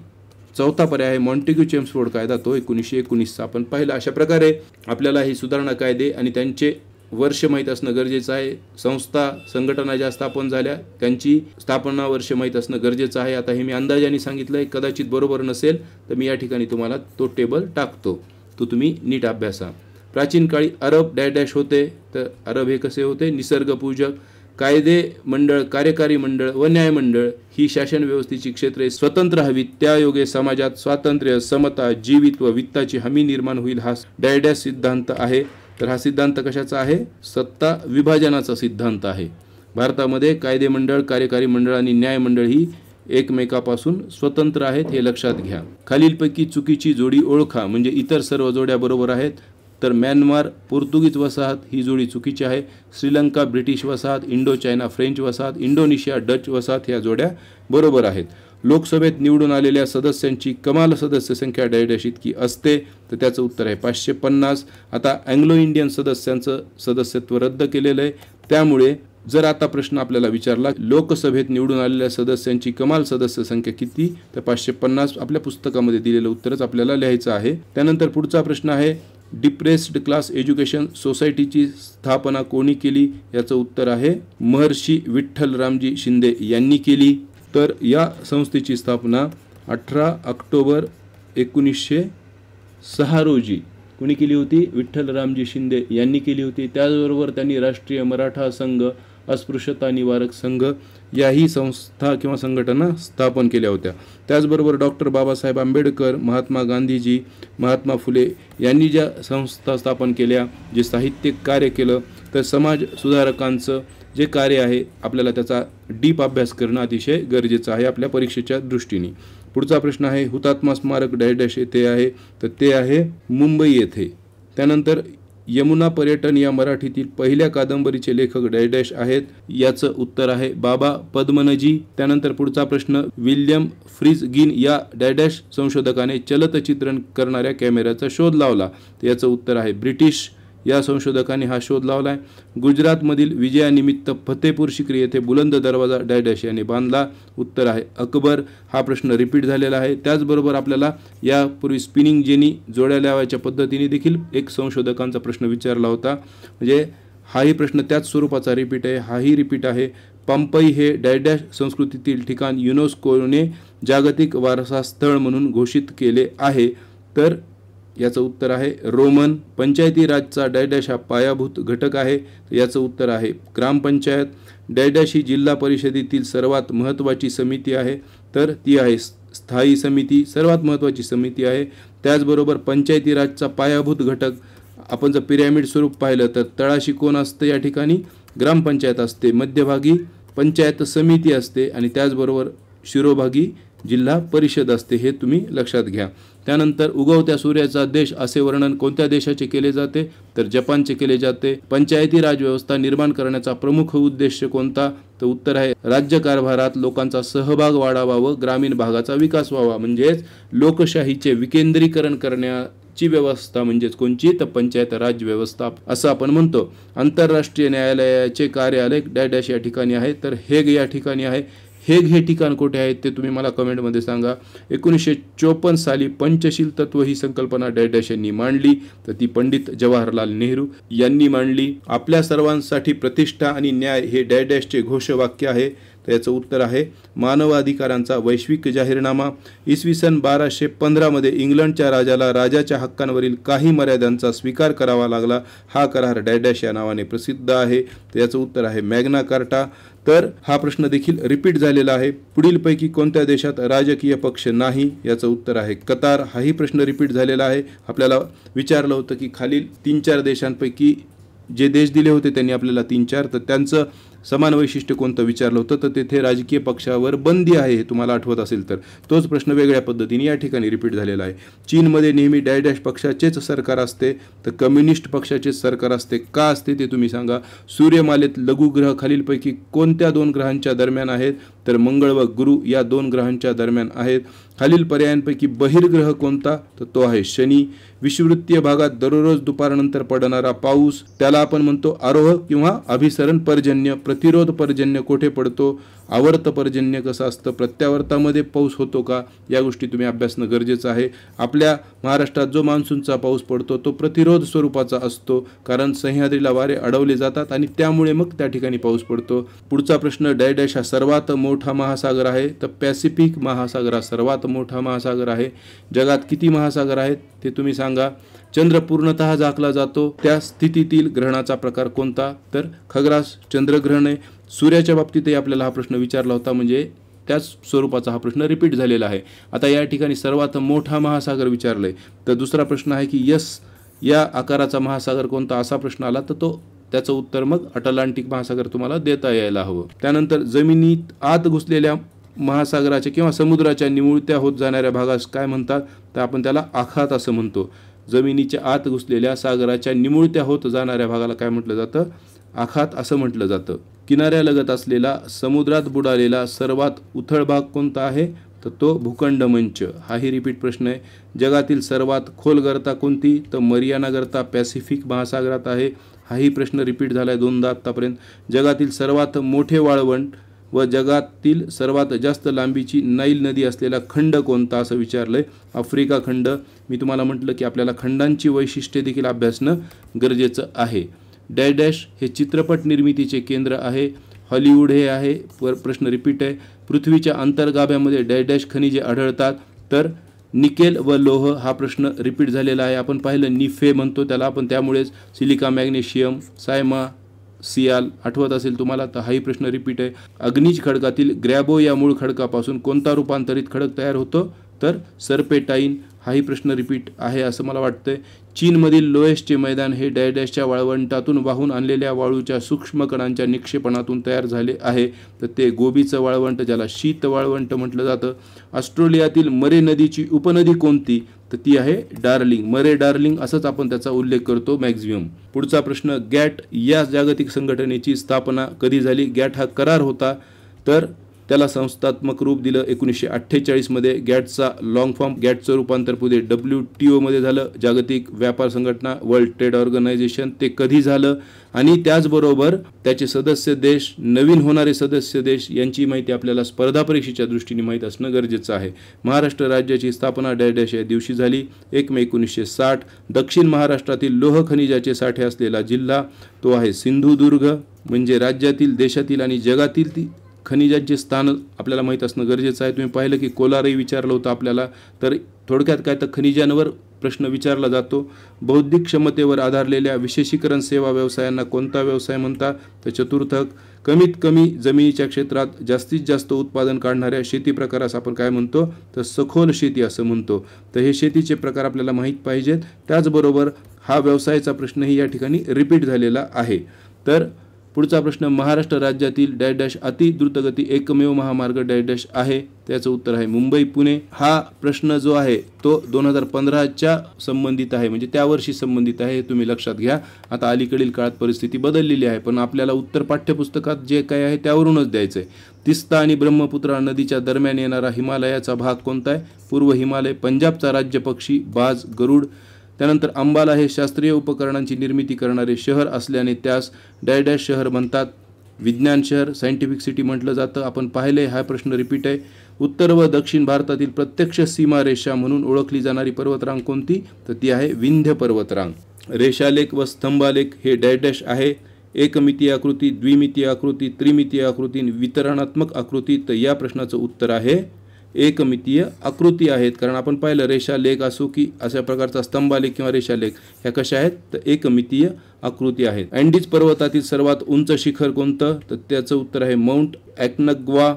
चौथा पर्याय आहे मॉन्टेग्यू चेम्सफोर्ड कायदा, तो 1919चा आपण पाहिला. अशा प्रकारे आपल्याला ही सुधारणा कायदे आणि त्यांचे वर्ष माहीत असणं गरजेचं आहे. संघटना ज्या स्थापन झाल्या त्यांची स्थापना वर्ष माहीत असणं गरजेचं आहे. आता हे मी अंदाजाने सांगितलं आहे, कदाचित बरोबर नसेल तर मी या ठिकाणी तुम्हाला तो टेबल टाकतो, तो तुम्ही नीट अभ्यासा. प्राचीन काळी अरब डॅश होते, तर अरब हे कसे होते, निसर्गपूजक. कायदे मंडळ, कार्यकारी मंडळ व न्यायमंडळ ही शासन व्यवस्थेची क्षेत्रे स्वतंत्र हवीत, त्यायोगे समाजात स्वातंत्र्य, समता, जीवित व वित्ताची हमी निर्माण होईल, हा डॅश सिद्धांत आहे. तर हा सिद्धांत कशाचा आहे, सत्ता विभाजनाचा सिद्धांत आहे. भारतामध्ये कायदे मंडळ, कार्यकारी मंडळ आणि न्यायमंडळ ही एकमेकापासून स्वतंत्र आहेत, हे लक्षात घ्या. खालीलपैकी चुकीची जोडी ओळखा, म्हणजे इतर सर्व जोड्या बरोबर आहेत. तर म्यानमार पोर्तुगीज वसाहत ही जोडी चुकीची आहे. श्रीलंका ब्रिटिश वसाहत, इंडो चायना फ्रेंच वसाहत, इंडोनेशिया डच वसाहत ह्या जोड्या बरोबर आहेत. लोकसभेत निवडून आलेल्या सदस्यांची कमाल सदस्य संख्या डॅश इतकी असते, तर त्याचं उत्तर आहे 550. आता अँग्लो इंडियन सदस्यांचं सदस्यत्व रद्द केलेलं आहे, त्यामुळे जर आता प्रश्न आपल्याला विचारला लोकसभेत निवडून आलेल्या सदस्यांची कमाल सदस्य संख्या किती, तर 550 आपल्या पुस्तकामध्ये दिलेलं उत्तरच आपल्याला लिहायचं आहे. त्यानंतर पुढचा प्रश्न आहे डिप्रेस्ड क्लास एज्युकेशन सोसायटीची स्थापना कोणी केली, याचं उत्तर आहे महर्षी विठ्ठलरामजी शिंदे यांनी केली. तर या संस्थेची स्थापना 18 ऑक्टोबर 1906 रोजी कोणी केली होती, विठ्ठलरामजी शिंदे यांनी केली होती. त्याचबरोबर त्यांनी राष्ट्रीय मराठा संघ, अस्पृश्यता निवारक संघ याही संस्था किंवा संघटना स्थापन केल्या होत्या. त्याचबरोबर डॉक्टर बाबासाहेब आंबेडकर, महात्मा गांधीजी, महात्मा फुले यांनी ज्या संस्था स्थापन केल्या, जे साहित्यिक कार्य केलं, तर समाज सुधारकांचं जे कार्य आहे आपल्याला त्याचा डीप अभ्यास करणं अतिशय गरजेचं आहे आपल्या परीक्षेच्या दृष्टीने. पुढचा प्रश्न आहे हुतात्मा स्मारक डॅश येथे आहे, तर ते आहे मुंबई येथे. त्यानंतर यमुना पर्यटन या मराठीतील पहिल्या कादंबरीचे लेखक डॅश डॅश आहेत. याचं उत्तर आहे बाबा पद्मनजी. त्यानंतर पुढचा प्रश्न, विल्यम फ्रिझगिन या डॅश डॅश संशोधकाने चलतचित्रण करणाऱ्या कॅमेऱ्याचा शोध लावला. तर याचं उत्तर आहे ब्रिटिश या संशोधकाने हा शोध लावलाय. गुजरातमधील विजयानिमित्त फतेपूर सिक्री येथे बुलंद दरवाजा डॅश डॅश याने बांधला. उत्तर आहे अकबर. हा प्रश्न रिपीट झालेला आहे. त्याचबरोबर आपल्याला यापूर्वी स्पिनिंग जेनी जोड्या लावायच्या पद्धतीने देखील एक संशोधकांचा प्रश्न विचारला होता. म्हणजे हाही प्रश्न त्याच स्वरूपाचा रिपीट आहे. हाही रिपीट आहे. पंपई हे डॅश डॅश संस्कृतीतील ठिकाण युनेस्कोने जागतिक वारसा स्थळ म्हणून घोषित केले आहे. तर याचं उत्तर आहे रोमन. पंचायती राजचा डॅश डॅश हा पायाभूत घटक आहे. याचं उत्तर आहे ग्रामपंचायत. डॅश डॅश ही जिल्हा परिषदेतील सर्वात महत्त्वाची समिती आहे. तर ती आहे स्थायी समिती, सर्वात महत्त्वाची समिती आहे. त्याचबरोबर पंचायती राजचा पायाभूत घटक आपण जर पिरॅमिड स्वरूप पाहिलं तर तळाशी कोण असतं या ठिकाणी? ग्रामपंचायत असते. मध्यभागी पंचायत समिती असते आणि त्याचबरोबर शिरोभागी जिल्हा परिषद असते. हे तुम्ही लक्षात घ्या. त्यानंतर उगवत्या सूर्याचा देश असे वर्णन कोणत्या देशाचे केले जाते? तर जपानचे केले जाते. पंचायती राज व्यवस्था निर्माण करण्याचा प्रमुख उद्देश कोणता? तर उत्तर आहे राज्यकारभारात लोकांचा सहभाग वाढावा व ग्रामीण भागाचा विकास व्हावा. म्हणजेच लोकशाहीचे विकेंद्रीकरण करण्याची व्यवस्था म्हणजेच कोणची? तर पंचायत राज व्यवस्था असं आपण म्हणतो. आंतरराष्ट्रीय न्यायालयाचे कार्यालय डॅश डॅश या ठिकाणी आहे. तर हेग या ठिकाणी आहे. हेग हे ठिकाण कुठे आहे ते तुम्ही मला कमेंटमध्ये सांगा. 1954 साली पंचशील तत्व ही संकल्पना डॅश डॅश यांनी मांडली. तर ती पंडित जवाहरलाल नेहरू यांनी मांडली. आपल्या सर्वांसाठी प्रतिष्ठा आणि न्याय हे डॅश डॅशचे घोषवाक्य आहे. तर याचं उत्तर आहे मानवाधिकारांचा वैश्विक जाहीरनामा. इसवी सन 1215 मध्ये इंग्लंडच्या राजाला राजाच्या हक्कांवरील काही मर्यादांचा स्वीकार करावा लागला. हा करार डॅश डॅश या नावाने प्रसिद्ध आहे. तर याचं उत्तर आहे मॅग्ना कार्टा. तर हा प्रश्न देखील रिपीट झालेला आहे. पुढीलपैकी कोणत्या देशात राजकीय पक्ष नाही? याचं उत्तर आहे कतार. हाही प्रश्न रिपीट झालेला आहे. आपल्याला विचारलं होतं की खालील 3-4 देशांपैकी जे देश दिले होते त्यांनी आपल्याला 3-4 तर त्यांचं समान वैशिष्ट्य कोणतं विचारलं होतं? तर तेथे राजकीय पक्षावर बंदी आहे. हे तुम्हाला आठवत असेल तर तोच प्रश्न वेगळ्या पद्धतीने या ठिकाणी रिपीट झालेला आहे. चीनमध्ये नेहमी डॅश डॅश पक्षाचेच सरकार असते. तर कम्युनिस्ट पक्षाचेच सरकार असते. का असते ते तुम्ही सांगा. सूर्यमालेत लघुग्रह खालीलपैकी कोणत्या 2 ग्रहांच्या दरम्यान आहेत? तर मंगळ व गुरु या 2 ग्रहांच्या दरम्यान आहेत. खालील पर्यायांपैकी बहिर्ग्रह कोणता? तर तो आहे शनी. विषुवृत्तीय भागात दररोज दुपारनंतर पडणारा पाऊस त्याला आपण म्हणतो आरोह किंवा अभिसरण पर्जन्य. प्रतिरोध पर्जन्य कोठे पडतो? आवर्त पर्जन्य कसं असतं? प्रत्यावर्तामध्ये पाऊस होतो का? या गोष्टी तुम्ही अभ्यासणं गरजेचं आहे. आपल्या महाराष्ट्रात जो मान्सूनचा पाऊस पडतो तो प्रतिरोध स्वरूपाचा असतो. कारण सह्याद्रीला वारे अडवले जातात आणि त्यामुळे मग त्या ठिकाणी पाऊस पडतो. पुढचा प्रश्न, डॅश डॅश हा सर्वात मोठा महासागर आहे. तर पॅसिफिक महासागर हा सर्वात मोठा महासागर आहे. जगात किती महासागर आहेत ते तुम्ही सांगा. चंद्र पूर्णतः झाकला जातो त्या स्थितीतील ग्रहणाचा प्रकार कोणता? तर खग्रास चंद्रग्रहण आहे. सूर्याच्या बाबतीतही आपल्याला हा प्रश्न विचारला होता. म्हणजे त्याच स्वरूपाचा हा प्रश्न रिपीट झालेला आहे. आता या ठिकाणी सर्वात मोठा महासागर विचारलंय. तर दुसरा प्रश्न आहे की यस या आकाराचा महासागर कोणता? असा प्रश्न आला तर त्याचं उत्तर मग अटलांटिक महासागर तुम्हाला देता यायला हवं. त्यानंतर जमिनीत आत घुसलेल्या महासागराच्या किंवा समुद्राच्या निमुळत्या होत जाणाऱ्या भागास काय म्हणतात? तर आपण त्याला आखात असं म्हणतो. जमिनीच्या आत घुसलेल्या सागराच्या निमुळत्या होत जाणाऱ्या भागाला काय म्हटलं जातं? आखात असं म्हटलं जातं. किनाऱ्यालगत असलेला समुद्रात बुडालेला सर्वात उथळ भाग कोणता आहे? तर तो भूखंड मंच. हाही रिपीट प्रश्न आहे. जगातील सर्वात खोल गर्ता कोणती? तर मरियाना गर्ता पॅसिफिक महासागरात आहे. हाही प्रश्न रिपीट झाला आहे 2दा आत्तापर्यंत. जगातील सर्वात मोठे वाळवंट व जगातील सर्वात जास्त लांबीची नाईल नदी असलेला खंड कोणता असं विचारलंय? आफ्रिका खंड. मी तुम्हाला म्हटलं की आपल्याला खंडांची वैशिष्ट्ये देखील अभ्यासणं गरजेचं आहे. डॅश डॅश हे चित्रपट निर्मितीचे केंद्र आहे. हॉलिवूड हे आहे. प्रश्न रिपीट आहे. पृथ्वीच्या अंतर्गाभ्यामध्ये डॅश डॅश खनिजे आढळतात. तर निकेल व लोह. हा प्रश्न रिपीट झालेला आहे. आपण पाहिलं निफे म्हणतो त्याला आपण, त्यामुळेच सिलिका मॅग्नेशियम सायमा सियाल आठवत असेल तुम्हाला. तर हाही प्रश्न रिपीट आहे. अग्निज खडकातील ग्रॅबो या मूळ खडकापासून कोणता रूपांतरित खडक तयार होतो? तर सर्पेटाईन. हाही प्रश्न रिपीट आहे असं मला वाटतंय. चीनमधील लोएसचे मैदान हे डॅश डॅशच्या वाळवंटातून वाहून आणलेल्या वाळूच्या सूक्ष्म कणांच्या निक्षेपणातून तयार झाले आहे. तर ते गोबीचं वाळवंट ज्याला शीत वाळवंट म्हटलं जातं. ऑस्ट्रेलियातील मरे नदीची उपनदी कोणती? तर ती आहे डार्लिंग, मरे डार्लिंग असंच आपण त्याचा उल्लेख करतो मॅक्झिमम. पुढचा प्रश्न, गॅट या जागतिक संघटनेची स्थापना कधी झाली? गॅट हा करार होता, तर त्याला संस्थात्मक रूप दिलं 1948 मध्ये. गॅटचा लॉंग फॉर्म, गॅटचं रूपांतर पुढे WTO मध्ये झालं, जागतिक व्यापार संघटना, वर्ल्ड ट्रेड ऑर्गनायझेशन. ते कधी झालं आणि त्याचबरोबर त्याचे सदस्य देश, नवीन होणारे सदस्य देश यांची माहिती आपल्याला स्पर्धा परीक्षेच्या दृष्टीने माहीत असणं गरजेचं आहे. महाराष्ट्र राज्याची स्थापना डॅश या दिवशी झाली, 1 मे 1960. दक्षिण महाराष्ट्रातील लोह खनिजाचे साठे असलेला जिल्हा तो आहे सिंधुदुर्ग. म्हणजे राज्यातील, देशातील आणि जगातील खनिजांचे स्थान आपल्याला माहीत असणं गरजेचं आहे. तुम्ही पाहिलं की कोलारही विचारलं होतं आपल्याला, तर थोडक्यात काय तर खनिजांवर प्रश्न विचारला जातो. बौद्धिक क्षमतेवर आधारलेल्या विशेषीकरण सेवा व्यवसायांना कोणता व्यवसाय म्हणतात? तर चतुर्थक. कमीत कमी जमिनीच्या क्षेत्रात जास्तीत जास्त उत्पादन काढणाऱ्या शेती प्रकारास आपण काय म्हणतो? तर सखोल शेती असं म्हणतो. तर हे शेतीचे प्रकार आपल्याला माहीत पाहिजेत. त्याचबरोबर हा व्यवसायाचा प्रश्नही या ठिकाणी रिपीट झालेला आहे. तर पुढचा प्रश्न, महाराष्ट्र राज्यातील डॅश अति द्रुतगती एकमेव महामार्ग डॅश आहे? त्याचं उत्तर आहे मुंबई पुणे. हा प्रश्न जो आहे तो 2015च्या संबंधित आहे, म्हणजे त्या वर्षी संबंधित आहे, हे तुम्ही लक्षात घ्या. आता अलीकडील काळात परिस्थिती बदललेली आहे, पण आपल्याला उत्तर पाठ्यपुस्तकात जे काय आहे त्यावरूनच द्यायचं आहे. तिस्ता आणि ब्रह्मपुत्रा नदीच्या दरम्यान येणारा हिमालयाचा भाग कोणता आहे? पूर्व हिमालय. पंजाबचा राज्य पक्षी बाज, गरुड. त्यानंतर अंबाला हे शास्त्रीय उपकरणांची निर्मिती करणारे शहर असल्याने त्यास डॅश शहर म्हणतात. विज्ञान शहर, सायंटिफिक सिटी म्हटलं जातं. आपण पाहिले, हा प्रश्न रिपीट आहे. उत्तर व दक्षिण भारतातील प्रत्यक्ष सीमारेषा म्हणून ओळखली जाणारी पर्वतरांग कोणती? तर ती आहे विंध्य पर्वतरांग. रेषालेख व स्तंभालेख हे डॅश आहे. एकमितीय आकृती, द्विमितीय आकृती, त्रिमितीय आकृती, वितरणात्मक आकृती. तर या प्रश्नाचं उत्तर आहे एकमितीय आकृती आहेत. कारण आपण पाहिलं रेषालेख असो की अशा प्रकारचा स्तंभालेख किंवा रेषालेख ह्या कशा आहेत? तर एकमितीय आकृती आहेत. अँडीज पर्वतातील सर्वात उंच शिखर कोणतं? तर त्याचं उत्तर आहे माउंट ॲकनग्वा.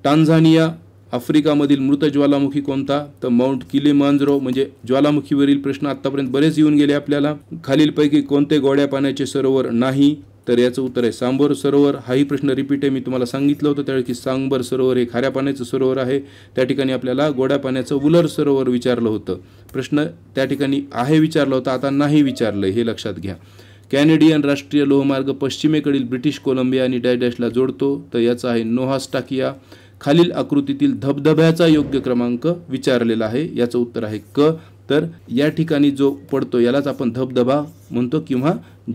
टांझानिया, आफ्रिकामधील मृत ज्वालामुखी कोणता? तर माउंट किलिमांजरो. म्हणजे ज्वालामुखीवरील प्रश्न आतापर्यंत बरेच येऊन गेले आपल्याला. खालीलपैकी कोणते गोड्या पाण्याचे सरोवर नाही? तर याचं उत्तर आहे सांबर सरोवर. हाही प्रश्न रिपीट आहे. मी तुम्हाला सांगितलं होतं त्यावेळी की सांबर सरोवर हे खाऱ्या पाण्याचं सरोवर आहे. त्या ठिकाणी आपल्याला गोड्या पाण्याचं उलर सरोवर विचारलं होतं. प्रश्न त्या ठिकाणी आहे विचारला होता, आता नाही विचारलं, हे लक्षात घ्या. कॅनेडियन राष्ट्रीय लोहमार्ग पश्चिमेकडील ब्रिटिश कोलंबिया आणि डॅशला जोडतो. तर याचा आहे नोहास टाकिया. खालील आकृतीतील धबधब्याचा योग्य क्रमांक विचारलेला आहे. याचं उत्तर आहे क. तर या ठिकाणी जो पडतो यालाच आपण धबधबा म्हणतो किंवा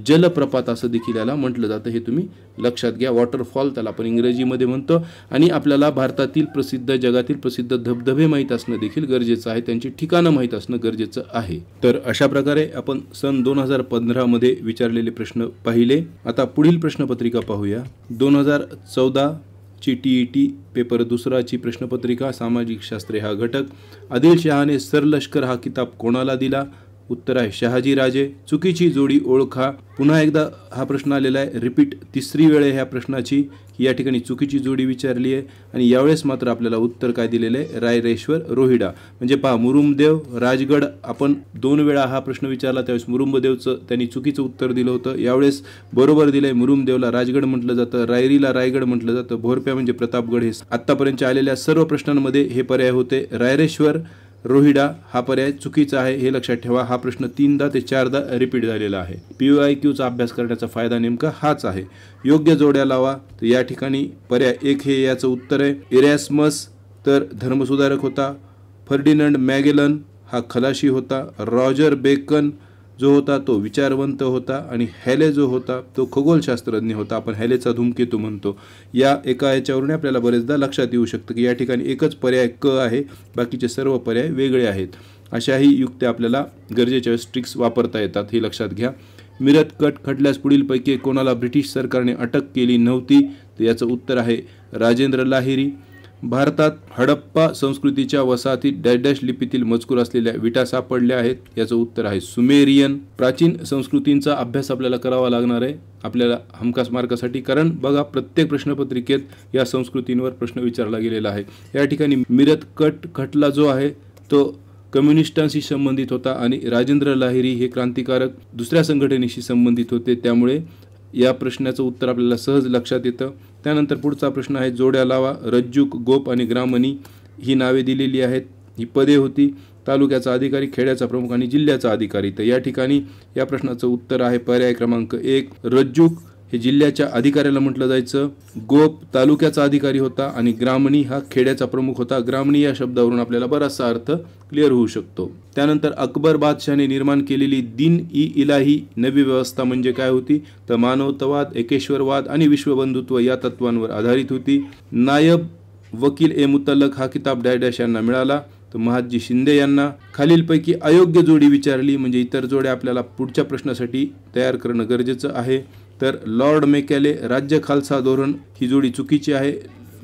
जलप्रपात असं देखील याला म्हटलं जातं. हे तुम्ही लक्षात घ्या. वॉटरफॉल त्याला आपण इंग्रजीमध्ये म्हणतो. आणि आपल्याला भारतातील प्रसिद्ध, जगातील प्रसिद्ध धबधबे माहीत असणं देखील गरजेचं आहे, त्यांची ठिकाणं माहीत असणं गरजेचं आहे. तर अशा प्रकारे आपण सन 2015 मध्ये विचारलेले प्रश्न पाहिले. आता पुढील प्रश्नपत्रिका पाहूया. 2014 ची TET पेपर दुसराची प्रश्नपत्रिका, सामाजिक शास्त्रे हा घटक. आदिलशहाने सरलष्कर हा किताब कोणाला दिला? उत्तर आहे शहाजी राजे. चुकीची जोडी ओळखा. पुन्हा एकदा हा प्रश्न आलेला आहे, रिपीट तिसरी वेळ आहे ह्या प्रश्नाची, की या ठिकाणी चुकीची जोडी विचारली आहे. आणि यावेळेस मात्र आपल्याला उत्तर काय दिलेलं आहे? रायरेश्वर रोहिडा. म्हणजे पहा, मुरुमदेव राजगड, आपण 2 वेळा हा प्रश्न विचारला, त्यावेळेस मुरुमदेवचं त्यांनी चुकीचं उत्तर दिलं होतं. यावेळेस बरोबर दिलंय. मुरुमदेवला राजगड म्हटलं जातं, रायरीला रायगड म्हटलं जातं, भोरप्या म्हणजे प्रतापगड. हे आत्तापर्यंत आलेल्या सर्व प्रश्नांमध्ये हे पर्याय होते. रायरेश्वर रोहिडा हा पर्याय चुकीचा आहे, हे लक्षात ठेवा. हा प्रश्न 3दा ते 4दा रिपीट झालेला आहे. PYQचा अभ्यास करण्याचा फायदा नेमका हाच आहे. योग्य जोड्या लावा. तर या ठिकाणी पर्याय 1 हे याचं उत्तर आहे. इरॅस्मस तर धर्मसुधारक होता. फर्डिनंड मॅगेलन हा खलाशी होता. रॉजर बेकन जो होता तो विचारवंत होता. आणि हॅले जो होता तो खगोलशास्त्रज्ञ होता. आपण हॅलेचा धूमकेतू म्हणतो. या एका याच्यावरून आपल्याला बरेचदा लक्षात येऊ शकतं की या ठिकाणी एकच पर्याय क आहे, बाकीचे सर्व पर्याय वेगळे आहेत. अशाही युक्त्या आपल्याला गरजेच्या वेळेस ट्रिक्स वापरता येतात, हे लक्षात घ्या. मिरत कट खटल्यास पुढीलपैकी कोणाला ब्रिटिश सरकारने अटक केली नव्हती? तर याचं उत्तर आहे राजेंद्र लाहिरी. भारतात हडप्पा संस्कृतीच्या वसाहतीत डॅश लिपीतील मजकूर असलेल्या विटा सापडल्या आहेत? याचं उत्तर आहे सुमेरियन. प्राचीन संस्कृतींचा अभ्यास आपल्याला करावा लागणार आहे आपल्याला हमखास मार्कासाठी, कारण बघा प्रत्येक प्रश्नपत्रिकेत या संस्कृतींवर प्रश्न विचारला गेलेला आहे. या ठिकाणी मिरत कट खटला जो आहे तो कम्युनिस्टांशी संबंधित होता आणि राजेंद्र लाहिरी हे क्रांतिकारक दुसऱ्या संघटनेशी संबंधित होते. त्यामुळे या प्रश्नाचं उत्तर आपल्याला सहज लक्षात येतं. त्यानंतर पुढचा प्रश्न आहे जोड्या लावा. रज्जुक, गोप आणि ग्रामणी ही नावे दिलेली आहेत, ही पदे होती. तालुक्याचा अधिकारी, खेड्याचा प्रमुख आणि जिल्ह्याचा अधिकारी. तर या ठिकाणी या प्रश्नाचं उत्तर आहे पर्याय क्रमांक 1 रज्जुक हे जिल्ह्याच्या अधिकाऱ्याला म्हटलं जायचं. गोप तालुक्याचा अधिकारी होता आणि ग्रामणी हा खेड्याचा प्रमुख होता. ग्रामणी या शब्दावरून आपल्याला बराचसा अर्थ क्लिअर होऊ शकतो. त्यानंतर अकबर बादशाहने निर्माण केलेली दिन-ई-इलाही नवी व्यवस्था म्हणजे काय होती? तर मानवतावाद, एकेश्वरवाद आणि विश्वबंधुत्व या तत्वांवर आधारित होती. नायब वकील ए मुतल्लक हा किताब डॅश यांना मिळाला. तर महादजी शिंदे यांना. खालीलपैकी अयोग्य जोडी विचारली म्हणजे इतर जोड्या आपल्याला पुढच्या प्रश्नासाठी तयार करणं गरजेचं आहे. तर लॉर्ड मेकॅले राज्य खालसा धोरण ही जोडी चुकीची आहे.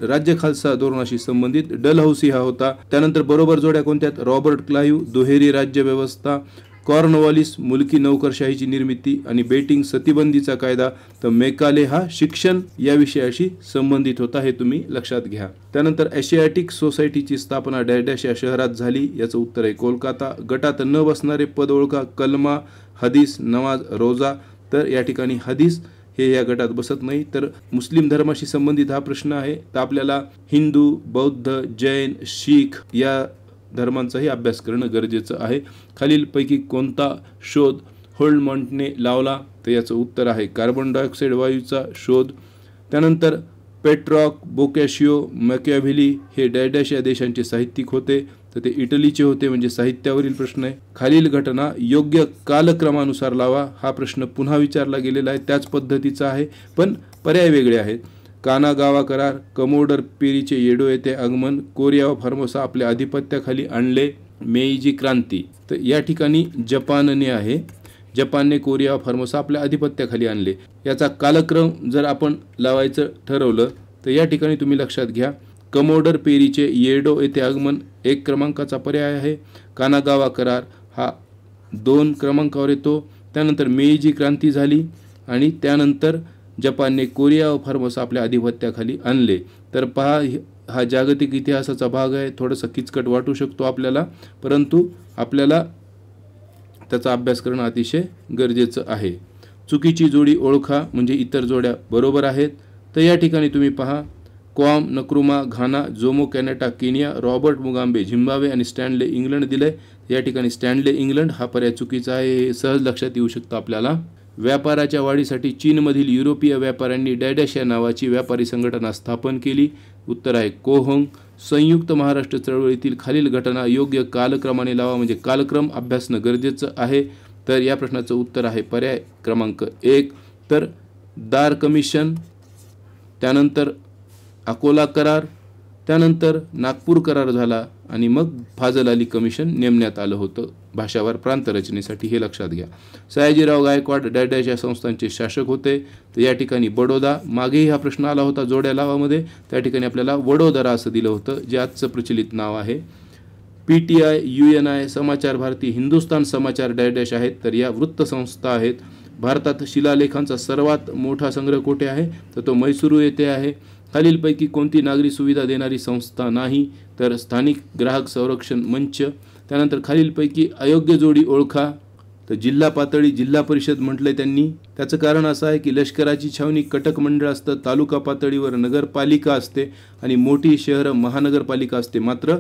राज्य खालसा धोरणाशी संबंधित डलहौसी हा होता. त्यानंतर बरोबर जोड्या कोणत्या? रॉबर्ट क्लाइव्ह दुहेरी राज्य व्यवस्था, कॉर्नवॉलिस मुलकी नोकरशाहीची निर्मिती आणि बेटिंग सतीबंदीचा कायदा. तर मेकाले हा शिक्षण या विषयाशी संबंधित होता, हे तुम्ही लक्षात घ्या. त्यानंतर एशियाटिक सोसायटीची स्थापना डॅश या शहरात झाली. याचं उत्तर आहे कोलकाता. गटात न बसणारे पद ओळखा. कलमा, हदीस, नमाज, रोजा. तर या ठिकाणी हदीस हे या गटात बसत नाही. तर मुस्लिम धर्माशी संबंधित हा प्रश्न आहे. तर आपल्याला हिंदू, बौद्ध, जैन, शीख या धर्मांचाही अभ्यास करणं गरजेचं आहे. खालीलपैकी कोणता शोध होल्डमॉन्टने लावला? तर याचं उत्तर आहे कार्बन डायऑक्साईड वायूचा शोध. त्यानंतर पेट्रॉक, बोकॅशियो, मॅकियाव्हेली हे डॅश या देशांचे साहित्यिक होते. तर ते इटलीचे होते, म्हणजे साहित्यावरील प्रश्न आहे. खालील घटना योग्य कालक्रमानुसार लावा हा प्रश्न पुन्हा विचारला गेलेला आहे. त्याच पद्धतीचा आहे पण पर्याय वेगळे आहेत. कानागावा करार, कमोडर पेरीचे येडो येथे आगमन, कोरिया व फॉर्मोसा आपल्या अधिपत्याखाली आणले, मेईजी क्रांती. तर या ठिकाणी जपानने आहे. जपानने कोरिया व फॉर्मोसा आपल्या अधिपत्याखाली आणले. याचा कालक्रम जर आपण लावायचं ठरवलं तर या ठिकाणी तुम्ही लक्षात घ्या. कमोडर पेरीचे येडो येथे आगमन 1 क्रमांकाचा पर्याय आहे. कानागावा करार हा 2 क्रमांकावर येतो. त्यानंतर मेईजी क्रांती झाली आणि त्यानंतर जपानने कोरिया व फॉर्मोसा आपल्या अधिपत्याखाली आणले. तर पहा, हा जागतिक इतिहासाचा भाग आहे. थोडंसं किचकट वाटू शकतो आपल्याला, परंतु आपल्याला त्याचा अभ्यास करणं अतिशय गरजेचं आहे. चुकीची जोडी ओळखा म्हणजे इतर जोड्या बरोबर आहेत. तर या ठिकाणी तुम्ही पहा, Kwame Nkrumah Ghana, Jomo Kenyatta Kenya, Robert Mugabe Zimbabwe आणि स्टॅनले इंग्लंड दिले. या ठिकाणी स्टॅनले इंग्लंड हा पर्याय चुकीचा आहे, हे सहज लक्षात येऊ शकतं आपल्याला. व्यापाराच्या वाढीसाठी चीनमधील युरोपीय व्यापाऱ्यांनी डॅश या नावाची व्यापारी संघटना स्थापन केली. उत्तर आहे कोहोंग. संयुक्त महाराष्ट्र चळवळीतील खालील घटना योग्य कालक्रमाने लावा म्हणजे कालक्रम अभ्यासणं गरजेचं आहे. तर या प्रश्नाचं उत्तर आहे पर्याय क्रमांक 1. तर दार कमिशन, त्यानंतर अकोला करार, त्यानंतर नागपूर करार झाला आणि मग फाजल अली कमिशन नेमण्यात आलं होतं भाषावार प्रांत रचनेसाठी, हे लक्षात घ्या. सयाजीराव गायकवाड डॅश या संस्थांचे शासक होते. तर या ठिकाणी बडोदा, मागेही हा प्रश्न आला होता जोड्या लावामध्ये, त्या ठिकाणी आपल्याला वडोदरा असं दिलं होतं जे आजचं प्रचलित नाव आहे. PTI, UNI, समाचार भारती, हिंदुस्तान समाचार डॅश आहेत. तर या वृत्तसंस्था आहेत. भारतात शिलालेखांचा सर्वात मोठा संग्रह कुठे आहे? तर तो मैसूरू येथे आहे. खालीलपैकी कोणती नागरी सुविधा देणारी संस्था नाही? तर स्थानिक ग्राहक संरक्षण मंच. त्यानंतर खालीलपैकी अयोग्य जोडी ओळखा. तर जिल्हा पातळी जिल्हा परिषद म्हटलंय त्यांनी. त्याचं कारण असं आहे की लष्कराची छावणी कटक मंडळ असतं, तालुका पातळीवर नगरपालिका असते आणि मोठी शहरं महानगरपालिका असते. मात्र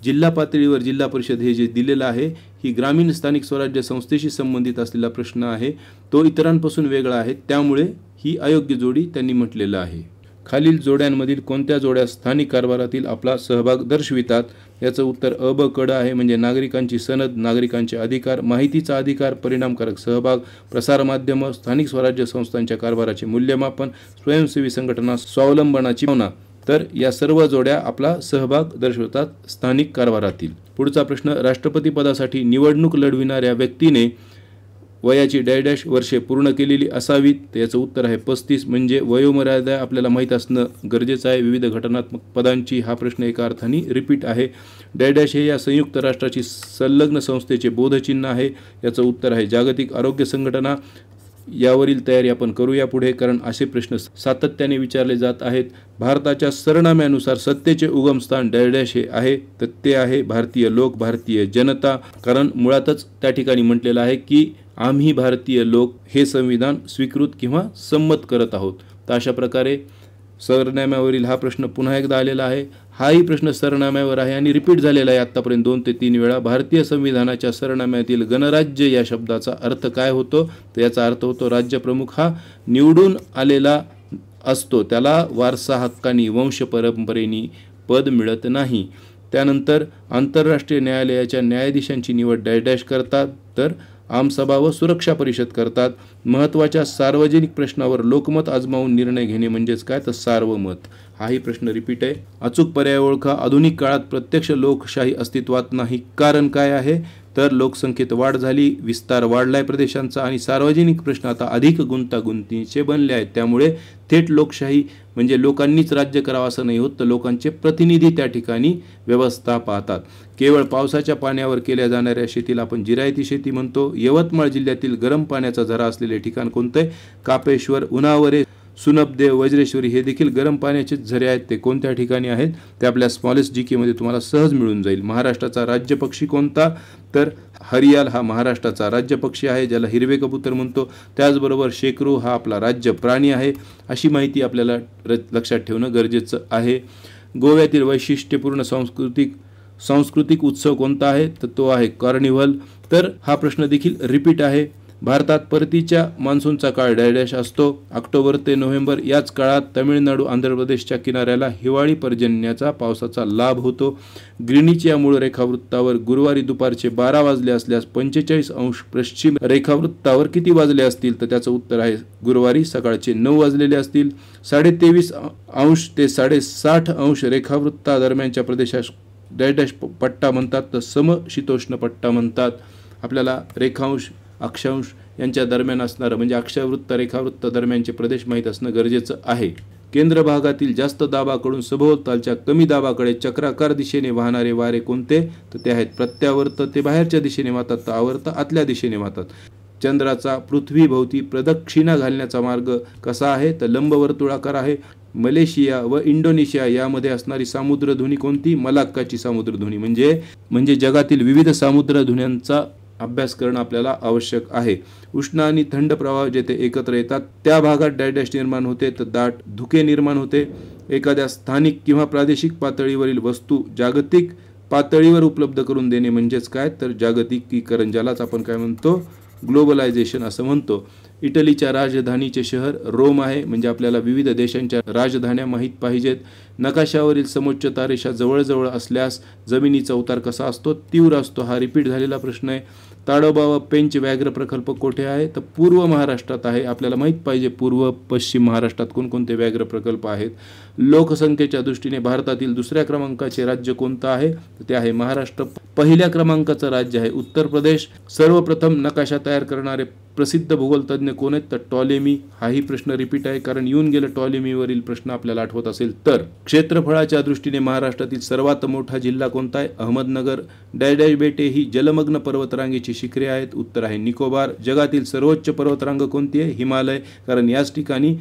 जिल्हा पातळीवर जिल्हा परिषद हे जे दिलेलं आहे ही ग्रामीण स्थानिक स्वराज्य संस्थेशी संबंधित असलेला प्रश्न आहे, तो इतरांपासून वेगळा आहे, त्यामुळे ही अयोग्य जोडी त्यांनी म्हटलेलं आहे. खालील जोड्यांमधील कोणत्या जोड्या स्थानिक कारभारातील आपला सहभाग दर्शवितात? याचं उत्तर अ ब क ड आहे, म्हणजे नागरिकांची सनद, नागरिकांचे अधिकार, माहितीचा अधिकार, परिणामकारक सहभाग, प्रसारमाध्यमं, स्थानिक स्वराज्य संस्थांच्या कारभाराचे मूल्यमापन, स्वयंसेवी संघटना, स्वावलंबनाची भावना. तर या सर्व जोड्या आपला सहभाग दर्शवतात स्थानिक कारभारातील. पुढचा प्रश्न, राष्ट्रपती पदासाठी निवडणूक लढविणाऱ्या व्यक्तीने वयाची डॅश वर्षे पूर्ण केलेली असावीत? तर याचं उत्तर आहे 35, म्हणजे वयोमर्यादा आपल्याला माहीत असणं गरजेचं आहे. विविध घटनात्मक पदांची हा प्रश्न एका अर्थाने रिपीट आहे. डॅश हे या संयुक्त राष्ट्राची संलग्न संस्थेचे बोधचिन्ह आहे. याचं उत्तर आहे जागतिक आरोग्य संघटना. यावरील तयारी आपण करूया पुढे, कारण असे प्रश्न सातत्याने विचारले जात आहेत. भारताच्या सरनाम्यानुसार सत्तेचे उगमस्थान डॅश हे आहे, तर ते आहे भारतीय लोक, भारतीय जनता. कारण मुळातच त्या ठिकाणी म्हटलेलं आहे की आम्ही भारतीय लोक हे संविधान स्वीकृत किंवा संमत करत आहोत. तर अशा प्रकारे सरनाम्यावरील हा प्रश्न पुन्हा एकदा आलेला आहे. हाही प्रश्न सरनाम्यावर आहे आणि रिपीट झालेला आहे आतापर्यंत 2 ते 3 वेळा. भारतीय संविधानाच्या सरनाम्यातील गणराज्य या शब्दाचा अर्थ काय होतो? तर याचा अर्थ होतो राज्यप्रमुख हा निवडून आलेला असतो, त्याला वारसा हक्कानी वंश परंपरेने पद मिळत नाही. त्यानंतर आंतरराष्ट्रीय न्यायालयाच्या न्यायाधीशांची निवड डॅश डॅश करतात, तर आमसभा व सुरक्षा परिषद करतात. महत्त्वाच्या सार्वजनिक प्रश्नावर लोकमत आजमावून निर्णय घेणे म्हणजेच काय? तर सार्वमत. हाही प्रश्न रिपीट आहे. अचूक पर्याय ओळखा. आधुनिक काळात प्रत्यक्ष लोकशाही अस्तित्वात नाही. कारण काय आहे? तर लोकसंख्येत वाढ झाली, विस्तार वाढलाय प्रदेशांचा आणि सार्वजनिक प्रश्न आता अधिक गुंतागुंतीचे बनले आहेत. त्यामुळे थेट लोकशाही म्हणजे लोकांनीच राज्य करावं असं नाही होत, तर लोकांचे प्रतिनिधी त्या ठिकाणी व्यवस्था पाहतात. केवळ पावसाच्या पाण्यावर केल्या जाणाऱ्या शेतीला आपण जिरायती शेती म्हणतो. यवतमाळ जिल्ह्यातील गरम पाण्याचा झरा असलेले ठिकाण कोणते? कापेश्वर, उन्हावरे, सुनबदेव, वज्रेश्वरी हे देखील गरम पाण्याचे झरे आहेत. ते कोणत्या ठिकाणी आहेत? ते आपल्या स्मॉलेस्ट जीके मध्ये तुम्हाला सहज मिळून जाईल. महाराष्ट्राचा राज्य पक्षी कोणता? तर हरियाल हा महाराष्ट्राचा राज्य पक्षी आहे, ज्याला हिरवे कबूतर म्हणतो. त्याचबरोबर शेकरू हा आपला राज्य प्राणी आहे. अशी माहिती आपल्याला लक्षात ठेवणं गरजेचं आहे. गोव्यातील वैशिष्ट्यपूर्ण सांस्कृतिक उत्सव कोणता आहे? तर तो आहे कार्निव्हल. तर हा प्रश्न देखील रिपीट आहे. भारतात परतीच्या मान्सूनचा काळ डॅश असतो. ऑक्टोबर ते नोव्हेंबर. याच काळात तामिळनाडू आंध्र प्रदेशच्या किनाऱ्याला हिवाळी पर्जन्याचा पावसाचा लाभ होतो. ग्रीनिच या मूळ रेखावृत्तावर गुरुवारी दुपारचे 12 वाजले असल्यास 45 अंश पश्चिम रेखावृत्तावर किती वाजले असतील? तर त्याचं उत्तर आहे गुरुवारी सकाळचे 9 वाजलेले असतील. 23.5 अंश ते 60.5 अंश रेखावृत्तादरम्यानच्या प्रदेशास डॅश पट्टा म्हणतात, तर समशीतोष्ण पट्टा म्हणतात. आपल्याला रेखांश अक्षांश यांच्या दरम्यान असणारं म्हणजे अक्षावृत्त रेखावृत्त दरम्यानचे प्रदेश माहीत असणं गरजेचं आहे. केंद्र भागातील जास्त दाबाकडून सभोवतालच्या कमी दाबाकडे चक्राकार दिशेने वाहणारे वारे कोणते? तर ते आहेत प्रत्यावर्त. ते बाहेरच्या दिशेने वाहतात, तर आवर्त आतल्या दिशेने वाहतात. चंद्राचा पृथ्वीभोवती प्रदक्षिणा घालण्याचा मार्ग कसा आहे? तर लंबवर्तुळाकार आहे. मलेशिया व इंडोनेशिया यामध्ये असणारी सामुद्रधुनी कोणती? मलाक्काची सामुद्रधुनी. म्हणजे जगातील विविध सामुद्रधुन्यांचा अभ्यास करणं आपल्याला आवश्यक आहे. उष्ण आणि थंड प्रवाह जेथे एकत्र येतात त्या भागात डॅश निर्माण होते, तर दाट धुके निर्माण होते. एखाद्या स्थानिक किंवा प्रादेशिक पातळीवरील वस्तू जागतिक पातळीवर उपलब्ध करून देणे म्हणजेच काय? तर जागतिकीकरण, ज्यालाच आपण काय म्हणतो? ग्लोबलायझेशन असं म्हणतो. इटलीच्या राजधानीचे शहर रोम आहे. म्हणजे आपल्याला विविध देशांच्या राजधान्या माहीत पाहिजेत. नकाशावरील समोच्चता रेषा जवळजवळ असल्यास जमिनीचा उतार कसा असतो? तीव्र असतो. हा रिपीट झालेला प्रश्न आहे. ताडोबा व पेंच व्याघ्र प्रकल्प कोठे आहे? तर पूर्व महाराष्ट्रात आहे. आपल्याला माहीत पाहिजे पूर्व पश्चिम महाराष्ट्रात कोणकोणते व्याघ्र प्रकल्प आहेत. लोकसंख्येच्या दृष्टीने भारतातील दुसऱ्या क्रमांकाचे राज्य कोणतं आहे? तर ते आहे महाराष्ट्र. पहिल्या क्रमांकाचं राज्य आहे उत्तर प्रदेश. सर्वप्रथम नकाशा तयार करणारे प्रसिद्ध भूगोलतज्ञ कोण आहेत? तर टॉलेमी. हाही प्रश्न रिपीट आहे, कारण येऊन गेलं टॉलेमीवरील प्रश्न आपल्याला आठवत असेल तर. क्षेत्रफळाच्या दृष्टीने महाराष्ट्रातील सर्वात मोठा जिल्हा कोणता आहे? अहमदनगर. डॅश बेटे ही जलमग्न पर्वतरांगेची शिखरे आहेत. उत्तर आहे निकोबार. जगातील सर्वोच्च पर्वतरांग कोणती आहे? हिमालय. कारण याच ठिकाणी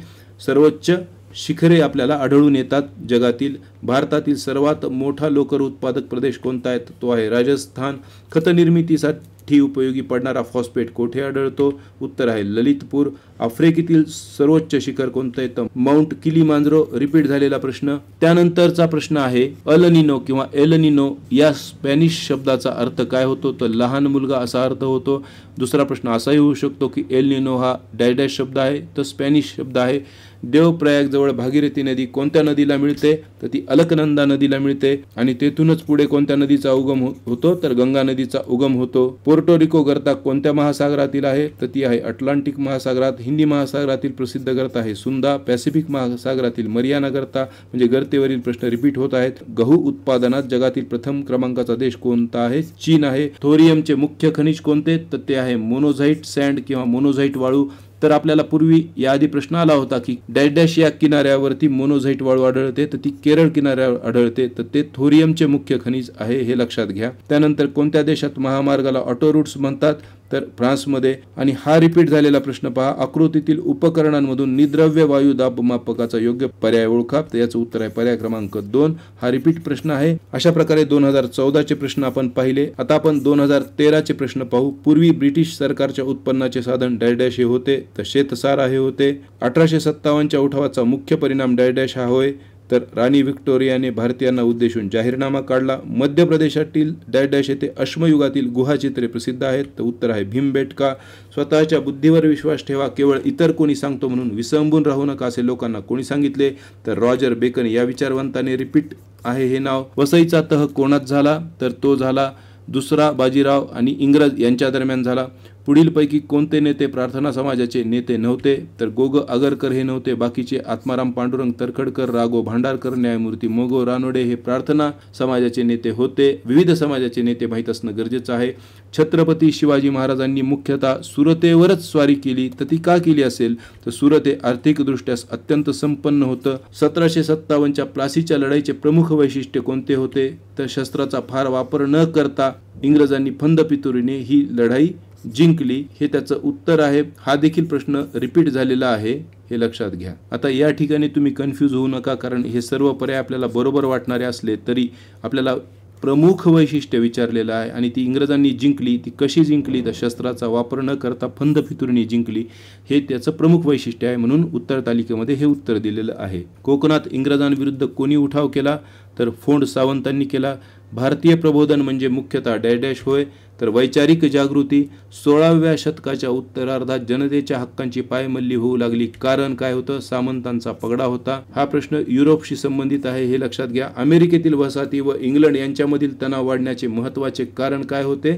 सर्वोच्च शिखरे आपल्याला आढळून येतात जगातील. भारतातील सर्वात मोठा लोकर उत्पादक प्रदेश कोणता आहे? तो आहे राजस्थान. खतनिर्मितीसाठी उपयोगी पडणारा फॉस्फेट कोठे आढळतो? उत्तर आहे ललितपूर. आफ्रिकेतील सर्वोच्च शिखर कोणतं आहे? तर माउंट किलिमांजरो. रिपीट झालेला प्रश्न. त्यानंतरचा प्रश्न आहे अल निनो किंवा एल निनो या स्पॅनिश शब्दाचा अर्थ काय होतो? तर लहान मुलगा असा अर्थ होतो. दुसरा प्रश्न असाही होऊ शकतो की एल निनो हा डॅश शब्द आहे, तर स्पॅनिश शब्द आहे. देवप्रयाग जवळ भागीरथी नदी कोणत्या नदीला मिळते? तर ती अलकनंदा नदीला मिळते. आणि तेथूनच पुढे कोणत्या नदीचा उगम होतो? तर गंगा नदीचा उगम होतो. पोर्टोरिको गर्ता कोणत्या महासागरातील आहे? तर ती आहे अटलांटिक महासागरात. हिंदी महासागरातील प्रसिद्ध गर्ता आहे सुंदा. पॅसिफिक महासागरातील मरियाना गर्ता. म्हणजे गर्तेवरील प्रश्न रिपीट होत आहेत. गहू उत्पादनात जगातील प्रथम क्रमांकाचा देश कोणता आहे? चीन आहे. थोरियमचे मुख्य खनिज कोणते? तर ते आहे मोनोझाईट सँड किंवा मोनोझाईट वाळू. तर आपल्याला पूर्वी याआधी प्रश्न आला होता की डॅश या किनाऱ्यावरती मोनोझाईट वाळू आढळते, तर ती केरळ किनाऱ्यावर आढळते, तर ते थोरियमचे मुख्य खनिज आहे, हे लक्षात घ्या. त्यानंतर कोणत्या देशात महामार्गाला ऑटो रूट्स म्हणतात? तर फ्रान्समध्ये. आणि हा रिपीट झालेला प्रश्न पहा, आकृतीतील उपकरणांमधून निद्रव्य वायू दाबमापकाचा योग्य पर्याय ओळखा. तर याचं उत्तर आहे पर्याय क्रमांक 2. हा रिपीट प्रश्न आहे. अशा प्रकारे 2014चे प्रश्न आपण पाहिले. आता आपण 2013चे प्रश्न पाहू. पूर्वी ब्रिटिश सरकारच्या उत्पन्नाचे साधन डॅश हे होते, तर शेतसारा हे होते. 1857च्या उठावाचा मुख्य परिणाम डॅश हा होय, तर राणी व्हिक्टोरियाने भारतीयांना उद्देशून जाहीरनामा काढला. मध्य प्रदेशातील डॅश येथे अश्मयुगातील गुहाचित्रे प्रसिद्ध आहेत, तर उत्तर आहे भीमबेटका. स्वतःच्या बुद्धीवर विश्वास ठेवा, केवळ इतर कोणी सांगतो म्हणून विसंबून राहू नका असे लोकांना कोणी सांगितले, तर रॉजर बेकन या विचारवंताने. रिपीट आहे हे नाव. वसईचा तह कोणात झाला, तर तो झाला दुसरा बाजीराव आणि इंग्रज यांच्या दरम्यान झाला. पुढीलपैकी कोणते नेते प्रार्थना समाजाचे नेते नव्हते, तर गोग आगरकर हे नव्हते. बाकीचे आत्माराम पांडुरंग तरखडकर, राघव भांडारकर, न्यायमूर्ती मोगो रानोडे हे प्रार्थना समाजाचे नेते होते. विविध समाजाचे नेते माहीत असणं गरजेचं आहे. छत्रपती शिवाजी महाराजांनी मुख्यतः सुरतेवरच स्वारी केली, तर ती का केली असेल, तर सुरत हे आर्थिकदृष्ट्या अत्यंत संपन्न होतं. 1757च्या प्लासीच्या लढाईचे प्रमुख वैशिष्ट्य कोणते होते, तर शस्त्राचा फार वापर न करता इंग्रजांनी फंदपितुरीने ही लढाई जिंकली, हे त्याचं उत्तर आहे. हा देखील प्रश्न रिपीट झालेला आहे, हे लक्षात घ्या. आता या ठिकाणी तुम्ही कन्फ्यूज होऊ नका, कारण हे सर्व पर्याय आपल्याला बरोबर वाटणारे असले तरी आपल्याला प्रमुख वैशिष्ट्य विचारलेलं आहे आणि ती इंग्रजांनी जिंकली. ती कशी जिंकली, तर शस्त्राचा वापर न करता फंदफितुरीने जिंकली, हे त्याचं प्रमुख वैशिष्ट्य आहे. म्हणून उत्तर तालिकेमध्ये हे उत्तर दिलेलं आहे. कोकणात इंग्रजांविरुद्ध कोणी उठाव केला, तर फोंड सावंतांनी केला. भारतीय प्रबोधन म्हणजे मुख्यतः डॅश होय, तर वैचारिक जागृती. 16व्या शतकाच्या उत्तरार्धात जनतेच्या हक्कांची पायमल्ली होऊ लागली. कारण काय होतं, सामंतांचा पगडा होता. हा प्रश्न युरोपशी संबंधित आहे, हे लक्षात घ्या. अमेरिकेतील वसाहती व इंग्लंड यांच्यामधील तणाव वाढण्याचे महत्त्वाचे कारण काय होते,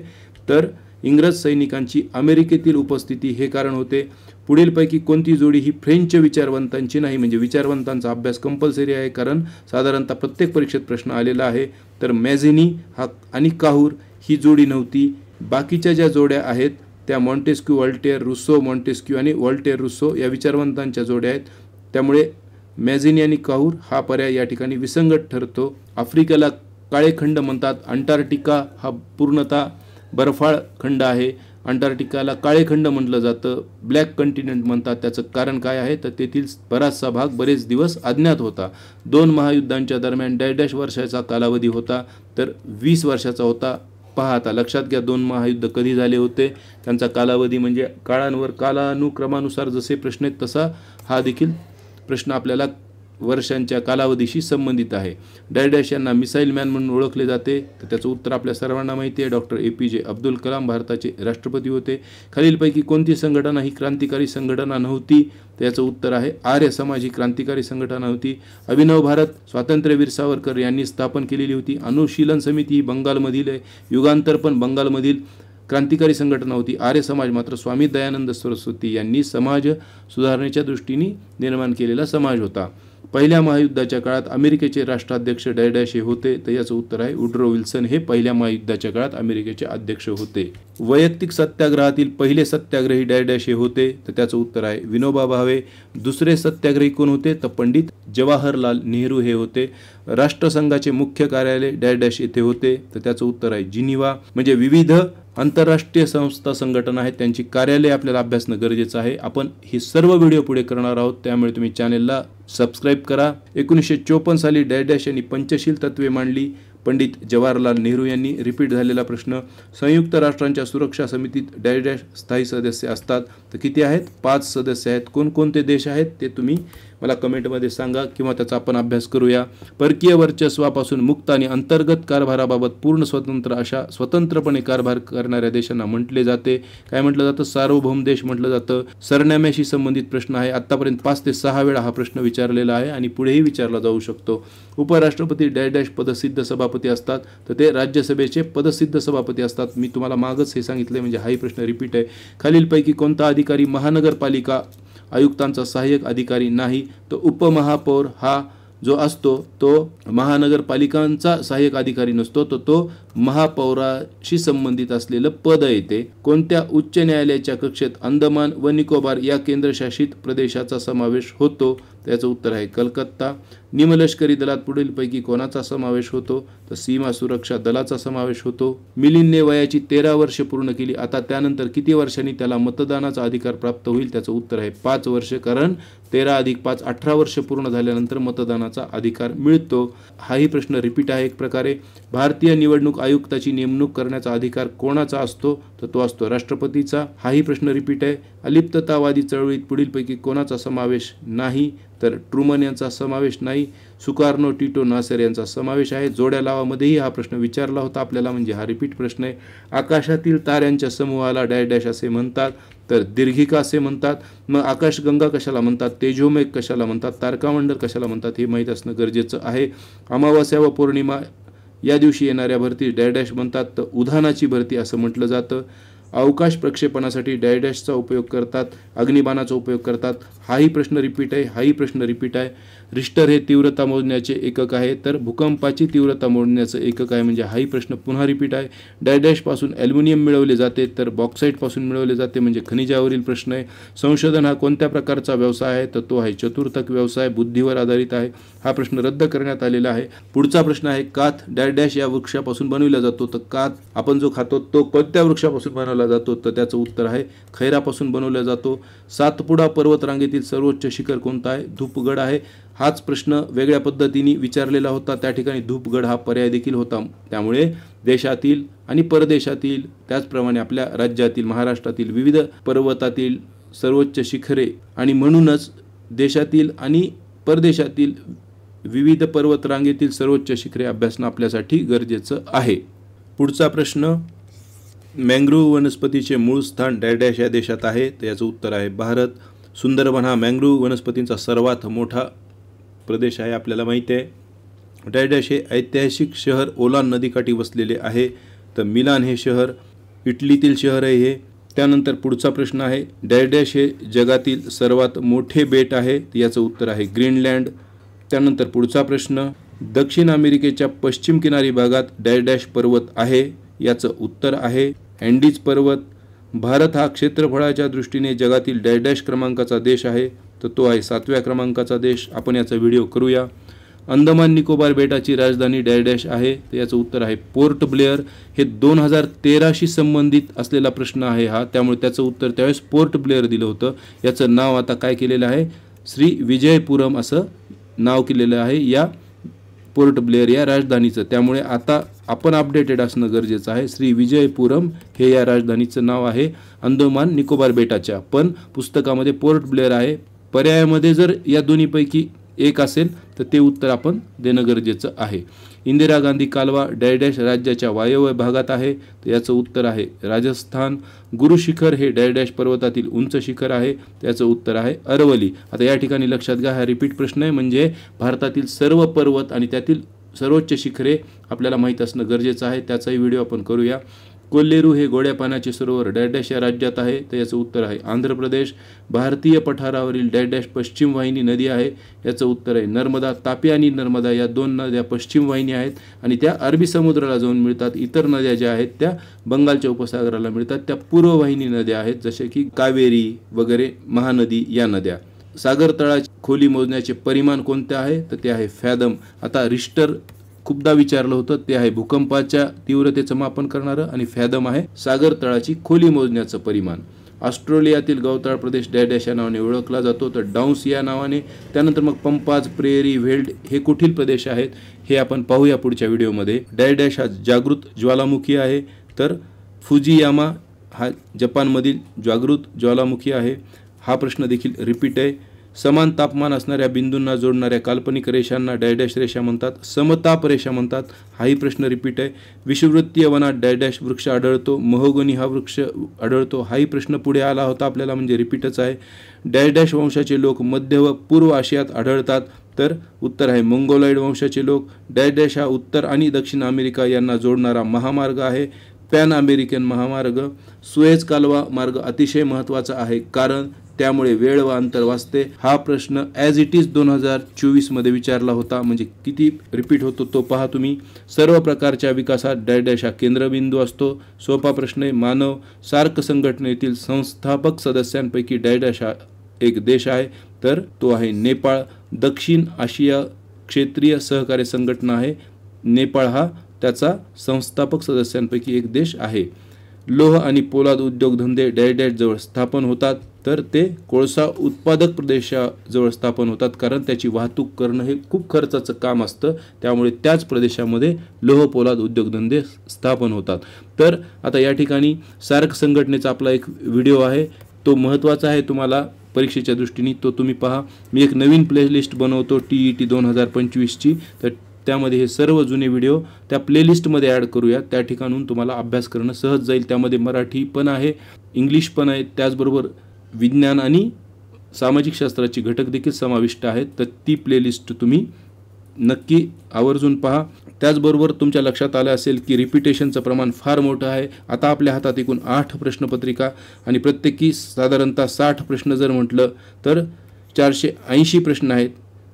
तर इंग्रज सैनिकांची अमेरिकेतील उपस्थिती हे कारण होते. पुढीलपैकी कोणती जोडी ही फ्रेंच विचारवंतांची नाही, म्हणजे विचारवंतांचा अभ्यास कंपल्सरी आहे, कारण साधारणतः प्रत्येक परीक्षेत प्रश्न आलेला आहे. तर मॅझिनी आणि काहूर ही जोडी नव्हती. बाकीच्या ज्या जोड्या आहेत त्या मॉन्टेस्क्यू वॉल्टेअर रुसो, मॉन्टेस्क्यू आणि वॉल्टेअर रुसो या विचारवंतांच्या जोड्या आहेत. त्यामुळे मॅझिनी आणि काहूर हा पर्याय या ठिकाणी विसंगत ठरतो. आफ्रिकेला काळे खंड म्हणतात. अंटार्क्टिका हा पूर्णतः बर्फाळ खंड आहे. अंटार्क्टिकाला काळे खंड म्हटलं जातं. ब्लॅक कंटिनेंट म्हणतात. त्याचं कारण काय आहे, तर तेथील बराचसा भाग बरेच दिवस अज्ञात होता. 2 महायुद्धांच्या दरम्यान डॅश वर्षाचा कालावधी होता, तर 20 वर्षाचा होता. पहा आता लक्षात घ्या, 2 महायुद्ध कधी झाले होते, त्यांचा कालावधी म्हणजे काळांवर कालानुक्रमानुसार जसे प्रश्न आहेत तसा हा देखील प्रश्न आपल्याला वर्षांच्या कालावधीशी संबंधित आहे. डॅश यांना मिसाईल मॅन म्हणून ओळखले जाते, तर त्याचं उत्तर आपल्या सर्वांना माहिती आहे. डॉक्टर APJ अब्दुल कलाम भारताचे राष्ट्रपती होते. खालीलपैकी कोणती संघटना ही क्रांतिकारी संघटना नव्हती, तर याचं उत्तर आहे आर्य समाज ही क्रांतिकारी संघटना होती. अभिनव भारत स्वातंत्र्यवीर सावरकर यांनी स्थापन केलेली होती. अनुशीलन समिती ही बंगालमधील आहे. युगांतर पण बंगालमधील क्रांतिकारी संघटना होती. आर्य समाज मात्र स्वामी दयानंद सरस्वती यांनी समाज सुधारणेच्या दृष्टीने निर्माण केलेला समाज होता. पहिल्या महायुद्धाच्या काळात अमेरिकेचे राष्ट्राध्यक्ष डॅश हे होते, तर याचं उत्तर आहे वुड्रो विल्सन हे पहिल्या महायुद्धाच्या काळात अमेरिकेचे अध्यक्ष होते. वैयक्तिक सत्याग्रहातील पहिले सत्याग्रही डॅश हे होते, तर त्याचं उत्तर आहे विनोबा भावे. दुसरे सत्याग्रही कोण होते, तर पंडित जवाहरलाल नेहरू हे होते. राष्ट्रसंघाचे मुख्य कार्यालय डॅश येथे होते, तर त्याचं उत्तर आहे जिनिव्हा. म्हणजे विविध आंतरराष्ट्रीय संस्था संघटना आहेत, त्यांची कार्यालय आपल्याला अभ्यासणं गरजेचं आहे. आपण हे सर्व व्हिडिओ पुढे करणार आहोत, त्यामुळे तुम्ही चॅनेलला सबस्क्राईब करा. 1954 साली डॅश यांनी पंचशील तत्वे मांडली. पंडित जवाहरलाल नेहरू यांनी. रिपीट झालेला प्रश्न, संयुक्त राष्ट्रांच्या सुरक्षा समितीत डॅश स्थायी सदस्य असतात, तर किती आहेत, 5 सदस्य आहेत. कोणकोणते देश आहेत ते तुम्ही मला कमेंटमध्ये सांगा किंवा त्याचा आपण अभ्यास करूया. परकीय वर्चस्वापासून मुक्त आणि अंतर्गत कारभाराबाबत पूर्ण स्वतंत्र अशा स्वतंत्रपणे कारभार करणाऱ्या देशांना म्हटले जाते. काय म्हटलं जातं, सार्वभौम देश म्हटलं जातं. सरनाम्याशी संबंधित प्रश्न आहे. आतापर्यंत 5 ते 6 वेळा हा प्रश्न विचारलेला आहे आणि पुढेही विचारला जाऊ शकतो. उपराष्ट्रपती डॅश पदसिद्ध सभापती असतात, तर ते राज्यसभेचे पदसिद्ध सभापती असतात. मी तुम्हाला मागच हे सांगितले, म्हणजे हाही प्रश्न रिपीट आहे. खालीलपैकी कोणता अधिकारी महानगरपालिका आयुक्तांचा सहाय्यक अधिकारी नाही, तो उपमहापौर हा जो असतो तो महानगरपालिकांचा सहाय्यक अधिकारी नसतो, तो महापौराशी संबंधित असलेलं पद येते. कोणत्या उच्च न्यायालयाच्या कक्षेत अंदमान व निकोबार या केंद्रशासित प्रदेशाचा समावेश होतो, त्याचं उत्तर आहे कलकत्ता. निमलष्करी दलात पुढीलपैकी कोणाचा समावेश होतो? तर सीमा सुरक्षा दलाचा समावेश होतो. मिलिंदने वयाची 13 वर्षे पूर्ण केली. आता त्यानंतर किती वर्षांनी त्याला मतदानाचा अधिकार प्राप्त होईल? त्याचं उत्तर आहे 5 वर्ष, कारण 13 + 5 18 वर्ष पूर्ण झाल्यानंतर मतदानाचा अधिकार मिळतो. हाही प्रश्न रिपीट आहे एक प्रकारे. भारतीय निवडणूक आयुक्ताची नेमणूक करण्याचा अधिकार कोणाचा असतो? तर तो असतो राष्ट्रपतीचा. हाही प्रश्न रिपीट आहे. अलिप्ततावादी चळवळीत पुढीलपैकी कोणाचा समावेश नाही? तर ट्रुमन यांचा समावेश नाही. सुकार्नो, टिटो, नासेर यांचा समावेश आहे. जोड्या लावामध्येही हा प्रश्न विचारला होता आपल्याला, म्हणजे हा रिपीट प्रश्न आहे. आकाशातील ताऱ्यांच्या समूहाला डॅश डॅश असे म्हणतात? तर दीर्घिका असे म्हणतात. मग आकाशगंगा कशाला म्हणतात? तेजोमेघ कशाला म्हणतात? तारकामंडल कशाला म्हणतात? हे माहीत असणं गरजेचं आहे. अमावास्या व पौर्णिमा या दिवशी येणाऱ्या भरती डॅश डॅश म्हणतात? तर उधाणाची भरती असं म्हटलं जातं. अवकाश प्रक्षेपणासाठी डॅश डॅशचा उपयोग करतात, अग्निबाणाचा उपयोग करतात. हाही प्रश्न रिपीट आहे. हाही प्रश्न रिपीट आहे. रिश्टर हे तीव्रता मोजण्याचे एकक आहे, तर भूकंपाची तीव्रता मोजण्याचं एकक आहे, म्हणजे हाही प्रश्न पुन्हा रिपीट आहे. डॅश डॅशपासून ॲल्युमिनियम मिळवले जाते, तर बॉक्साईटपासून मिळवले जाते, म्हणजे खनिजावरील प्रश्न आहे. संशोधन हा कोणत्या प्रकारचा व्यवसाय आहे? तर तो आहे चतुर्थक व्यवसाय, बुद्धीवर आधारित आहे. हा प्रश्न रद्द करण्यात आलेला आहे. पुढचा प्रश्न आहे काथ डॅश डॅश या वृक्षापासून बनवला जातो? तर काथ आपण जो खातो तो कोणत्या वृक्षापासून बनवला जातो? तर त्याचं उत्तर आहे खैरापासून बनवला जातो. सातपुडा पर्वतरांगेतील सर्वोच्च शिखर कोणतं आहे? धूपगड आहे. हाच प्रश्न वेगळ्या पद्धतीने विचारलेला होता. त्या ठिकाणी धूपगड हा पर्याय देखील होता. त्यामुळे देशातील आणि परदेशातील, त्याचप्रमाणे आपल्या राज्यातील महाराष्ट्रातील विविध पर्वतातील सर्वोच्च शिखरे आणि म्हणूनच देशातील आणि परदेशातील विविध पर्वतरांगेतील सर्वोच्च शिखरे अभ्यासणं आपल्यासाठी गरजेचं आहे. पुढचा प्रश्न, मँग्रोव्ह वनस्पतीचे मूळ स्थान डॅश डॅश या देशात आहे? तर याचं उत्तर आहे भारत. सुंदरबन हा मँग्रोव्ह वनस्पतींचा सर्वात मोठा प्रदेश आहे, आपल्याला माहिती आहे. डॅश डॅश हे ऐतिहासिक शहर ओलान नदीकाठी वसलेले आहे, तर मिलान हे शहर इटलीतील शहर आहे हे. त्यानंतर पुढचा प्रश्न आहे, डॅश डॅश हे जगातील सर्वात मोठे बेट आहे? याचं उत्तर आहे ग्रीनलँड. त्यानंतर पुढचा प्रश्न, दक्षिण अमेरिकेच्या पश्चिम किनारी भागात डॅश डॅश पर्वत आहे? याचं उत्तर आहे अँडीज पर्वत. भारत हा क्षेत्रफळाच्या दृष्टीने जगातील डॅश डॅश क्रमांकाचा देश आहे? तर तो आहे 7व्या क्रमांकाचा देश. आपण याचा व्हिडिओ करूया. अंदमान निकोबार बेटाची राजधानी डॅश डॅश आहे? तर याचं उत्तर आहे पोर्ट ब्लेअर. हे 2013शी संबंधित असलेला प्रश्न आहे हा, त्यामुळे त्याचं उत्तर त्यावेळेस पोर्ट ब्लेअर दिलं होतं. याचं नाव आता काय केलेलं आहे? श्री विजयपुरम असं नाव केलेलं आहे या पोर्ट ब्लेअर या राजधानीचं. त्यामुळे आता आपण अपडेटेड असणं गरजेचं आहे. श्री विजयपुरम हे या राजधानीचं नाव आहे अंदमान निकोबार बेटाच्या, पण पुस्तकामध्ये पोर्ट ब्लेअर आहे. पर्यायामध्ये जर या दोन्हीपैकी एक असेल तर ते उत्तर आपण देणं गरजेचं आहे. इंदिरा गांधी कालवा डॅश डॅश राज्याच्या वायव्य भागात आहे? तर याचं उत्तर आहे राजस्थान. गुरु शिखर हे डॅश डॅश पर्वतातील उंच शिखर आहे? त्याचं उत्तर आहे अरवली. आता या ठिकाणी लक्षात घ्या, हा रिपीट प्रश्न आहे, म्हणजे भारतातील सर्व पर्वत आणि त्यातील सर्वोच्च शिखरे आपल्याला माहीत असणं गरजेचं आहे. त्याचाही व्हिडिओ आपण करूया. कोल्लेरू हे गोड्या पाण्याचे सरोवर डॅश डॅश या राज्यात आहे? तर याचं उत्तर आहे आंध्र प्रदेश. भारतीय पठारावरील डॅश डॅश पश्चिम वाहिनी नदी आहे? याचं उत्तर आहे नर्मदा. तापी आणि नर्मदा या 2 नद्या पश्चिम वाहिनी आहेत आणि त्या अरबी समुद्राला जाऊन मिळतात. इतर नद्या ज्या आहेत त्या बंगालच्या उपसागराला मिळतात, त्या पूर्व वाहिनी नद्या आहेत, जसे की कावेरी वगैरे, महानदी या नद्या. सागर तळाची खोली मोजण्याचे परिमाण कोणते आहे? तर ते आहे फॅदम. आता रिश्टर खूपदा विचारलं होतं, ते आहे भूकंपाच्या तीव्रतेचं मापन करणारं, आणि फॅदम आहे सागर तळाची खोली मोजण्याचं परिमाण. ऑस्ट्रेलियातील गवताळ प्रदेश डॅश डॅश या नावाने ओळखला जातो? तर डाऊन्स या नावाने. त्यानंतर मग पंपाज, प्रेरी, व्हेल्ड हे कुठील प्रदेश आहेत हे आपण पाहूया पुढच्या व्हिडिओमध्ये. डॅश डॅश हा जागृत ज्वालामुखी आहे? तर फुजियामा हा जपानमधील जागृत ज्वालामुखी आहे. हा प्रश्न देखील रिपीट आहे. समान तापमान असणाऱ्या बिंदूंना जोडणाऱ्या काल्पनिक रेषांना डॅश डॅश रेषा म्हणतात? समताप रेषा म्हणतात. हाही प्रश्न रिपीट आहे. विषुववृत्तीय वनात डॅश डॅश वृक्ष आढळतो? महोगनी हा वृक्ष आढळतो? हाही प्रश्न पुढे आला होता आपल्याला, म्हणजे रिपीटच आहे. डॅश डॅश वंशाचे लोक मध्य व पूर्व आशियात आढळतात? तर उत्तर आहे मंगोलॉइड वंशाचे लोक. डॅश डॅश हा उत्तर आणि दक्षिण अमेरिका यांना जोडणारा महामार्ग आहे? पॅन अमेरिकन महामार्ग. सुएझ कालवा मार्ग अतिशय महत्त्वाचा आहे, कारण त्यामुळे वेळ व अंतर वाचते. हा प्रश्न ॲज इट इज 2024 विचारला होता, म्हणजे किती रिपीट होतो तो पहा तुम्ही. सर्व प्रकारच्या विकासात डॅश डॅश हा केंद्रबिंदू असतो? सोपा प्रश्न आहे. मानव सार्क संघटनेतील संस्थापक सदस्यांपैकी डॅश डॅश हा एक देश आहे? तर तो आहे नेपाळ. दक्षिण आशिया क्षेत्रीय सहकार्य संघटना आहे. नेपाळ हा त्याचा संस्थापक सदस्यांपैकी एक देश आहे. लोह आणि पोलाद उद्योगधंदे डॅश जवळ स्थापन होतात, तर ते कोळसा उत्पादक प्रदेशाजवळ स्थापन होतात, कारण त्याची वाहतूक करणं हे खूप खर्चाचं काम असतं. त्यामुळे त्याच प्रदेशामध्ये लोह पोलाद उद्योगधंदे स्थापन होतात. तर आता या ठिकाणी सार्क संघटनेचा आपला एक व्हिडिओ आहे, तो महत्त्वाचा आहे तुम्हाला परीक्षेच्या दृष्टीने, तो तुम्ही पहा. मी एक नवीन प्लेलिस्ट बनवतो TET 2025ची, तर त्यामध्ये हे सर्व जुने व्हिडिओ त्या प्लेलिस्टमध्ये ॲड करूया. त्या ठिकाणून तुम्हाला अभ्यास करणं सहज जाईल. त्यामध्ये मराठी पण आहे, इंग्लिश पण आहे, त्याचबरोबर विज्ञान आणि सामाजिक शास्त्राची घटक देखील समाविष्ट आहेत. तर ती प्लेलिस्ट तुम्ही नक्की आवर्जून पहा. त्याचबरोबर तुमच्या लक्षात आलं असेल की रिपिटेशनचं प्रमाण फार मोठं आहे. आता आपल्या हातात एकूण 8 प्रश्नपत्रिका आणि प्रत्येकी साधारणतः 60 प्रश्न जर म्हटलं तर 480 प्रश्न आहेत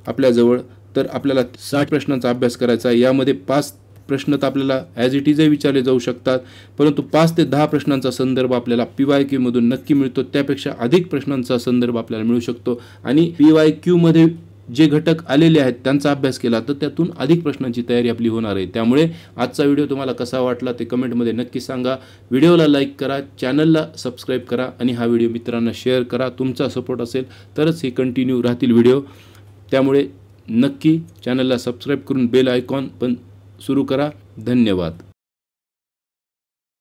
आपल्याजवळ. तर आपल्याला 60 प्रश्नांचा अभ्यास करायचा आहे. यामध्ये 5 प्रश्न तर आपल्याला ॲज इट इजही विचारले जाऊ शकतात, परंतु 5 ते 10 प्रश्नांचा संदर्भ आपल्याला PYQमधून नक्की मिळतो. त्यापेक्षा अधिक प्रश्नांचा संदर्भ आपल्याला मिळू शकतो. आणि PYQमध्ये जे घटक आलेले आहेत त्यांचा अभ्यास केला तर त्यातून अधिक प्रश्नांची तयारी आपली होणार आहे. त्यामुळे आजचा व्हिडिओ तुम्हाला कसा वाटला ते कमेंटमध्ये नक्की सांगा. व्हिडिओला लाईक करा, चॅनलला सबस्क्राईब करा आणि हा व्हिडिओ मित्रांना शेअर करा. तुमचा सपोर्ट असेल तरच हे कंटिन्यू राहतील व्हिडिओ. त्यामुळे नक्की चॅनलला सबस्क्राईब करून बेल आयकॉन पण सुरू करा. धन्यवाद.